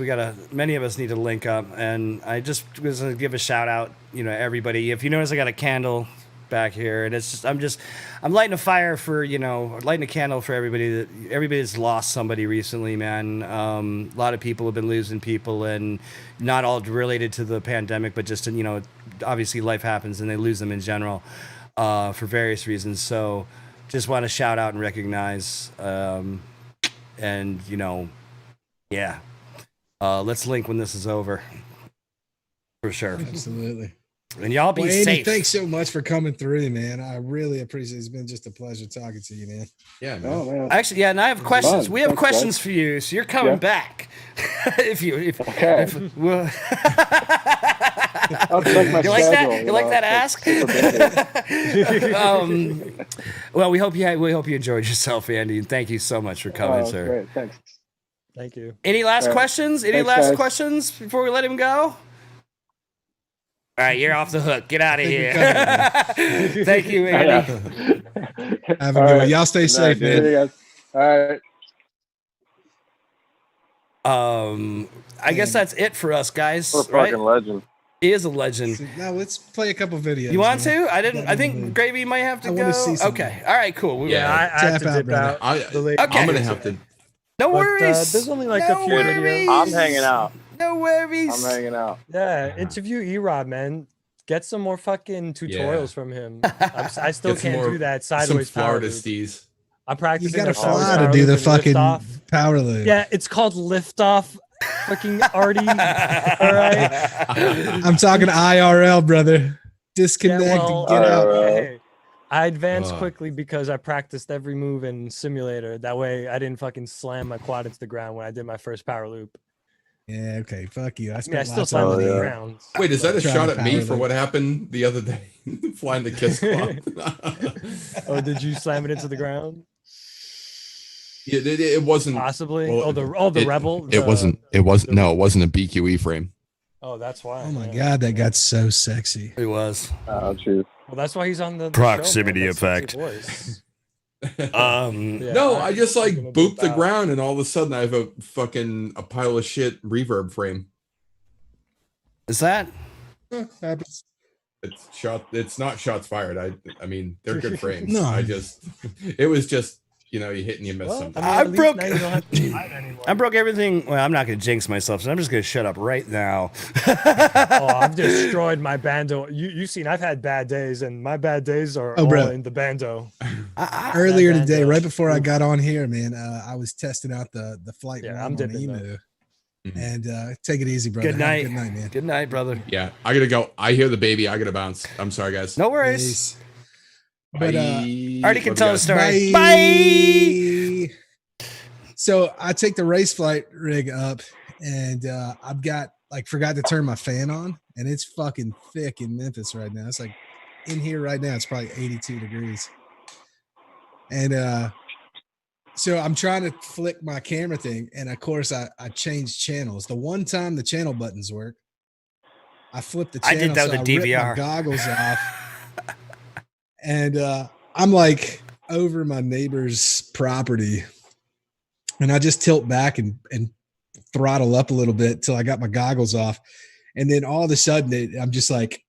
many of us need to link up. And I just was going to give a shout out, everybody. If you notice, I got a candle back here, and it's just, I'm lighting a fire for, lighting a candle for everybody that's lost somebody recently, man. A lot of people have been losing people, and not all related to the pandemic, but just, obviously life happens and they lose them in general, for various reasons. So just want to shout out and recognize, and yeah, let's link when this is over, for sure. Absolutely. And y'all be Well, Andy, safe. thanks so much for coming through, man. I really appreciate it. It's been just a pleasure talking to you, man. Yeah, man. Oh man. Actually, yeah, and I have questions. fun. We have Thanks, questions for you, so you're coming Yeah. back. if Okay. well, I'll check my you like that? schedule, You like that ask? Well, we hope you enjoyed yourself, Andy, and thank you so much for coming, sir. Great, thanks. Thank you. Any last All right. questions? Any Thanks, last guys. questions before we let him go? All right, you're off the hook. Get out of here. Thank you, Andy. Have a good one. Y'all stay safe, See man. you guys. All right. I guess that's it for us, guys. What a Right? fucking legend. He is a legend. So now let's play a couple videos. You want man. to? I think Gravy might have to I go. wanna see some- Okay. All right. Cool. Yeah, I have Tap to out, dip brother. out. The late- Okay. I'm gonna have to. No But, worries. there's only like no a few videos. worries. I'm hanging out. No worries. I'm hanging out. Yeah, interview E-Rod, man. Get some more fucking tutorials from him. I still Get some can't more- do that Some sideways power Florida loop. steez. I'm You practicing. gotta the sideways fly power to do loop the and fucking liftoff. power loop. Yeah, it's called liftoff. Fucking arty. All right. I'm talking IRL, brother. Disconnect Yeah, well, and get out. hey, I advanced Ugh. quickly because I practiced every move in simulator. That way, I didn't fucking slam my quad into the ground when I did my first power loop. Yeah, okay. Fuck you. I I mean, I spent still lots slammed of it money. to the yeah. ground. Wait, is that a Trying shot to at me power for loop. what happened the other day? Flying the Kiss Club. Oh, did you slam it into the ground? It wasn't. Possibly. Well, the it- rebel. It wasn't. It wasn't. No, it wasn't a BQE frame. Oh, that's why. Oh my yeah. god, that got so sexy. It was. Oh, jeez. Well, that's why he's on the Proximity show, man. effect. That sexy voice. Yeah, No, I just like I'm gonna booped dip the out. ground, and all of a sudden I have a pile of shit reverb frame. Is that? Happens. It's not shots fired. I mean, they're good frames. No. It was just you hit and you miss Well, something. I mean, I at least broke- now you don't have to fight anymore. I broke everything. Well, I'm not going to jinx myself, so I'm just going to shut up right now. Oh, I've destroyed my bando. You've seen I've had bad days, and my bad days are Oh, all bro. in the bando. Earlier That today, bando. right before I got on here, man, I was testing out the flight Yeah, one I'm on dipping, Emu. Mhm. And take it easy, brother. Good Have a night. Good night, man. Good night, brother. Yeah, I gotta go. I hear the baby. I gotta bounce. I'm sorry, guys. No worries. Peace. But Bye. Artie can Love tell you a guys. story. Bye. Bye. So I take the race flight rig up, and I've got forgot to turn my fan on, and it's fucking thick in Memphis right now. It's like in here right now, it's probably 82 degrees. And so I'm trying to flick my camera thing, and of course I changed channels. The one time the channel buttons work, I flipped the I channel. did that so with a I ripped DVR. my goggles off, and I'm like over my neighbor's property, and I just tilt back and throttle up a little bit till I got my goggles off, and then all of a sudden I'm just like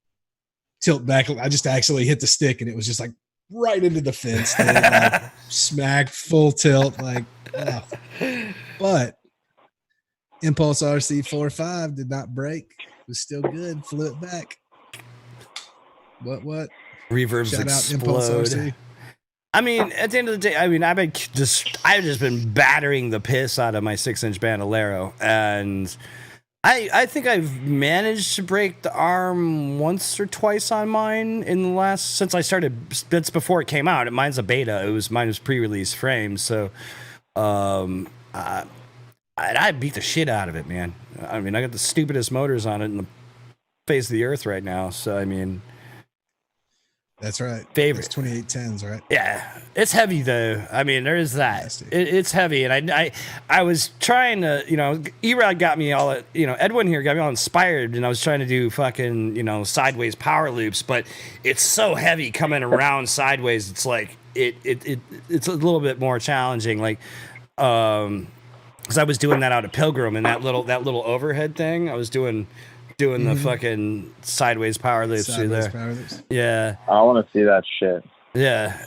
tilt back. I just actually hit the stick, and it was just like right into the fence, dude, like, smacked full tilt, like. Oh. But Impulse RC 4.5 did not break. It was still good. Flew it back. What? Reverbs Shout out Impulse explode. RC. I mean, at the end of the day, I mean, I've just been battering the piss out of my 6-inch Bandolero, and I think I've managed to break the arm once or twice on mine in the last, since I started. That's before it came out. Mine's a beta. Mine was pre-release frame, so I beat the shit out of it, man. I mean, I got the stupidest motors on it in the face of the earth right now, so I mean. That's right. Favorite. It's 2810s, right? Yeah, it's heavy though. I mean, there is that. It's heavy, and I was trying to, Erod got me all, Edwin here got me all inspired, and I was trying to do fucking, sideways power loops, but it's so heavy coming around sideways. It's like it's a little bit more challenging, like, because I was doing that out of Pilgrim and that little overhead thing. I was doing the fucking sideways power loops through there. Power loops. Yeah. I want to see that shit. Yeah.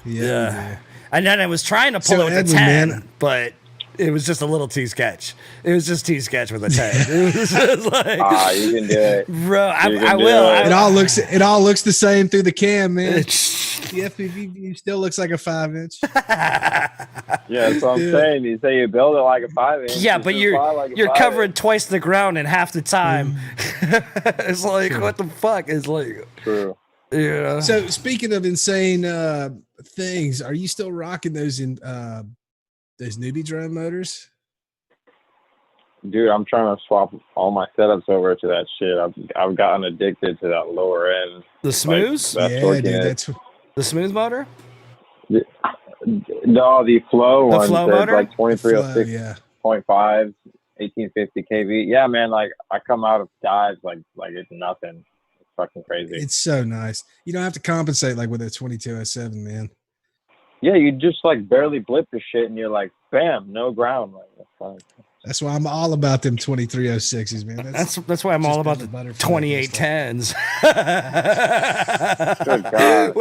And then I was trying to pull it with the 10, but it was just a little too sketch. It was just too sketch with a 10. It was just like, you can do it, bro. I will. It all looks the same through the cam, man. The FPV view still looks like a 5-inch. Yeah, that's what I'm saying. You say you build it like a 5-inch. Yeah, but you're covering twice the ground in half the time. It's like, what the fuck? It's like, true. Yeah. So speaking of insane things, are you still rocking those newbie drone motors? Dude, I'm trying to swap all my setups over to that shit. I've gotten addicted to that lower end. The smooths? Like, dude, that's the smooth motor? No, the flow one. Flow motor? Like 2306.5, 1850 kV. Yeah, man, like I come out of dives like it's nothing. It's fucking crazy. It's so nice. You don't have to compensate like with a 2207, man. Yeah, you just like barely blip the shit and you're like, bam, no ground. Like, that's fine. That's why I'm all about them 2306s, man. That's why I'm all about the 2810s. Good God.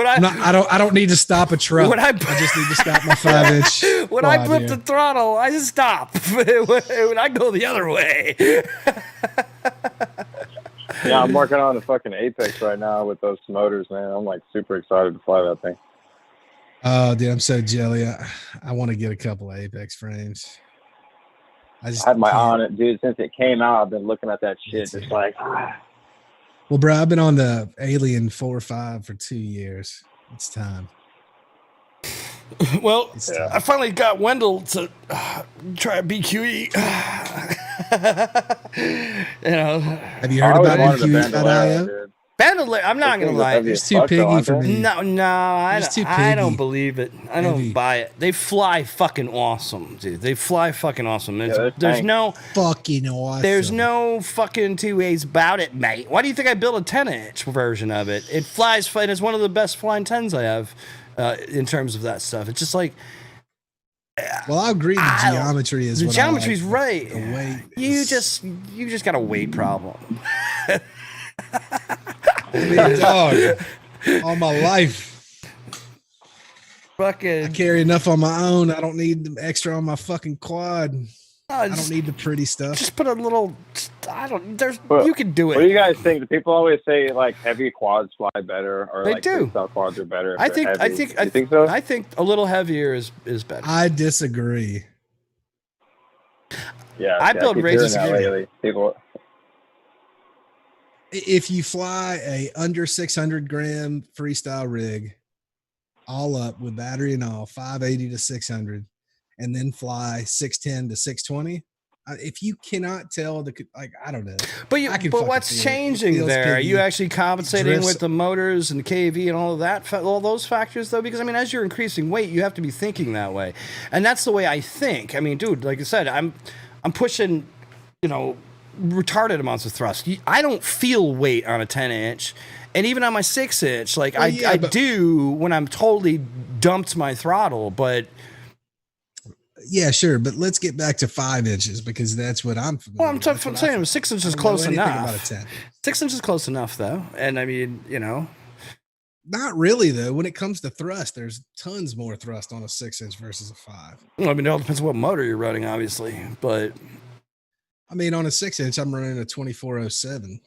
I don't need to stop a truck. I just need to stop my 5-inch. When I flip the throttle, I just stop. When I go the other way. Yeah, I'm working on the fucking Apex right now with those motors, man. I'm like super excited to fly that thing. Oh, dude, I'm so jelly. I want to get a couple of Apex frames. I had my eye on it, dude. Since it came out, I've been looking at that shit. Just like, well, bro, I've been on the Alien 4.5 for 2 years. It's time. Well, I finally got Wendell to try a BQE. Have you heard about BQE.io? Bandolero, I'm not gonna lie, it's too piggy for me. No, I don't believe it. I don't buy it. They fly fucking awesome, dude. They fly fucking awesome. There's no fucking awesome. There's no fucking two ways about it, mate. Why do you think I built a 10-inch version of it? It flies fine. It's one of the best flying 10s I have in terms of that stuff. It's just like. Well, I agree. The geometry is the what geometry's I like. right. The weight. You just got a weight problem. Dog, all my life. Fucking. I carry enough on my own. I don't need the extra on my fucking quad. I don't need the pretty stuff. Just put a little. You can do it. What do you guys think? Do people always say like heavy quads fly better, or they like do. freestyle quads are better? I think so. I think a little heavier is better. I disagree. Yeah, I build rigs. People. If you fly a under 600 gram freestyle rig, all up with battery and all, 580 to 600, and then fly 610 to 620. If you cannot tell I don't know. But what's changing there? Are you actually compensating with the motors and the KV and all of that, all those factors though? Because I mean, as you're increasing weight, you have to be thinking that way, and that's the way I think. I mean, dude, like I said, I'm pushing, retarded amounts of thrust. I don't feel weight on a 10-inch, and even on my 6-inch, like I do when I'm totally dumped my throttle, but. Yeah, sure, but let's get back to 5 inches because that's what I'm familiar with. Well, I'm saying 6 inches is close enough. 10. 6 inches is close enough, though, and I mean, not really though. When it comes to thrust, there's tons more thrust on a 6-inch versus a 5. Well, I mean, it all depends on what motor you're running, obviously, but I mean, on a 6-inch, I'm running a 2407.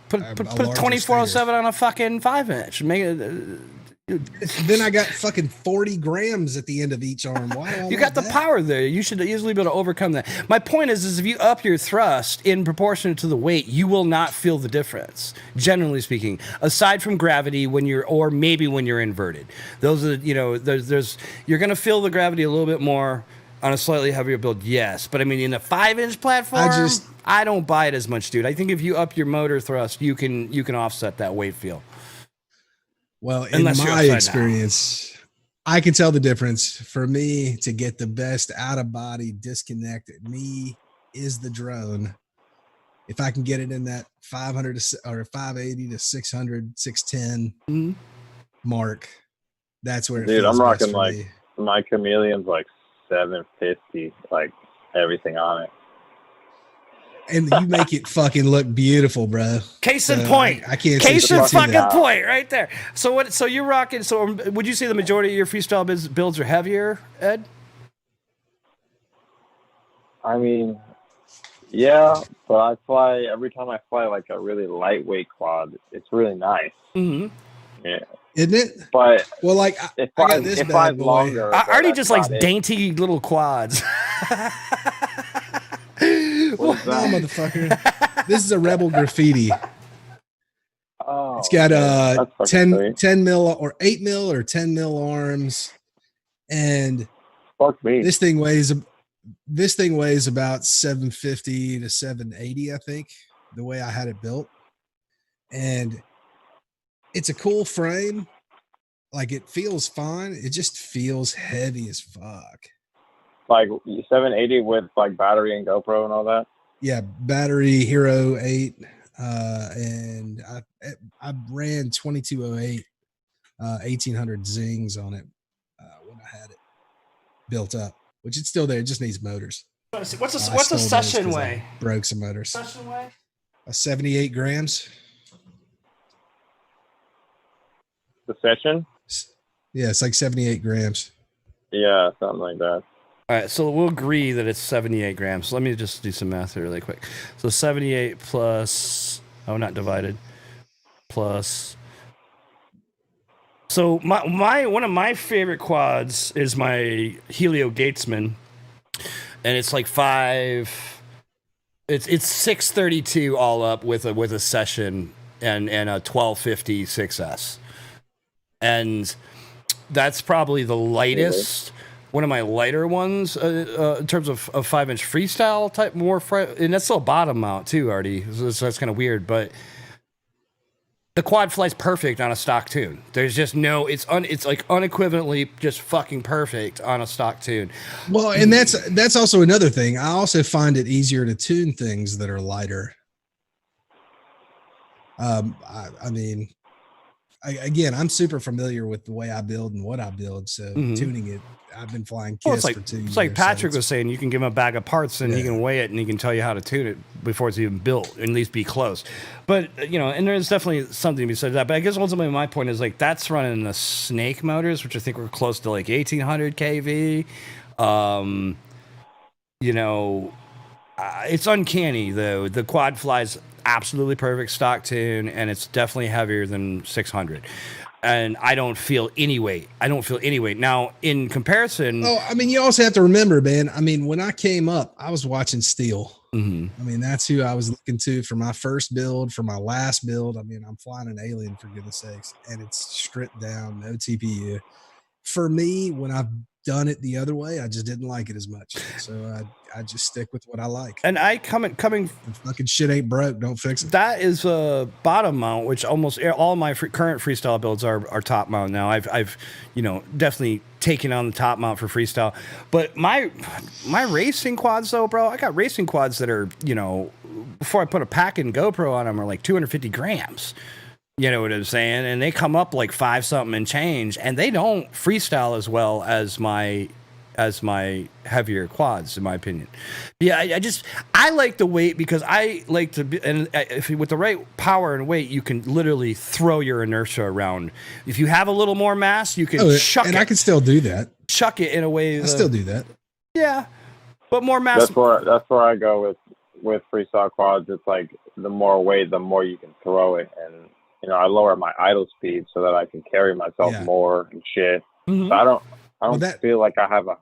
Put a 2407 on a fucking 5-inch. Make it. Then I got fucking 40 grams at the end of each arm. Why do I You want got the that? power there. You should easily be able to overcome that. My point is if you up your thrust in proportion to the weight, you will not feel the difference, generally speaking, aside from gravity or maybe when you're inverted. Those are, you're going to feel the gravity a little bit more on a slightly heavier build, yes. But I mean, in a 5-inch platform, I don't buy it as much, dude. I think if you up your motor thrust, you can offset that weight feel. Well, in my experience, I can tell the difference. For me, to get the best out of body disconnect, me is the drone. If I can get it in that 500 or 580 to 600, 610 mark, that's where it Dude, feels I'm best rocking for like me. my Chameleon's like 750, like everything on it. And you make it fucking look beautiful, bro. Case in point. I can't Case in fucking that. point right there. So what? So you're rocking. So would you say the majority of your freestyle builds are heavier, Ed? I mean, yeah, but every time I fly like a really lightweight quad, it's really nice. Mm-hmm. Yeah. Isn't it? But well, like it I got flies, this it bad flies boy. longer. Artie just likes about it. dainty little quads. What is No, that? motherfucker. This is a Rebel Graffiti. Oh, It's got that's fucking 10 mil or 8 mil or 10 mil arms, and fuck me. this thing weighs about 750 to 780, I think, the way I had it built. And it's a cool frame. Like, it feels fine. It just feels heavy as fuck. Like 780 with like battery and GoPro and all that. Yeah, battery Hero 8, and I ran 2208 1800 zings on it when I had it built up, which it's still there. It just needs motors. What's a session weigh? Broke some motors. Session weigh? 78 grams. The session? Yeah, it's like 78 grams. Yeah, something like that. All right, so we'll agree that it's 78 grams. So let me just do some math here really quick. So 78 plus, not divided, plus. So my one of my favorite quads is my Helio Gatesman, and it's like it's 632 all up with a session and a 1250 6S, and that's probably the lightest. One of my lighter ones in terms of 5-inch freestyle type, and that's still a bottom mount too, Artie. So that's kind of weird, but the quad flies perfect on a stock tune. There's just it's like unequivocally just fucking perfect on a stock tune. Well, and that's also another thing. I also find it easier to tune things that are lighter. I mean, again, I'm super familiar with the way I build and what I build, so tuning it. I've been flying KISS for 2 years. It's like Patrick was saying, you can give him a bag of parts and he can weigh it and he can tell you how to tune it before it's even built, at least be close. But, and there's definitely something to be said to that. But I guess ultimately my point is like that's running the Snake motors, which I think were close to like 1800 kV. It's uncanny though. The quad flies absolutely perfect stock tune, and it's definitely heavier than 600. And I don't feel any weight. Now, in comparison... Oh, I mean, you also have to remember, man, I mean, when I came up, I was watching Steel. I mean, that's who I was looking to for my first build, for my last build. I mean, I'm flying an Alien, for goodness sakes, and it's stripped down, no TPU. For me, when I've done it the other way, I just didn't like it as much. So I just stick with what I like. And I coming if fucking shit ain't broke, don't fix it. That is a bottom mount, which almost all my current freestyle builds are top mount now. I've definitely taken on the top mount for freestyle. But my racing quads though, bro, I got racing quads that are, before I put a pack and GoPro on them, are like 250 grams. You know what I'm saying? And they come up like 5 something and change, and they don't freestyle as well as my heavier quads, in my opinion. Yeah, I like the weight because I like to be, and if with the right power and weight, you can literally throw your inertia around. If you have a little more mass, you can chuck it. And I can still do that. Chuck it in a way. I still do that. Yeah, but more mass. That's where I go with freestyle quads. It's like the more weight, the more you can throw it, and I lower my idle speed so that I can carry myself more and shit. Mhm. So I don't Well, feel like I have a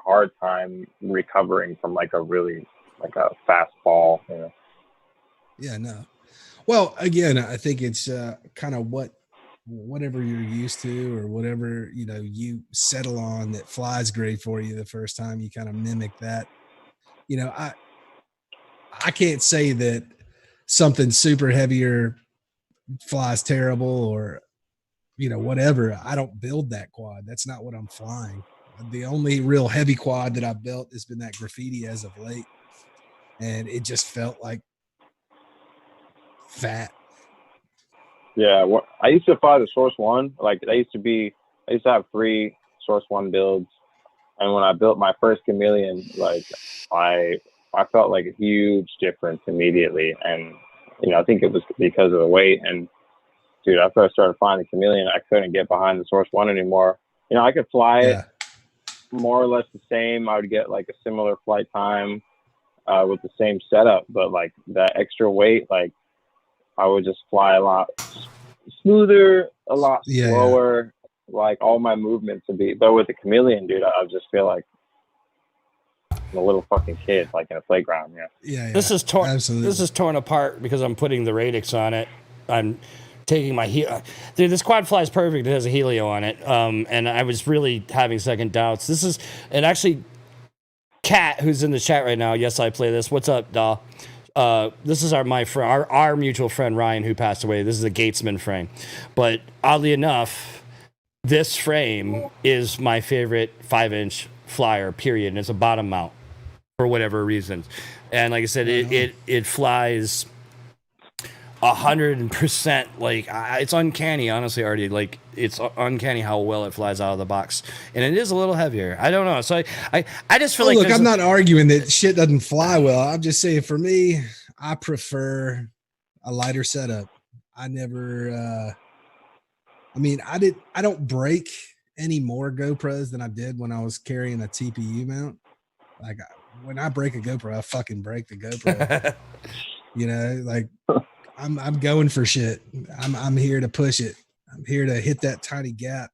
hard time recovering from like a fast fall. Yeah, no. Well, again, I think it's kind of whatever you're used to or whatever, you settle on that flies great for you the first time, you kind of mimic that. I can't say that something super heavier flies terrible or, whatever. I don't build that quad. That's not what I'm flying. The only real heavy quad that I've built has been that graffiti as of late. And it just felt like fat. Yeah, I used to fly the Source One. Like I used to have 3 Source One builds, and when I built my first Chameleon, like I felt like a huge difference immediately. And I think it was because of the weight. And dude, after I started flying the Chameleon, I couldn't get behind the Source One anymore. I could fly it more or less the same. I would get like a similar flight time with the same setup, but like that extra weight, like I would just fly a lot smoother, a lot slower. Like all my movements would be. But with the Chameleon, dude, I just feel like I'm a little fucking kid, like in a playground. Yeah. This is torn. Absolutely. This is torn apart because I'm putting the radix on it. I'm taking my dude. This quad flies perfect. It has a helio on it. And I was really having second doubts. And actually, Kat, who's in the chat right now. Yes, I play this. What's up, doll? This is our mutual friend Ryan, who passed away. This is a Gatesman frame, but oddly enough, this frame is my favorite 5-inch flyer. Period. And it's a bottom mount for whatever reason. And like I said, it flies 100%. Like it's uncanny, honestly, Artie. Like it's uncanny how well it flies out of the box, and it is a little heavier. I don't know. So I just feel like look, I'm not arguing that shit doesn't fly well. I'm just saying for me, I prefer a lighter setup. I never. I don't break any more GoPros than I did when I was carrying a TPU mount. Like when I break a GoPro, I fucking break the GoPro. Like. I'm going for shit. I'm here to push it. I'm here to hit that tiny gap.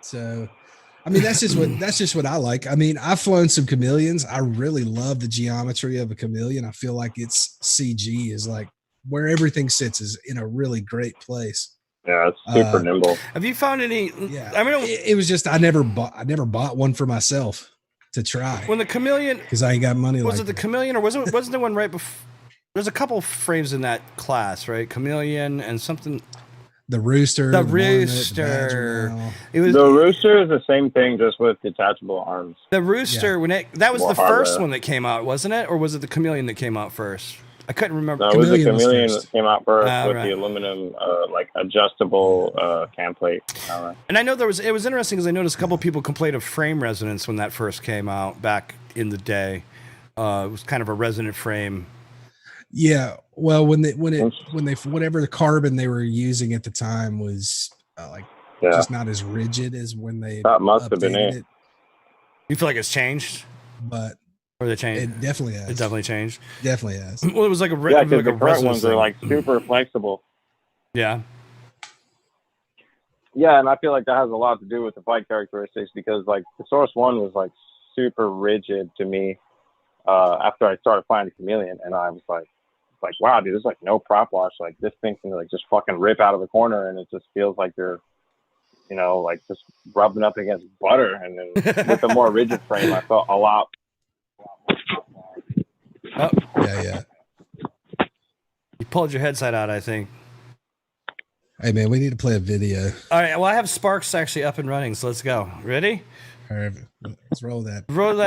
So, that's just what I like. I've flown some Chameleons. I really love the geometry of a Chameleon. I feel like its CG is like where everything sits is in a really great place. Yeah, it's super nimble. Have you found any? Yeah, it was just I never bought one for myself to try. When the Chameleon, because I ain't got money. Was it the Chameleon or wasn't the one right before? There's a couple frames in that class, right? Chameleon and something. The Rooster. The Rooster. The Rooster is the same thing, just with detachable arms. The Rooster, that was the first one that came out, wasn't it? Or was it the Chameleon that came out first? I couldn't remember. No, it was the Chameleon that came out first with the aluminum, like adjustable cam plate. And I know it was interesting because I noticed a couple people complained of frame resonance when that first came out back in the day. It was kind of a resonant frame. Yeah, well, when whatever the carbon they were using at the time was just not as rigid as when they that must have been it. You feel like it's changed, or they changed? It definitely has. It definitely changed. Definitely has. Well, it was like a because the current ones are like super flexible. Yeah. Yeah, and I feel like that has a lot to do with the flight characteristics because like the Source One was like super rigid to me after I started flying the Chameleon, and I was like, wow, dude, there's like no prop wash. Like this thing can like just fucking rip out of the corner, and it just feels like you're, like just rubbing up against butter. And then with the more rigid frame, I felt a lot. Oh. Yeah. You pulled your headset out, I think. Hey man, we need to play a video. All right. Well, I have Sparks actually up and running, so let's go. Ready? All right, let's roll that. Roll.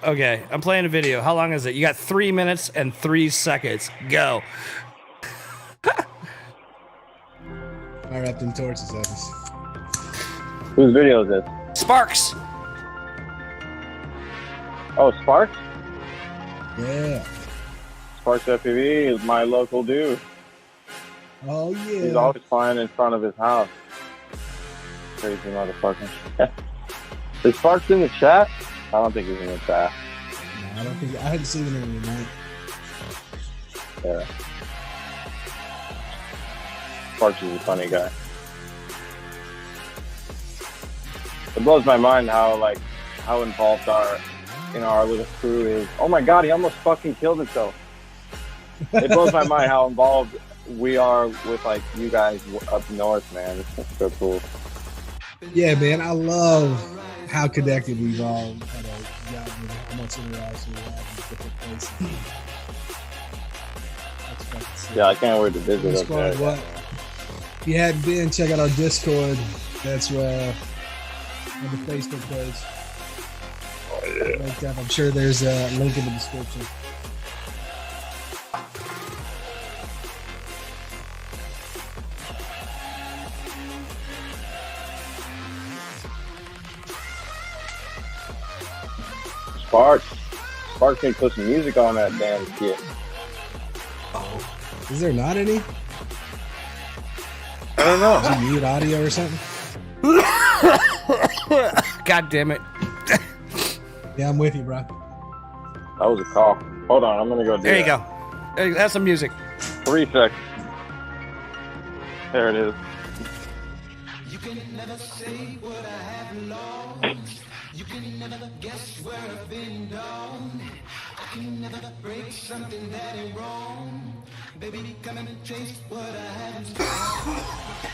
Okay, I'm playing a video. How long is it? You got 3 minutes and 3 seconds. Go. Fire up them torches, Elvis. Whose video is this? Sparks. Oh, Sparks? Yeah. Sparks FPV is my local dude. Oh, yeah. He's always flying in front of his house. Crazy motherfucker. Is Sparks in the chat? I don't think he's in the chat. No, I haven't seen him in the night. Yeah. Sparks is a funny guy. It blows my mind how involved our little crew is. Oh my god, he almost fucking killed himself. It blows my mind how involved we are with like you guys up north, man. It's so cool. Yeah, man, I love how connected we've all gotten, how much interaction we have in different places. That's fucking sick. Yeah, I can't wait to visit up Discord, there. what? If you hadn't been, check out our Discord. That's where on the Facebook page. Oh, yeah. I'm sure there's a link in the description. Sparks can put some music on that damn shit. Is there not any? I don't know. Did you mute audio or something? God damn it. Yeah, I'm with you, bro. That was a call. Hold on, I'm gonna go do There you that. go. There you go. That's some music. 3 seconds. There it is. You can never say what I have lost. You can never guess where I've been down. I can never break something that ain't wrong. Baby, come and chase what I haven't lost.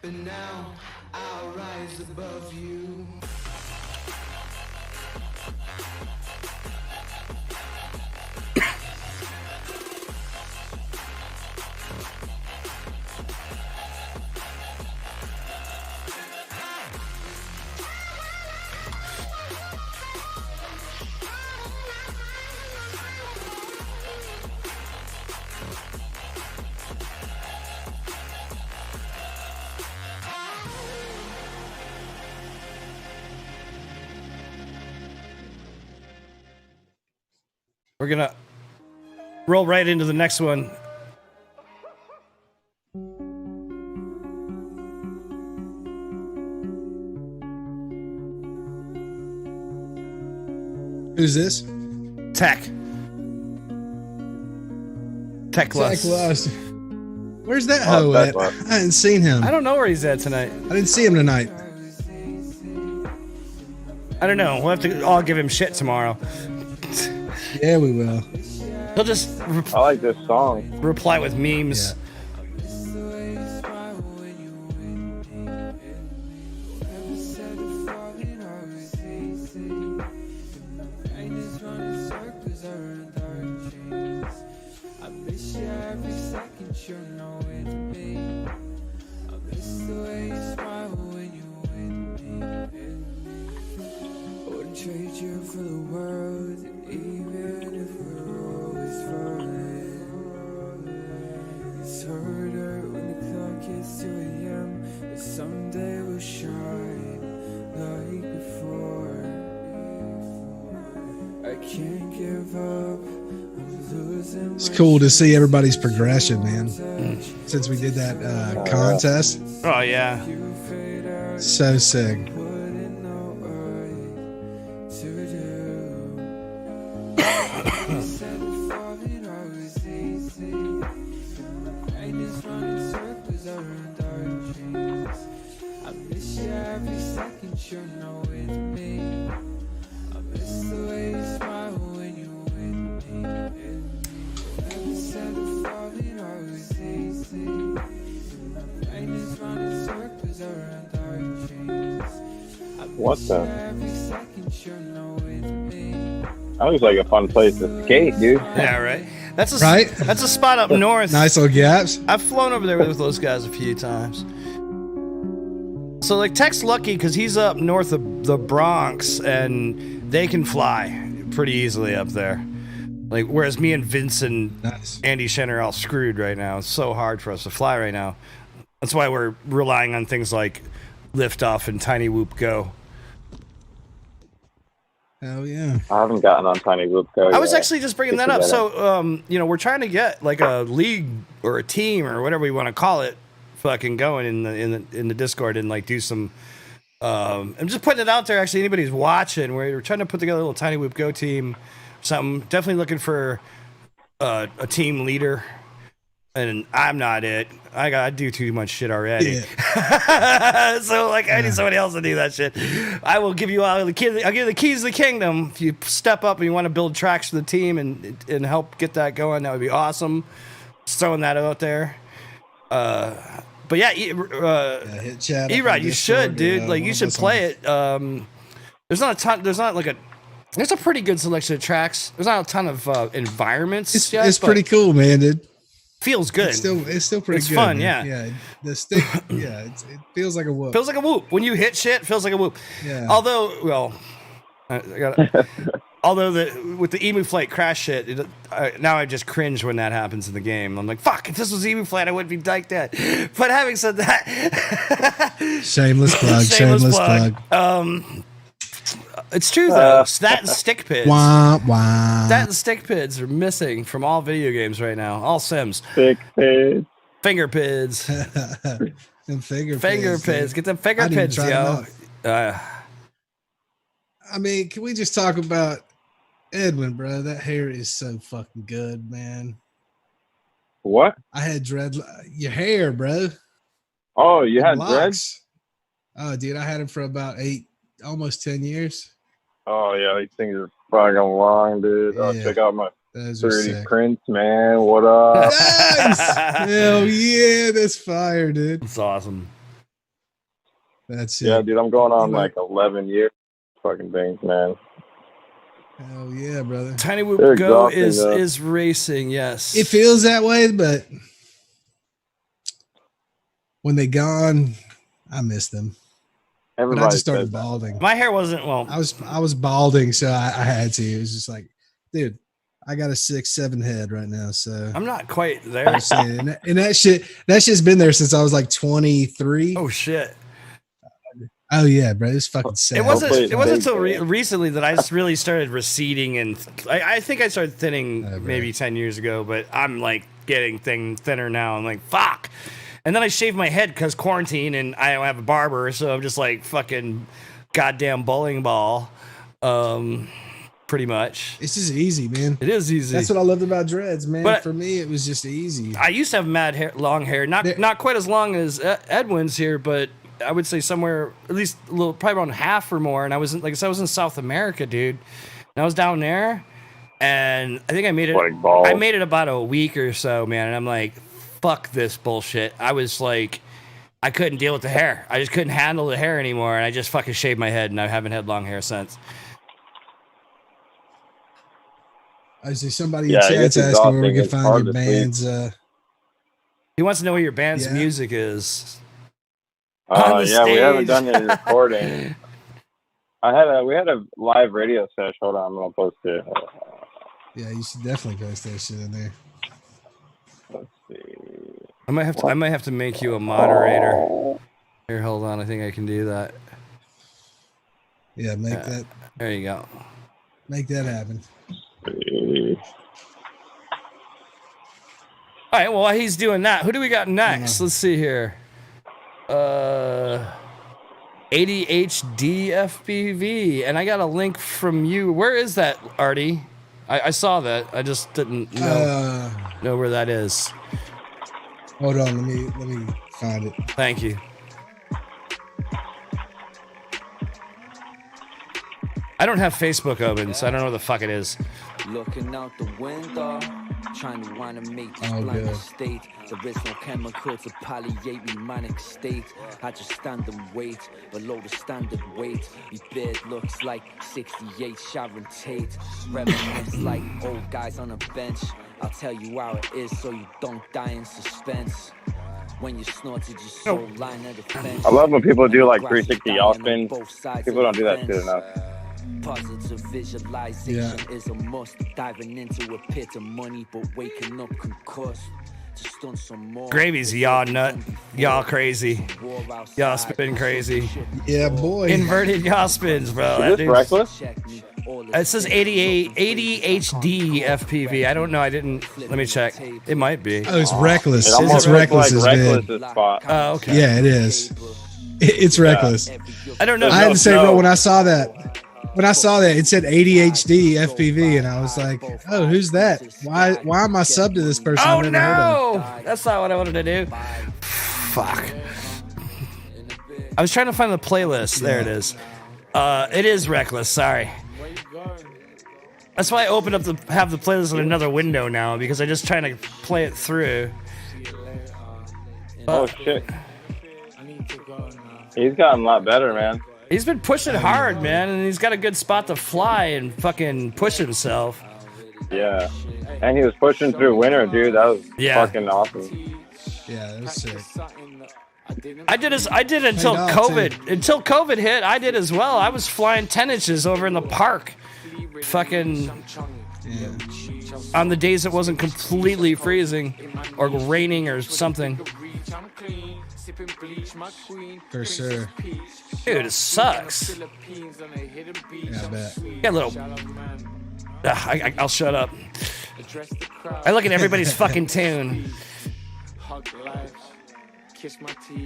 But now I'll rise above you. We're gonna roll right into the next one. Who's this? Tech. Tech Lust. Zach Lust. Where's that Oh, hoe at? Zach Lust. I hadn't seen him. I don't know where he's at tonight. I didn't see him tonight. I don't know. We'll have to all give him shit tomorrow. Yeah, we will. He'll just I like this song. reply with memes. Trade you for the world, even if we're always falling. It's harder when the clock hits 2 a.m. But someday we'll shine like before. I can't give up. I'm losing. It's cool to see everybody's progression, man. Since we did that contest, Oh yeah. so sick. What the? That looks like a fun place to skate, dude. Yeah, right. That's a Right? That's a spot up north. Nice little gaps. I've flown over there with those guys a few times. So like Tech's lucky because he's up north of the Bronx and they can fly pretty easily up there. Like whereas me and Vince and Nice. Andy Shen are all screwed right now. It's so hard for us to fly right now. That's why we're relying on things like Liftoff and Cinewhoop Go. Hell yeah. I haven't gotten on Cinewhoop Go I was yet. actually just bringing that up. So, we're trying to get like a league or a team or whatever we want to call it, fucking going in the Discord and like do some. I'm just putting it out there. Actually, anybody's watching, we're trying to put together a little Cinewhoop Go team. Something. Definitely looking for a team leader. And I'm not it. I do too much shit already. Yeah. So like I need somebody else to do that shit. I will give you all the keys. I'll give you the keys to the kingdom. If you step up and you want to build tracks for the team and help get that going, that would be awesome. Just throwing that out there. But yeah, hit chat. E-Rod, you should, dude. Like you should play it. There's not a ton. There's not like a. There's a pretty good selection of tracks. There's not a ton of environments. It's pretty cool, man, dude. Feels good. It's still pretty it's good. Fun, man. yeah. Yeah. The stick, yeah. It feels like a whoop. Feels like a whoop. When you hit shit, it feels like a whoop. Yeah. Although, well, with the emu flight crash shit, now I just cringe when that happens in the game. I'm like, fuck, if this was emu flight, I wouldn't be dyked at. But having said that, shameless plug. Shameless plug. It's true though. Stat and stick pids. Wah, wah. Stat and stick pids are missing from all video games right now. All Sims. Stick pids. Finger pids. Them finger pids. Get them finger pids, yo. I mean, can we just talk about Edwin, bro? That hair is so fucking good, man. What? I had your hair, bro. Oh, you had locks. dreads? Oh, dude, I had them for about almost 10 years. Oh yeah, these things are fucking long, dude. Oh, check out my 30 prints, man. What up? Nice. Hell yeah, that's fire, dude. It's awesome. That's it. Yeah, dude, I'm going on like 11 years. Fucking things, man. Hell yeah, brother. Cinewhoop Go is racing, yes. It feels that way, but when they gone, I miss them. But I just started balding. My hair wasn't I was balding, so I had to. It was just like, dude, I got a 6'7" head right now, so I'm not quite there. And that shit's been there since I was like 23. Oh shit. Oh yeah, bro, it's fucking sad. It wasn't until recently that I just really started receding, and I think I started thinning maybe 10 years ago, but I'm like getting thinner now. I'm like, fuck. And then I shaved my head because quarantine and I don't have a barber, so I'm just like fucking goddamn bowling ball. Pretty much. It's just easy, man. It is easy. That's what I loved about dreads, man. But for me, it was just easy. I used to have long hair, not quite as long as Edwin's here, but I would say somewhere at least a little, probably around half or more. And I was in South America, dude. And I was down there, and I think I made it. I made it about a week or so, man. And I'm like, fuck this bullshit. I was like, I couldn't deal with the hair. I just couldn't handle the hair anymore, and I just fucking shaved my head, and I haven't had long hair since. I see somebody in chat's asking where we can find your band's. He wants to know where your band's music is. Yeah, we haven't done any recording. We had a live radio session. Hold on, I'm gonna post it. Yeah, you should definitely post that shit in there. Let's see. I might have to make you a moderator. Here, hold on. I think I can do that. Yeah, make that. There you go. Make that happen. All right. Well, while he's doing that, who do we got next? Let's see here. ADHD FPV, and I got a link from you. Where is that, Artie? I saw that. I just didn't know where that is. Hold on, let me find it. Thank you. I don't have Facebook open, so I don't know what the fuck it is. Looking out the window, trying to wanna make this blind state. There is no chemical to palliate me manic state. I just stand and wait, below the standard weight. My beard looks like 68 Sharon Tate. Reminisce like old guys on a bench. I'll tell you how it is so you don't die in suspense. When you snorted your soul line of defense. I love when people do like 360 yaw spins. People don't do that shit enough. Positive visualization is a must. Diving into a pit of money, but waking up concussed. Gravy's a yaw nut. Y'all crazy. Y'all spin crazy. Yeah, boy. Inverted yaw spins, bro. Is this reckless? It says 80 HD FPV. I don't know. I didn't. Let me check. It might be. Oh, it's reckless. It almost It's looks reckless. like Is reckless good. is spot. Oh, okay. Yeah, it is. It's reckless. I don't know. I had to say, no. bro, when I saw that, it said ADHD FPV, and I was like, oh, who's that? Why am I subbed to this person? Oh I've never heard of? no! That's not what I wanted to do. Fuck. I was trying to find the playlist. There it is. It is reckless. Sorry. That's why I opened up have the playlist in another window now, because I'm just trying to play it through. Oh shit. He's gotten a lot better, man. He's been pushing hard, man, and he's got a good spot to fly and fucking push himself. Yeah. And he was pushing through winter, dude. That was fucking awesome. Yeah, that was sick. I did until Hey, dog, COVID. Until COVID hit, I did as well. I was flying 10 inches over in the park. Fucking on the days it wasn't completely freezing or raining or something. For sure. Dude, it sucks. Yeah, I bet. Got a little. I'll shut up. I look at everybody's fucking tune.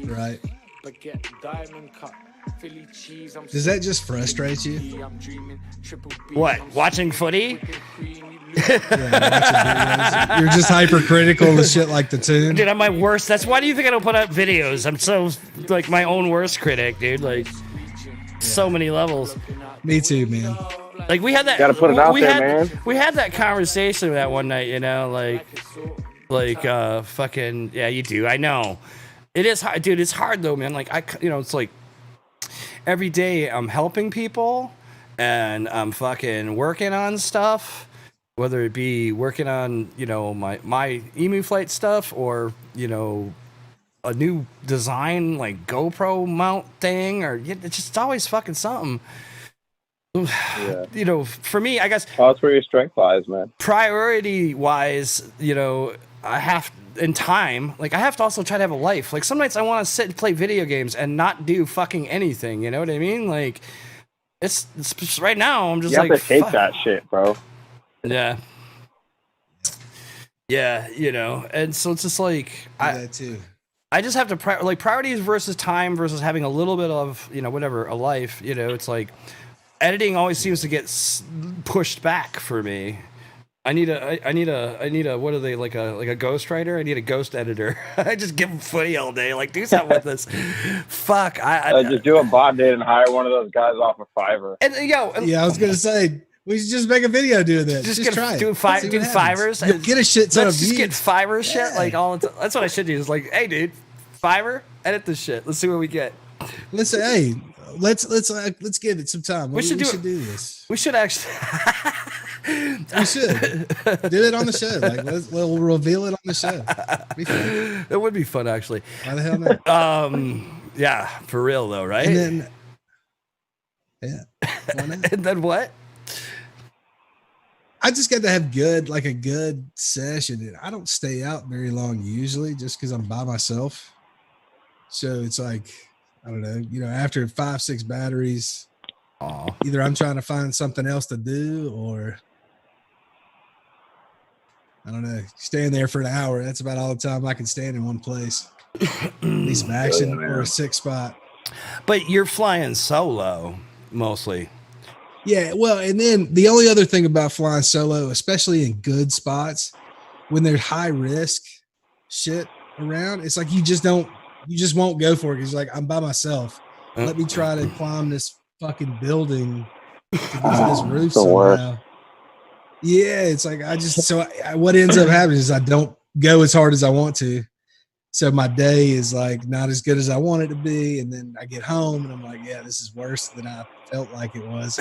Right. Does that just frustrate you? What? Watching footy? Yeah, you're just hypercritical of shit like the tune. Dude, I'm my worst. That's why do you think I don't put up videos? I'm so like my own worst critic, dude. Like so many levels. Me too, man. Like we had that. Gotta put it out there, man. We had that conversation that one night, you know, like fucking yeah, you do. I know. It is hard, dude. It's hard though, man. Like it's like every day I'm helping people and I'm fucking working on stuff, whether it be working on, my emu flight stuff or, a new design like GoPro mount thing, or it's just always fucking something. Yeah. For me, I guess. Oh, that's where your strength lies, man. Priority wise, I have in time, like I have to also try to have a life. Like some nights I want to sit and play video games and not do fucking anything. You know what I mean? Like it's right now. I'm just you have like to take that shit, bro. Yeah. Yeah, and so it's just like That too. I just have to priorities versus time versus having a little bit of whatever a life. It's like editing always seems to get pushed back for me. I need a what are they like a ghostwriter? I need a ghost editor. I just give them footy all day. Like do something with this. Fuck. I just do a bot date and hire one of those guys off of Fiverr. And yeah, I was gonna say we should just make a video doing that. Just try it. Do Fivers. You'll get a shit ton of views. Just get Fiverr shit like all the time. That's what I should do. Is like, hey, dude, Fiverr, edit this shit. Let's see what we get. Let's give it some time. We should do this. We should actually. We should do it on the show. Like we'll reveal it on the show. Be fun. It would be fun, actually. Why the hell not? Yeah, for real though, right? And then, yeah. Why not? And then what? I just got to have a good session. And I don't stay out very long usually, just because I'm by myself. So it's like I don't know. After 5-6 batteries, either I'm trying to find something else to do or. I don't know, staying there for an hour. That's about all the time I can stand in one place. At least action or a 6 spot. But you're flying solo mostly. Yeah, well, and then the only other thing about flying solo, especially in good spots, when there's high risk shit around, it's like you just won't go for it. Because you're like, I'm by myself. Let me try to climb this fucking building to get to this roof somehow. Yeah, it's like what ends up happening is I don't go as hard as I want to. So my day is like not as good as I want it to be. And then I get home and I'm like, yeah, this is worse than I felt like it was.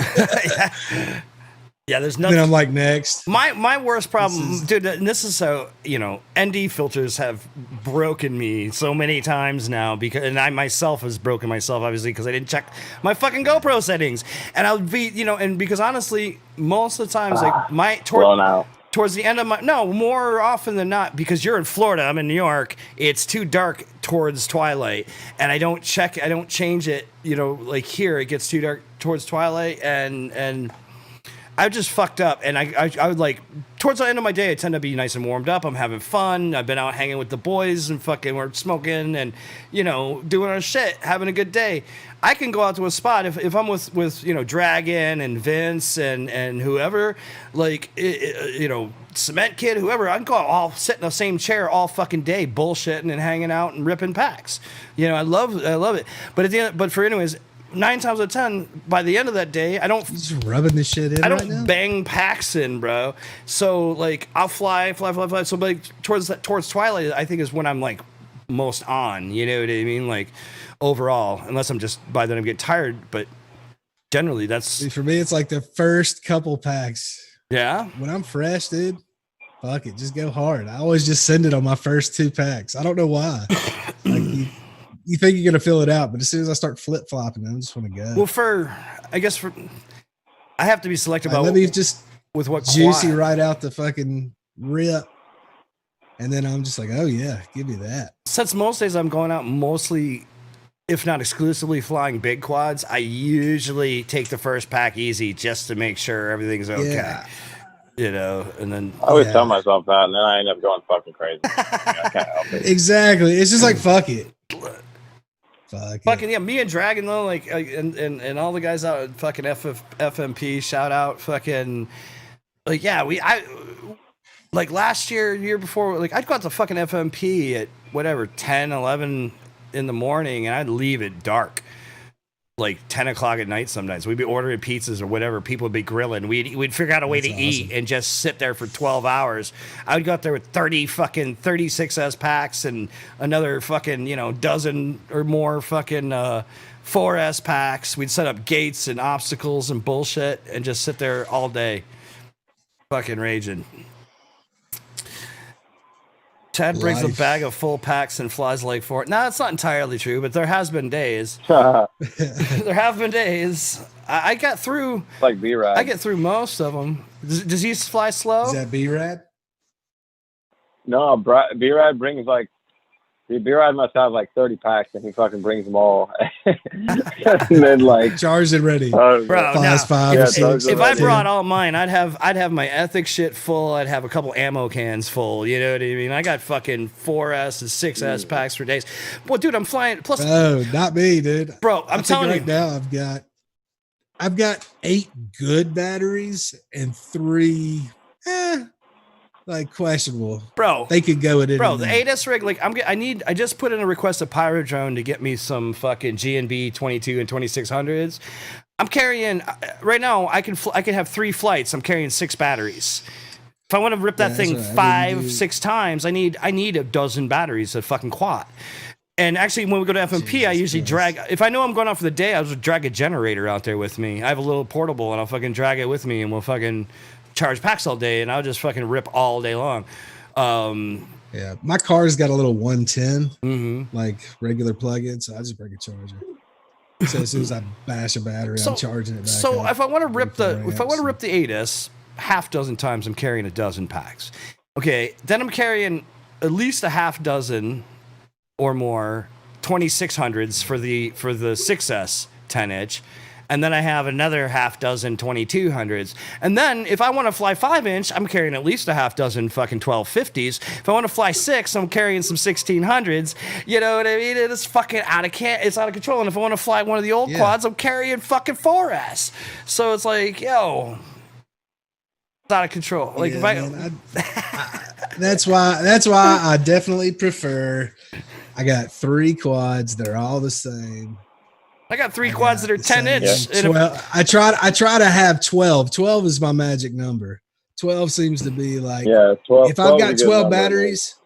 Yeah, there's nothing. Then I'm like, next. My worst problem, dude, and this is so, ND filters have broken me so many times now and I myself has broken myself, obviously, because I didn't check my fucking GoPro settings. And I would be, and because honestly, most of the times, like towards the end of more often than not, because you're in Florida, I'm in New York, it's too dark towards twilight, and I don't change it, like here it gets too dark towards twilight, and I just fucked up, and I would like, towards the end of my day, I tend to be nice and warmed up. I'm having fun. I've been out hanging with the boys and fucking we're smoking and, doing our shit, having a good day. I can go out to a spot if I'm with Dragon and Vince and whoever, like, Cement Kid, whoever, I can go out, all sit in the same chair all fucking day, bullshitting and hanging out and ripping packs. I love it. But for anyways, 9 times out of 10, by the end of that day, I don't. You're just rubbing this shit in. I don't bang packs in, bro. So like, I'll fly. So like towards twilight, I think is when I'm like most on. You know what I mean? Like overall, unless I'm just by then I'm getting tired. But generally, that's See, for me. It's like the first couple packs. Yeah. When I'm fresh, dude, fuck it, just go hard. I always just send it on my first 2 packs. I don't know why. Like you think you're gonna fill it out, but as soon as I start flip flopping, I just want to go. Well, I have to be selective about. Let me just with what juicy quad. right out the fucking rip, and then I'm just like, oh yeah, give me that. Since most days I'm going out mostly, if not exclusively, flying big quads, I usually take the first pack easy just to make sure everything's okay. Yeah. And then I always tell myself that, and then I end up going fucking crazy. I can't help it. Exactly. It's just like fuck it. Fucking yeah, me and Dragon though, like and all the guys out at fucking FMP, shout out, fucking like I like last year before, like I'd go out to fucking FMP at whatever 10, 11 in the morning, and I'd leave it dark, like 10 o'clock at night. Sometimes we'd be ordering pizzas or whatever. People would be grilling. We'd figure out a way to eat and just sit there for 12 hours. I would go out there with 36S packs and another fucking, dozen or more fucking 4S packs. We'd set up gates and obstacles and bullshit and just sit there all day fucking raging. Chad brings a bag of full packs and flies like for it. No, it's not entirely true, but there has been days. There have been days. I got through. Like B-Rad. I get through most of them. Does he fly slow? Is that B-Rad? No, B-Rad brings like. B-Rad must have like 30 packs, and he fucking brings them all. And then like charged and ready. Bro, if I ready. brought all mine, I'd have my ethics shit full. I'd have a couple ammo cans full. You know what I mean? I got fucking 4S and 6S packs for days. Well, dude, I'm flying. Plus, oh, not me, dude. Bro, I'm telling you right now, I've got 8 good batteries and 3. Like questionable, bro. They could go at it, bro. The 8S rig, like I just put in a request to Pyrodrone to get me some fucking GNB 22 and 2600s. I'm carrying right now. I can have 3 flights. I'm carrying 6 batteries. If I want to rip that thing 5-6 times, I need a dozen batteries of fucking quad. And actually, when we go to FMP, I usually drag. If I know I'm going out for the day, I'll just drag a generator out there with me. I have a little portable, and I'll fucking drag it with me, and we'll fucking charge packs all day, and I'll just fucking rip all day long. Yeah, my car's got a little 110, like regular plug-in, so I just bring a charger. So as soon as I bash a battery, I'm charging it back. So if I want to rip the 8S, half dozen times I'm carrying a dozen packs. Okay, then I'm carrying at least a half dozen or more 2600s for the 6S 10-inch. And then I have another half dozen 2200s. And then if I want to fly 5-inch, I'm carrying at least a half dozen fucking 1250s. If I want to fly 6, I'm carrying some 1600s. You know what I mean? It's fucking it's out of control. And if I want to fly one of the old quads, I'm carrying fucking 4S. So it's like, yo, it's out of control. Like that's why I definitely prefer. I got 3 quads. They're all the same. I got 3 quads that are 10-inch. Yeah. I try to have 12. 12 is my magic number. 12 seems to be like 12. If I've got 12 batteries,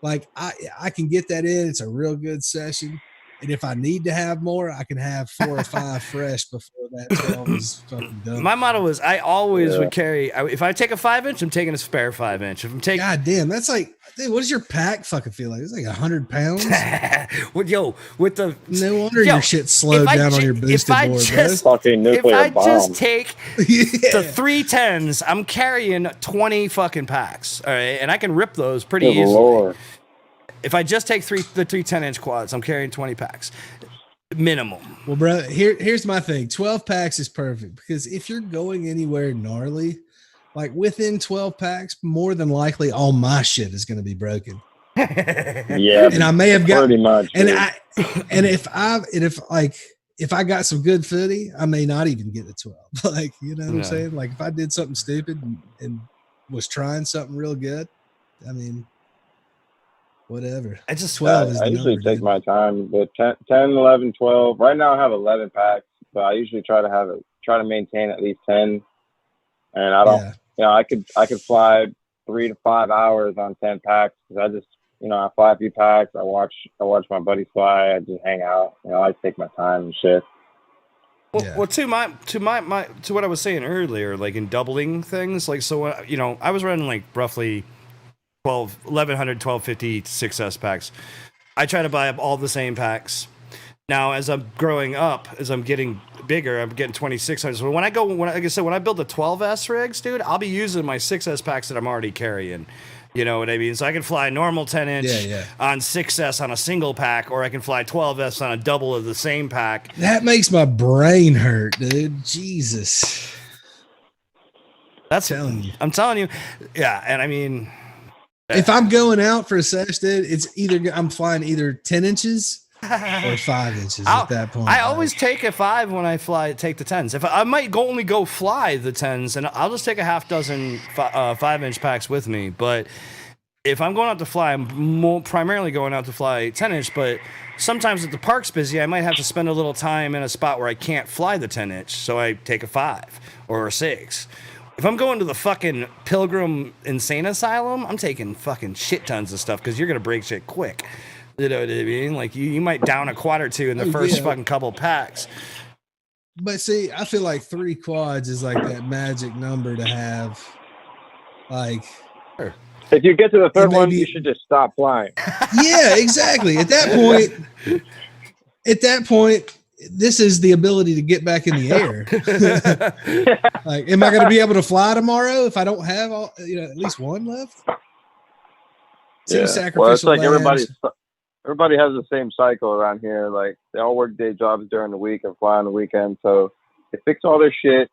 like I can get that in. It's a real good session. And if I need to have more, I can have 4 or 5 fresh before that 12 is fucking done. My motto was I always would carry. If I take a 5-inch, I'm taking a spare 5-inch. If I'm taking, God damn, that's like, dude, what does your pack fucking feel like? It's like 100 pounds. with the no wonder your shit slowed down on your boosted board, if I just take the 310s, I'm carrying 20 fucking packs. All right, and I can rip those pretty easily. Lord. If I just take the 3 10-inch quads, I'm carrying 20 packs minimum. Well, bro, here's my thing. 12 packs is perfect because if you're going anywhere gnarly, like within 12 packs, more than likely all my shit is going to be broken. Yeah, and I may have got pretty much. And if I got some good footy, I may not even get the 12. Like, you know what I'm saying? Like if I did something stupid and was trying something real good, I mean, whatever. I just 12 is I the usually number, take dude. my time, but 10, 11, 12. Right now I have 11 packs, but I usually try to maintain at least 10. And I don't, I could fly 3 to 5 hours on 10 packs because I just, I fly a few packs. I watch my buddies fly. I just hang out. I take my time and shit. Well, to what I was saying earlier, like in doubling things, like so, I was running like roughly 1100, 1250 6S packs. I try to buy up all the same packs. Now, as I'm growing up, as I'm getting bigger, I'm getting 2600. So when I build the 12S rigs, dude, I'll be using my 6S packs that I'm already carrying. You know what I mean? So I can fly normal 10-inch on 6S on a single pack, or I can fly 12S on a double of the same pack. That makes my brain hurt, dude. Jesus. I'm telling you. Yeah, and I mean, if I'm going out for a sesh, dude, it's either I'm flying either 10 inches or 5 inches at that point. I always take a 5 when I take the 10s. If I might only go fly the 10s, and I'll just take a half dozen 5-inch packs with me. But if I'm going out to fly, I'm primarily going out to fly 10-inch. But sometimes if the park's busy, I might have to spend a little time in a spot where I can't fly the 10-inch, so I take a 5 or a 6. If I'm going to the fucking Pilgrim Insane Asylum, I'm taking fucking shit tons of stuff because you're gonna break shit quick. You know what I mean? Like you might down a quad or two in the first fucking couple packs. But see, I feel like 3 quads is like that magic number to have. Like, if you get to the third one, you should just stop flying. Yeah, exactly. At that point, this is the ability to get back in the air. Like, am I going to be able to fly tomorrow if I don't have at least one left? Well, it's like everybody has the same cycle around here. Like they all work day jobs during the week and fly on the weekend. So they fix all their shit,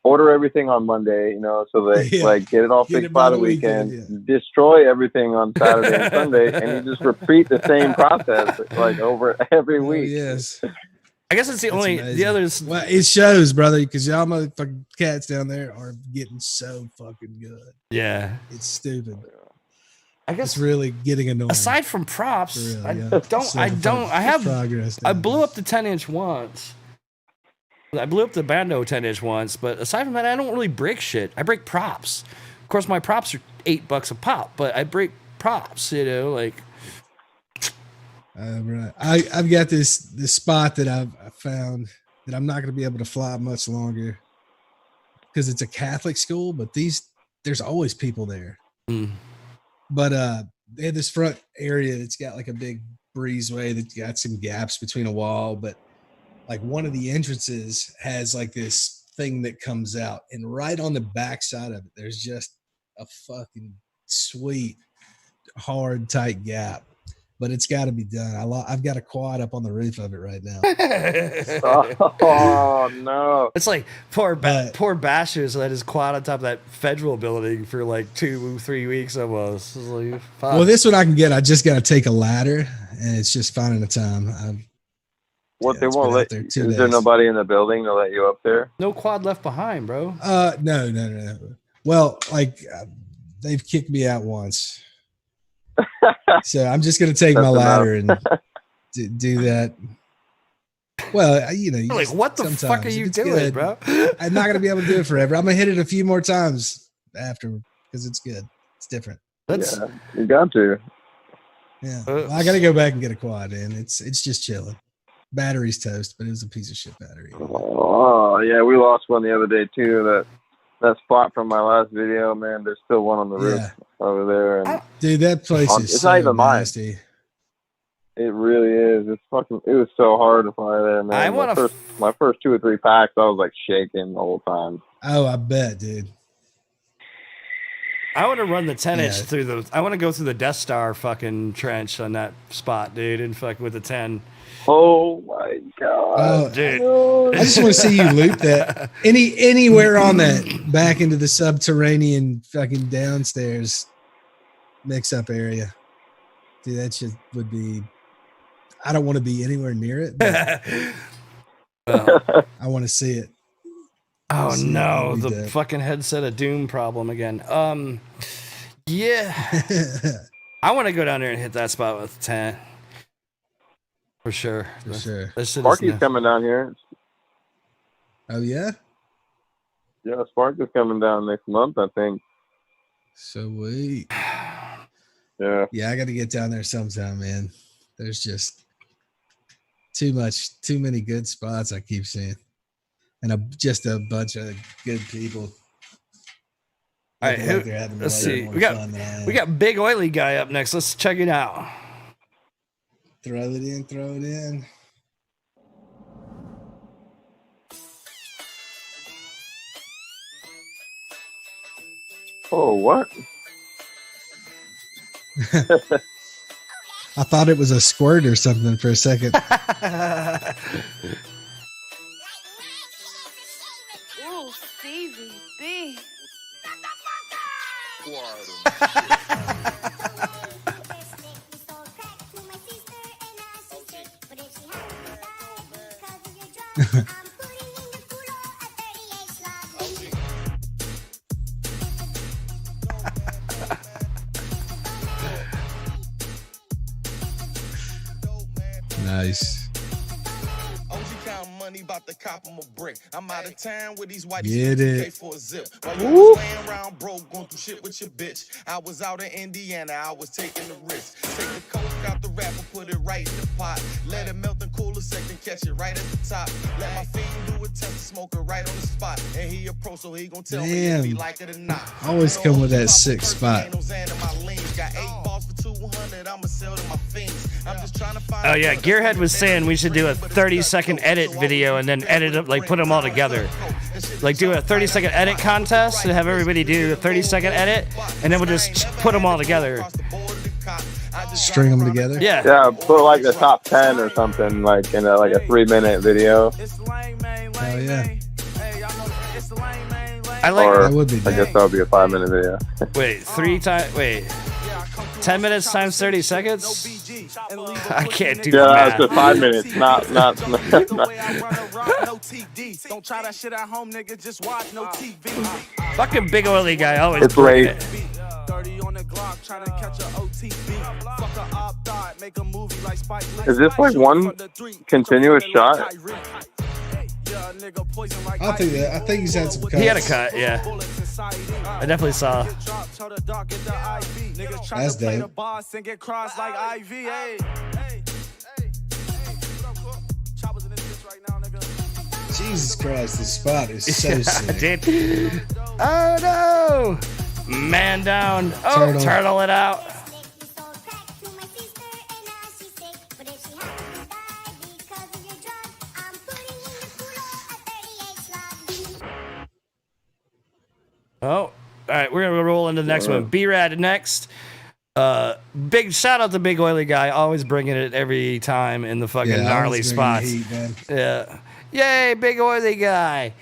order everything on Monday, so they like get it all fixed by the weekend, destroy everything on Saturday and Sunday, and you just repeat the same process like over every week. Yes. I guess it's the others. Well, it shows, brother, because y'all motherfucking cats down there are getting so fucking good. Yeah. It's stupid. I guess it's really getting annoying. Aside from props, I blew up the 10-inch once. I blew up the Bando 10-inch once, but aside from that, I don't really break shit. I break props. Of course, my props are $8 a pop, but I break props, like. Right. I've got this spot that I've found that I'm not going to be able to fly much longer because it's a Catholic school, but there's always people there. But they have this front area that's got like a big breezeway that's got some gaps between a wall, but like one of the entrances has like this thing that comes out, and right on the back side of it, there's just a fucking sweet, hard, tight gap. But it's got to be done. I've got a quad up on the roof of it right now. Oh no! It's like poor Bashers let his quad on top of that federal building for like 2-3 weeks almost. Like, well, this one I can get. I just got to take a ladder, and it's just finding the time. They won't let. Is there nobody in the building to let you up there? No quad left behind, bro. No. Well, like they've kicked me out once. So I'm just going to take my ladder and do that. Well, you're like, what the fuck are you doing, bro? I'm not going to be able to do it forever. I'm going to hit it a few more times after because it's good. It's different. You got to. Yeah. Well, I got to go back and get a quad in. It's just chilling. Battery's toast, but it was a piece of shit battery. Oh yeah, we lost one the other day too. That spot from my last video, man. There's still one on the roof over there, and dude, that place is it's so not even nasty. mine. It really is. It's fucking. It was so hard to fly there, man. My first 2 or 3 packs, I was like shaking the whole time. Oh, I bet, dude. I want to run the 10-inch through the. I want to go through the Death Star fucking trench on that spot, dude, and fuck with the 10. Oh my god, dude! I just want to see you loop that anywhere on that back into the subterranean fucking downstairs mix-up area. Dude, that shit would be. I don't want to be anywhere near it. But I want to see it. Oh no, the fucking headset of doom problem again. Yeah. I want to go down there and hit that spot with 10. For sure. For sure. Sparky's coming down here. Oh yeah? Yeah, Sparky's coming down next month, I think. Sweet. Yeah. Yeah, I got to get down there sometime, man. There's just too many good spots I keep seeing. And just a bunch of good people. All right, let's see. We got Big Oily Guy up next. Let's check it out. Throw it in. Oh, what? I thought it was a squirt or something for a second. Ooh, Stevie B. Nice. About to cop him a brick. I'm out of town with these white Get it. for a zip. While you was laying around broke, going through shit with your bitch. I was out in Indiana, I was taking the risk. Take the coke out the wrapper, put it right in the pot. Let it melt and cool a second, catch it right at the top. Let my fiend do a test, smoke it right on the spot. And he a pro, so he gon' tell me if he like it or not. Always come with that sick spot. Got 8 balls for 200, I'ma sell to my fiends. I'm just trying to find. Oh yeah, Gearhead was saying we should do a 30-second edit video and then edit up, like put them all together. Like do a 30-second edit contest and have everybody do a 30-second edit, and then we'll just put them all together. String them together. Yeah. Yeah, put like the top 10 or something, like in like a 3-minute video. Oh yeah. I like. Or That would be I guess that would be a 5-minute video. Wait, 10 minutes times 30 seconds? I can't do Yeah, that. that's just 5 minutes, not. Don't try that shit at home, nigga. Just watch no TV. Fucking Big Oily Guy always. It's late. 30 on the Glock, trying to catch a OTB. Fuck a op dot, make a movie like Spike Lee. Is this like one continuous shot? I think he's had some cuts. He had a cut, yeah. I definitely saw. That's dope. Jesus Christ, the spot is so sick. Dude. Oh no! Man down. Oh, turtle it out. Oh, all right. We're gonna roll into the next one. B-Rad next. Big shout out to Big Oily Guy, always bringing it every time in the fucking gnarly spots. Heat, yeah. Yay, Big Oily Guy.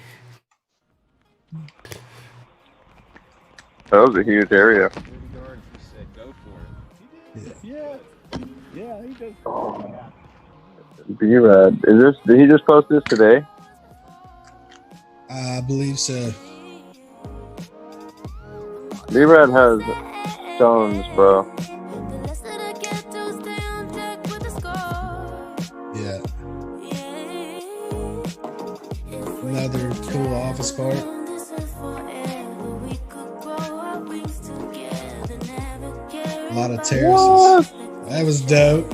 That was a huge area. Yeah, he does. B-Rad. Did he just post this today? I believe so. B-Rad has stones, bro. Yeah. Another cool office part. A lot of terraces. That was dope.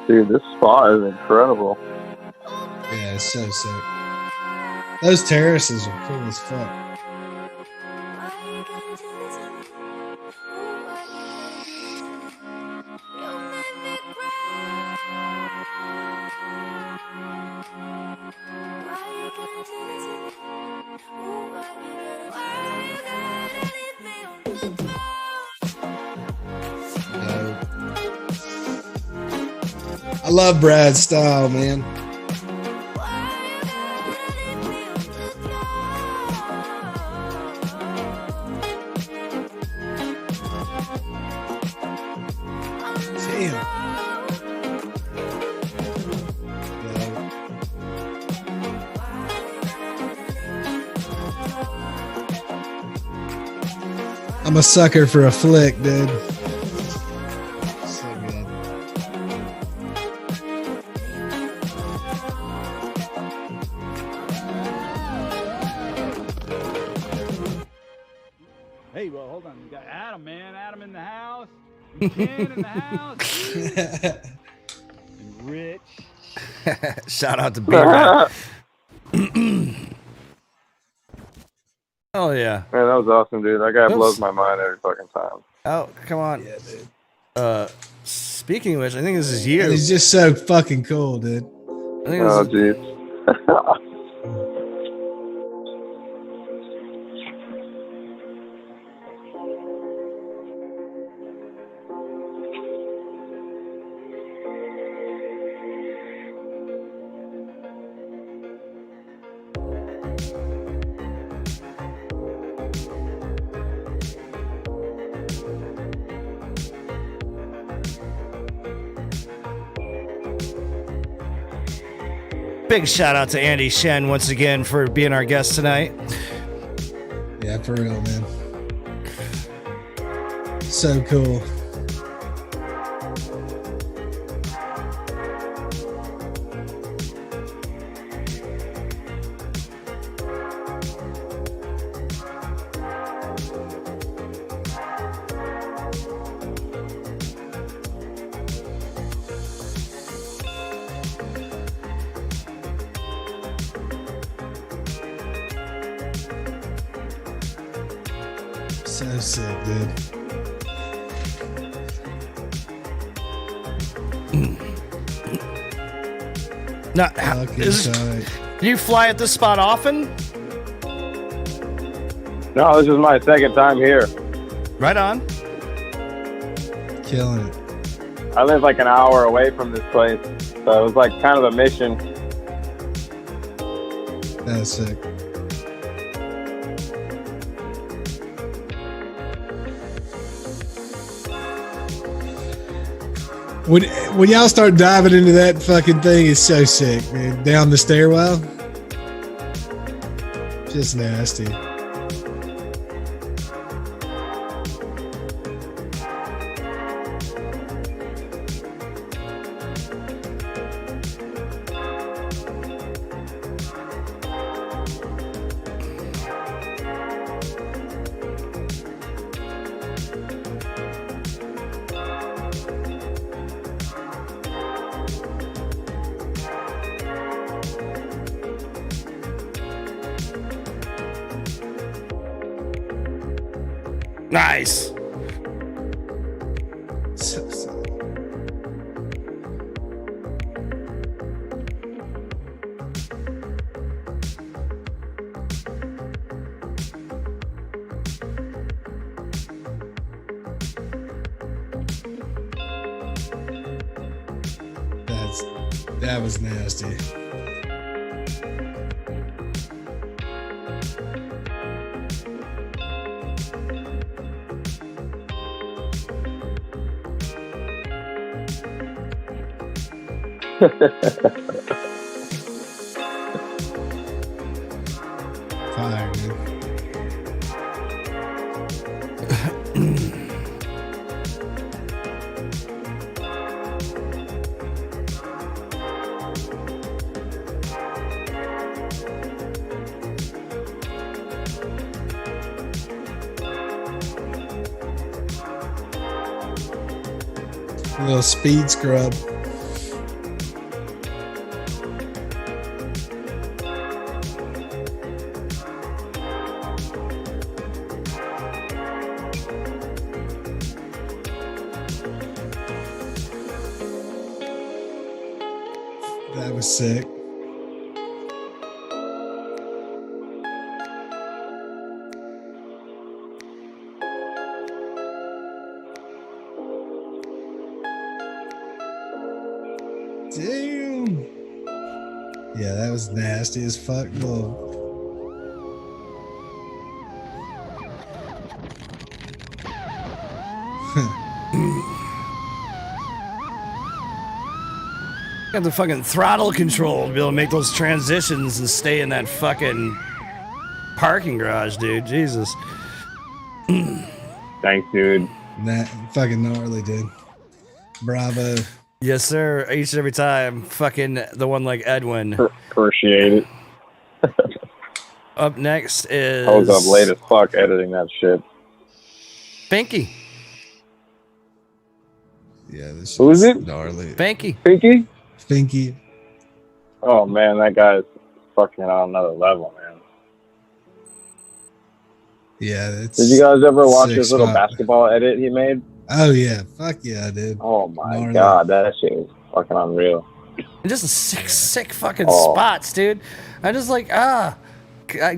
Dude, this spot is incredible. Yeah, it's so sick. Those terraces are cool as fuck. I love Brad's style, man. Damn. I'm a sucker for a flick, dude. So good. Hey, well, hold on. You got Adam, man. Adam in the house. Ken in the house. And Rich. Shout out to B-Rap. Oh, yeah. Man, that was awesome, dude. That guy blows my mind every fucking time. Oh, come on. Yeah, dude. Speaking of which, I think this is you. He's just so fucking cool, dude. I think Oh, this is... jeez. Big shout out to Andy Shen once again for being our guest tonight. Yeah, for real, man. So cool. So sick, dude. Now, do you fly at this spot often? No, this is my second time here. Right on. Killing it. I live like an hour away from this place, so it was like kind of a mission. That's sick. When y'all start diving into that fucking thing, it's so sick, man. Down the stairwell. Just nasty. Nice. That was nasty. Fire, man. A little speed scrub. That was sick. Damn. Yeah, that was nasty as fuck. Little. Got the fucking throttle control to be able to make those transitions and stay in that fucking parking garage, dude. Jesus. Thanks, dude. That fucking gnarly, dude. Bravo. Yes, sir. Each and every time. Fucking the one like Edwin. Appreciate it. Up next is... I was up late as fuck editing that shit. Binky. Yeah, this Who's it? Gnarly. Binky. Pinky? Finky. Oh man, that guy's fucking on another level, man. Yeah, it's Did you guys ever watch sick his little spot. basketball edit he made? Oh yeah, fuck yeah, I did. Oh my Gnarly. god, that shit is fucking unreal. And just sick fucking Oh. spots, dude. I just like,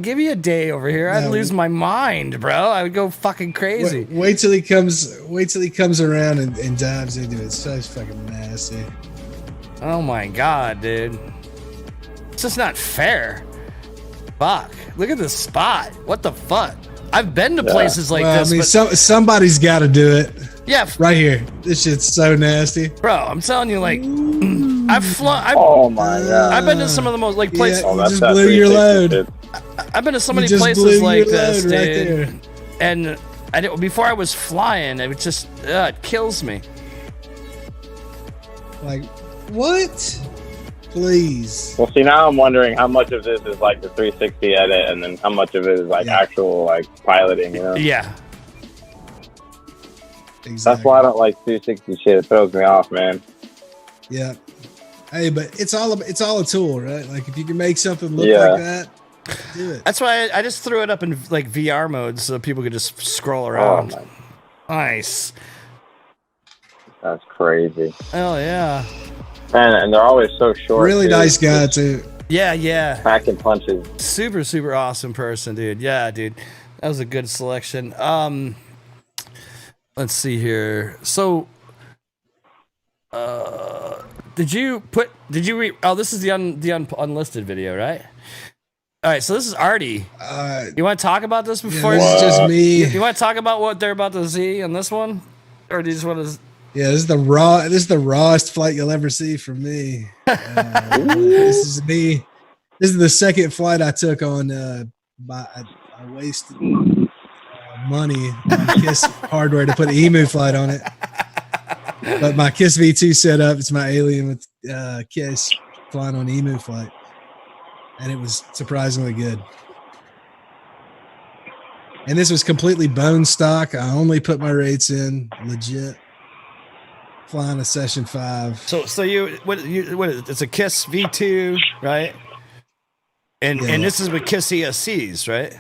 give me a day over here. I'd No. lose my mind, bro. I would go fucking crazy. Wait till he comes. Wait till he comes around and dives into it. It's so fucking nasty. Oh my god, dude. It's just not fair. Fuck. Look at this spot. What the fuck? I've been to places like Well, this. I mean, but somebody's got to do it. yeah, Right here. This shit's so nasty. bro, I'm telling you, like, Oh my god. I've been to some of the most like places. Yeah, you that's just that blew your 360 load. shit. I've been to so You many just places blew like your this, load right dude. there. And I did, before I was flying, it would just it kills me. Like, what? Please. Well, see, now I'm wondering how much of this is like the 360 edit, and then how much of it is like Yeah. actual like piloting. You know, Yeah. Exactly. that's why I don't like 360 shit. It throws me off, man. Yeah. Hey, but it's all a tool, right? Like if you can make something look Yeah. like that, do it. That's why I just threw it up in like VR mode so people could just scroll Oh around. my, Nice. that's crazy. Hell yeah. And they're always so short. Really too. nice guy too. Yeah, yeah. Packing punches. Super awesome person, dude. Yeah, dude. That was a good selection. Let's see here. So did you this is the unlisted video, right? All right, so this is Artie. You want to talk about this before? This is just me. You want to talk about what they're about to see in this one, or do you just want to? Yeah, this is the rawest flight you'll ever see from me. This is me. This is the second flight I took on. I wasted money on KISS hardware to put an EMU flight on it. But my KISS V2 setup, it's my Alien with KISS flying on EMU flight, and it was surprisingly good. And this was completely bone stock. I only put my rates in legit. Flying a Session 5. So what is it? It's a KISS V2, right? And Yeah. and this is with KISS ESCs, right?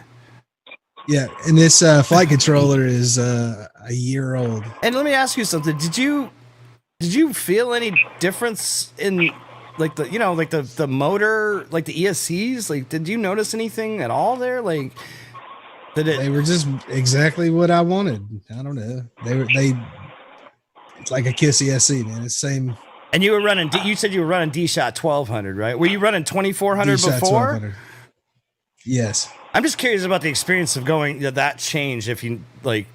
Yeah, and this flight controller is a year old. And let me ask you something. Did you feel any difference in like the motor, like the ESCs? Like, did you notice anything at all there? Like, They were just exactly what I wanted. I don't know. They it's like a KISS ESC, man. It's the same. And you were running. You said you were running D-Shot 1200, right? Were you running 2400 D-Shot before? 1200. Yes. I'm just curious about the experience of going that change. If you like,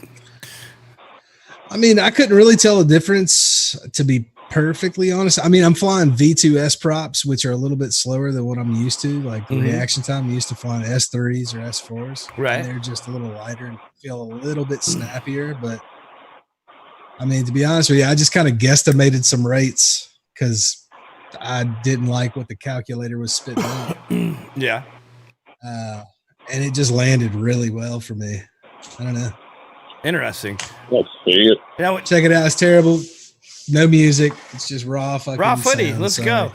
I mean, I couldn't really tell the difference, to be perfectly honest. I mean, I'm flying V2S props, which are a little bit slower than what I'm used to. Like the reaction time, I'm used to flying S3s or S4s. Right. And they're just a little lighter and feel a little bit snappier. But I mean, to be honest with you, I just kind of guesstimated some rates because I didn't like what the calculator was spitting out. Yeah. And it just landed really well for me. I don't know. Interesting. Let's see it. You know, Check it out. It's terrible. No music. It's just raw fucking raw footy. sound, Let's so- go.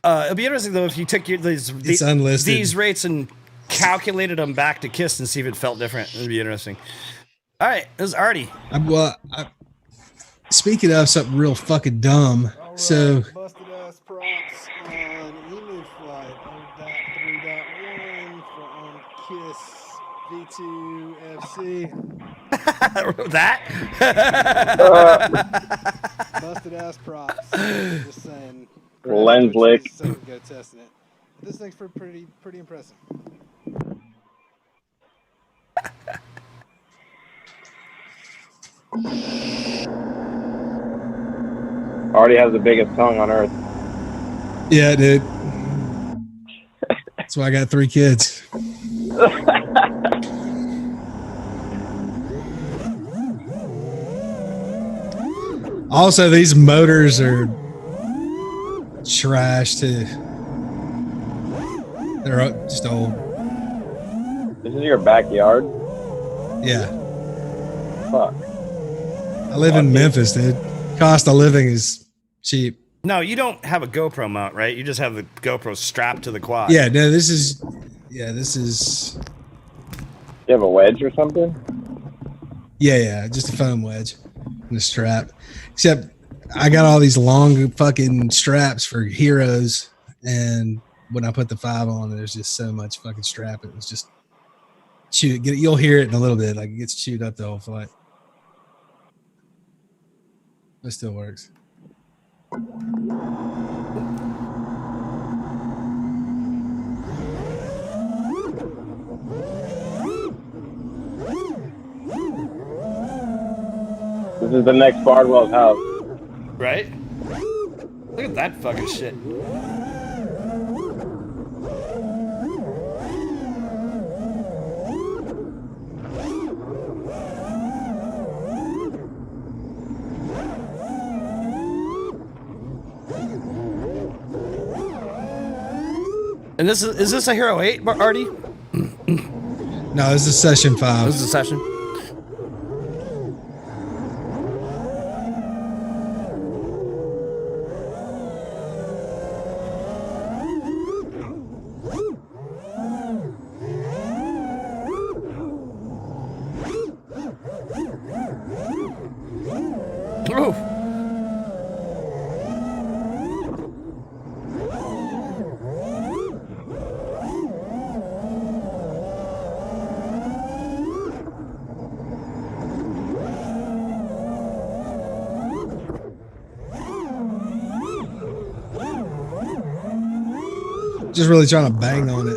It'll be interesting though if you took It's unlisted. these rates and calculated them back to KISS and see if it felt different. It'd be interesting. All right, this is Artie. Speaking of something real fucking dumb, so Busted ass props on B2FC. That? Busted ass props. Just saying. Lens lick. Go testing it. But this thing's pretty impressive. Already has the biggest tongue on earth. Yeah, dude. That's why I got 3 kids. Also, these motors are trash too. They're just old. This is your backyard? Yeah. Fuck. I live in Memphis, dude. Cost of living is cheap. No, you don't have a GoPro mount, right? You just have the GoPro strapped to the quad. Yeah, no, this is. You have a wedge or something? Yeah, just a foam wedge and a strap. Except I got all these long fucking straps for Heroes, and when I put the 5 on, there's just so much fucking strap. It was just chewed. You'll hear it in a little bit, like it gets chewed up the whole flight. It still works. This is the next Bardwell's house. Right? Look at that fucking shit. And this is this a Hero 8, Artie? No, this is Session 5. This is a Session. Oof. Just really trying to bang on it.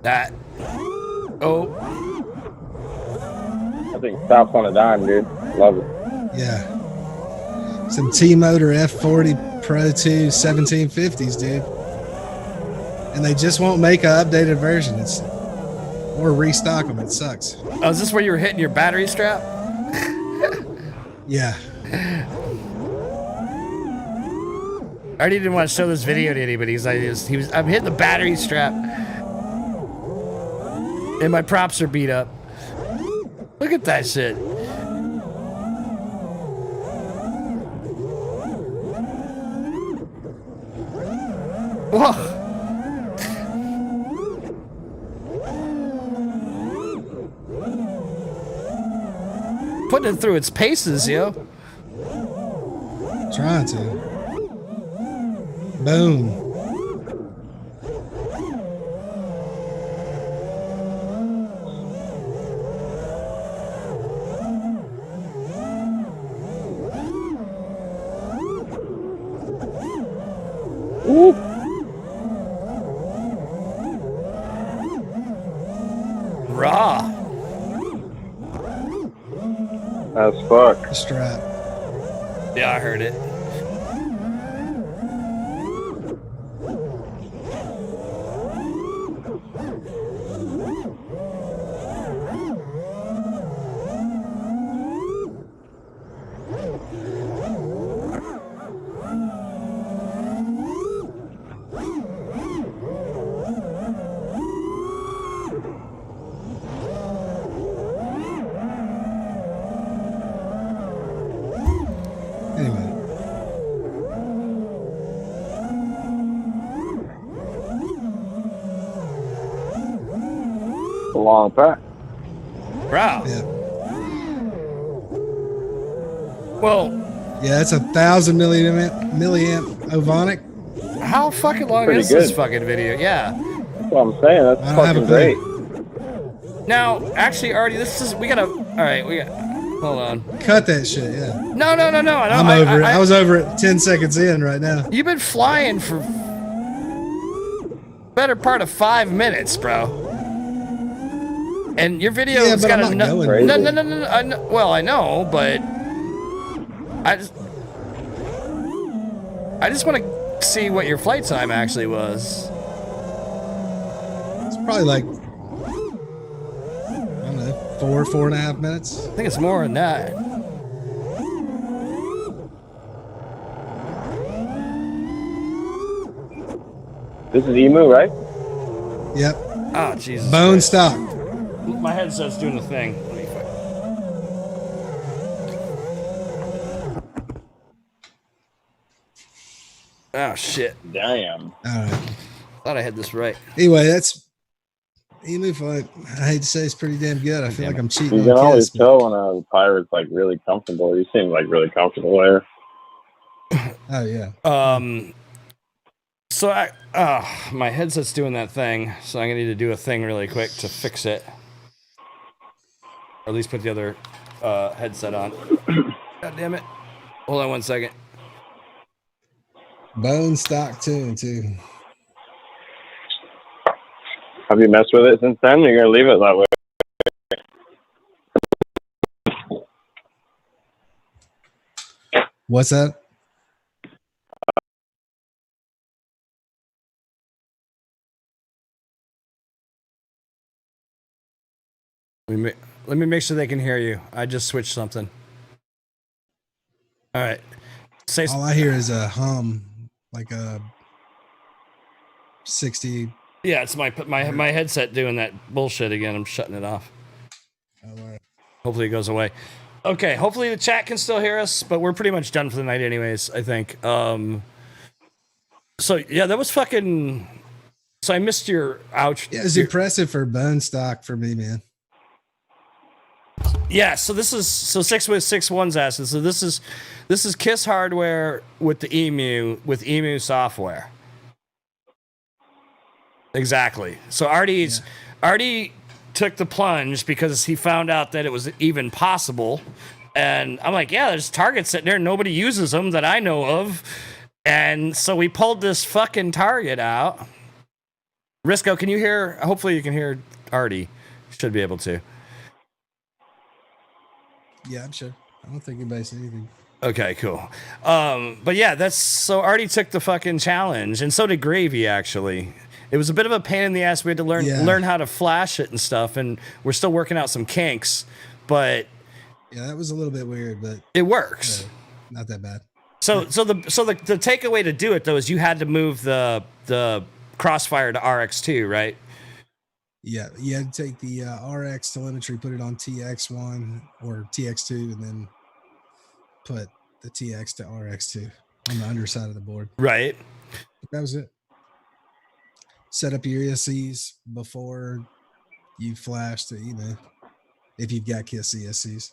That. Oh. I think stops on a dime, dude. Love it. Yeah. Some T-Motor F40 Pro 2 1750s, dude. And they just won't make an updated version. Or restock them. It sucks. Oh, is this where you were hitting your battery strap? Yeah. I already didn't want to show this video to anybody. I'm hitting the battery strap. And my props are beat up. Look at that shit. Whoa. Putting it through its paces, yo. Trying to. Boom. Ooh. Raw. As fuck. The strap. Yeah, I heard it. Anyway. A long pack. Wow. Yeah. Well, Yeah, it's 1,000 milliamp Ovonic. how fucking long Pretty is this good. fucking video? Yeah. That's what I'm saying. That's I don't have fucking a great. clue. Now, actually, Artie, we gotta. All right, hold on. Cut that shit. Yeah. No. I'm over it. I was over it 10 seconds in right now. You've been flying for better part of 5 minutes, bro. And your video has got a no. Well, I know, but I just want to see what your flight time actually was. It's probably like, I don't know, 4.5 minutes. I think it's more than that. This is Emu, right? Yep. Oh, Jesus. Bone stock. My headset's doing the thing. Oh, shit. Damn. All right. Thought I had this right. Anyway, that's Emu fight. I hate to say it's pretty damn good. I feel like I'm cheating. You can always tell when a pirate's like really comfortable. You seem like really comfortable there. Oh yeah. So my headset's doing that thing, so I'm gonna need to do a thing really quick to fix it, or at least put the other headset on. God damn it! Hold on 1 second. Bone stock tune too. Have you messed with it since then? You're gonna leave it that way. What's that? Let me make sure they can hear you. I just switched something. All right. All I hear is a hum, like a 60. Yeah, it's my headset doing that bullshit again. I'm shutting it off. Hopefully it goes away. Okay, hopefully the chat can still hear us, but we're pretty much done for the night anyways, I think. So yeah, that was fucking. So I missed your outro. Yeah, it was impressive for bone stock for me, man. Yeah, so this is 6.61's acid. So this is KISS hardware with the Emu software. Exactly. So Artie took the plunge because he found out that it was even possible. And I'm like, yeah, there's targets sitting there. Nobody uses them that I know of. And so we pulled this fucking target out. Risco, can you hear? Hopefully you can hear Artie. Should be able to. Yeah, I'm sure. I don't think anybody said anything. Okay, cool. But yeah, so Artie took the fucking challenge, and so did Gravy, actually. It was a bit of a pain in the ass. We had to learn how to flash it and stuff, and we're still working out some kinks, but yeah, that was a little bit weird, but it works. Not that bad. So the takeaway to do it though is you had to move the Crossfire to RX2, right? Yeah, you had to take the RX telemetry, put it on TX1 or TX2, and then put the TX to RX2 on the underside of the board. Right. That was it. Set up your ESCs before you flash to, if you've got KISS ESCs.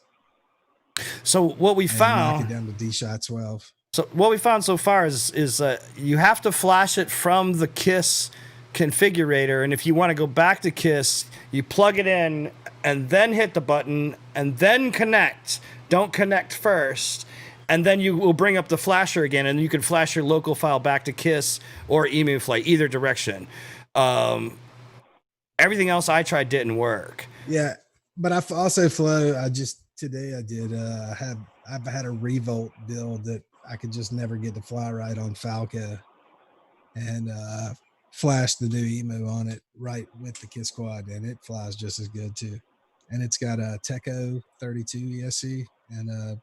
So what we found, knock it down to D-Shot 12. So what we found so far is you have to flash it from the KISS configurator, and if you want to go back to KISS, you plug it in and then hit the button and then connect. Don't connect first, and then you will bring up the flasher again, and you can flash your local file back to KISS or Emu Flight, either direction. Everything else I tried didn't work. Yeah, but I've also today I did I've had a Revolt build that I could just never get to fly right on Falco, and flash the new Emu on it right with the KISS quad, and it flies just as good too. And it's got a Teco 32 ESC and a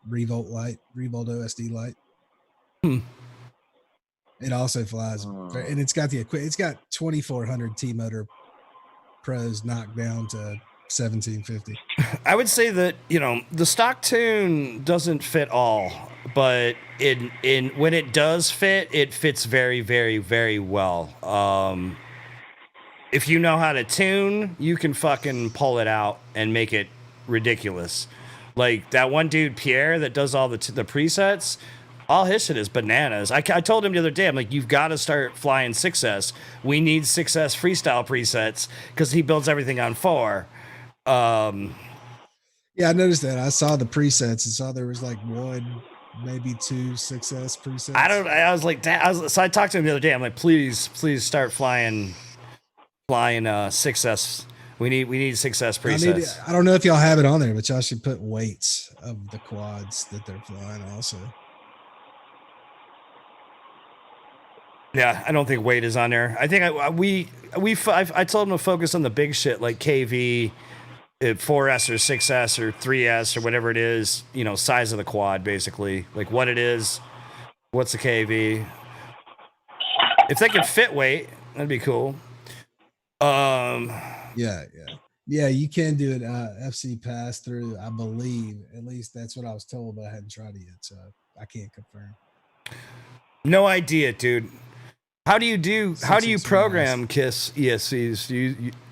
Revolt OSD light. It also flies, and it's got it's got 2400 T-motor pros knocked down to 1750. I would say that the stock tune doesn't fit all, but when it does fit, it fits very, very, very well. If you know how to tune, you can fucking pull it out and make it ridiculous. Like that one dude Pierre that does all the presets. All his shit is bananas. I told him the other day, I'm like, you've got to start flying 6S. We need 6S freestyle presets because he builds everything on 4. Yeah, I noticed that. I saw the presets and saw there was like 1, maybe 2 6S presets. I was like, so I talked to him the other day. I'm like, please start flying 6S. We need 6S presets. I don't know if y'all have it on there, but y'all should put weights of the quads that they're flying also. Yeah, I don't think weight is on there. I think I told him to focus on the big shit like KV, 4S or 6S or 3S or whatever it is. You know, size of the quad basically, like what it is, what's the KV. If they can fit weight, that'd be cool. Yeah. You can do it. FC pass through, I believe. At least that's what I was told, but I hadn't tried it yet, so I can't confirm. No idea, dude. How do you program KISS ESCs?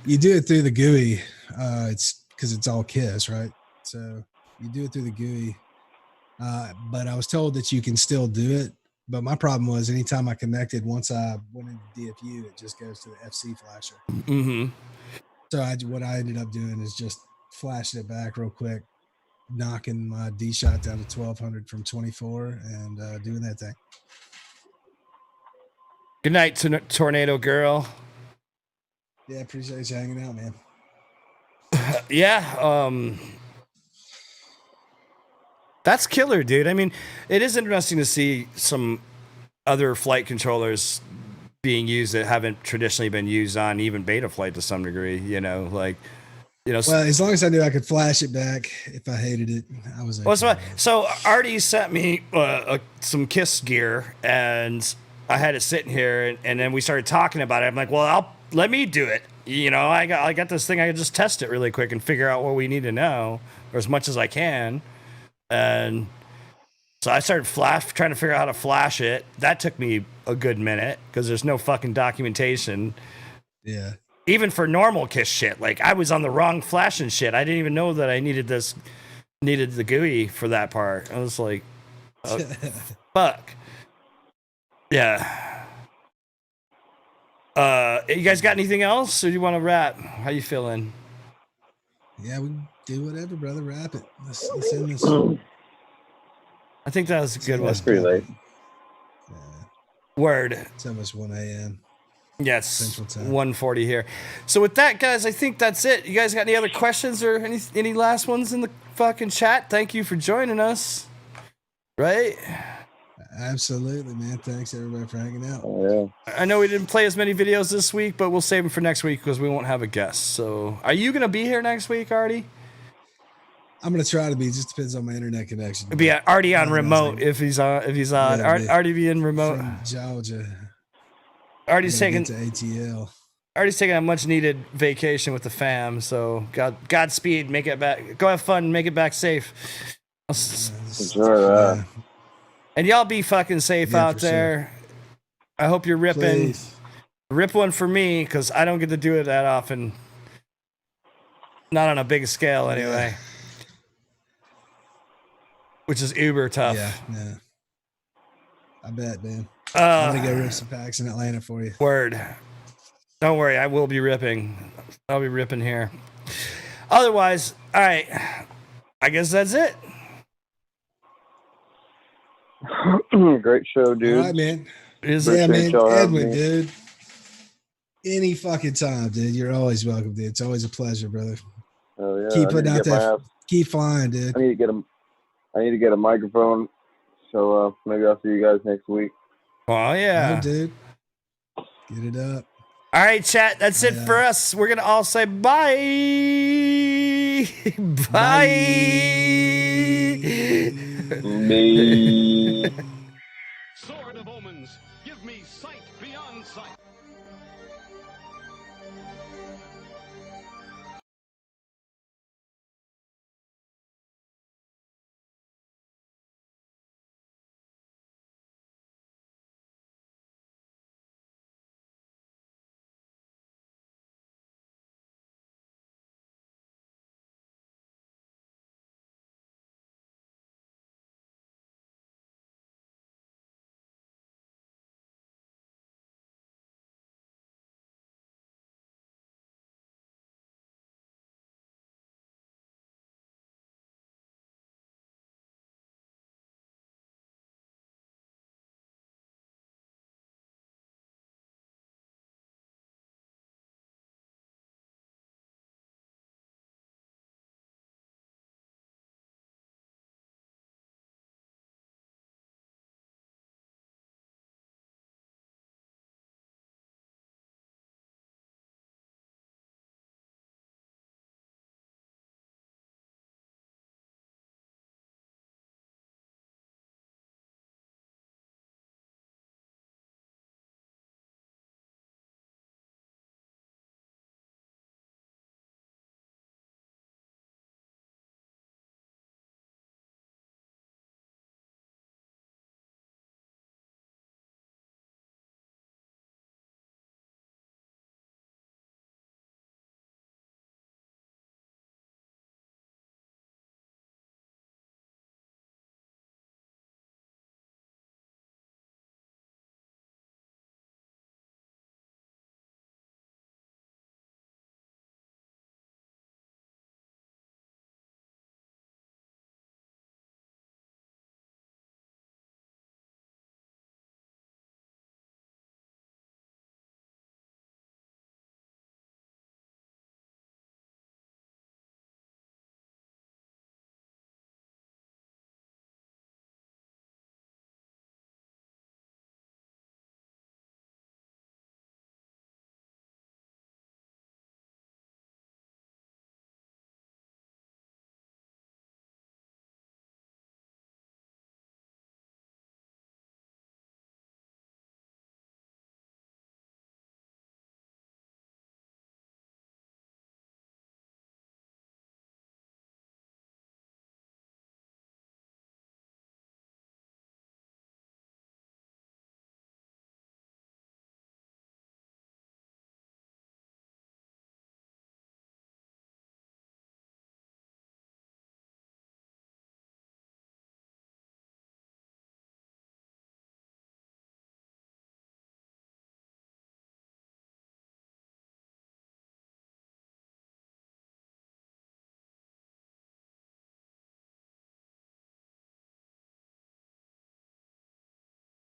You do it through the GUI. It's because it's all KISS, right? So you do it through the GUI. But I was told that you can still do it. But my problem was anytime I connected, once I went into DFU, it just goes to the FC flasher. Mm-hmm. So what I ended up doing is just flashing it back real quick, knocking my D shot down to 1200 from 24 and doing that thing. Good night, Tornado Girl. Yeah, appreciate you hanging out, man. Yeah, that's killer, dude. I mean, it is interesting to see some other flight controllers being used that haven't traditionally been used on even beta flight to some degree, you know, like, you know. Well, as long as I knew I could flash it back if I hated it, I was okay. Well, so Artie sent me some KISS gear and I had it sitting here and then we started talking about it. I'm like, well, let me do it. You know, I got this thing. I can just test it really quick and figure out what we need to know, or as much as I can. And so I started trying to figure out how to flash it. That took me a good minute because there's no fucking documentation. Yeah. Even for normal KISS shit. Like I was on the wrong flashing shit. I didn't even know that I needed the GUI for that part. I was like, fuck. Yeah. You guys got anything else, or do you want to wrap? How you feeling? Yeah, we can do whatever, brother. Wrap it. Let's end this. I think that was a good one. That's pretty late. Word. It's almost 1 a.m. Yes, 1:40 here. So with that, guys, I think that's it. You guys got any other questions or any last ones in the fucking chat? Thank you for joining us. Right? Absolutely, man. Thanks everybody for hanging out. Oh, yeah. I know we didn't play as many videos this week, but we'll save them for next week because we won't have a guest. So, are you gonna be here next week, Artie? I'm gonna try to be. It just depends on my internet connection. It'll be Artie on remote if he's on. Yeah, Artie be in remote. From Georgia. Artie's taking to ATL. Artie's taking a much needed vacation with the fam. So Godspeed. Make it back. Go have fun. Make it back safe. Enjoy that. And y'all be fucking safe out there. Sure. I hope you're ripping. Please. Rip one for me, because I don't get to do it that often. Not on a big scale, anyway. Yeah. Which is uber tough. Yeah. I bet, man. I'm gonna go rip some packs in Atlanta for you. Word. Don't worry, I will be ripping. I'll be ripping here. Otherwise, all right. I guess that's it. Great show, dude. All right, man. Yeah, man. Edwin, dude. Any fucking time, dude. You're always welcome, dude. It's always a pleasure, brother. Oh yeah. Keep putting out that. Keep flying, dude. I need to get a microphone. So maybe I'll see you guys next week. Oh yeah, dude. Get it up. All right, chat. That's it for us. We're gonna all say bye. Bye. Sword of Omens, give me sight beyond sight.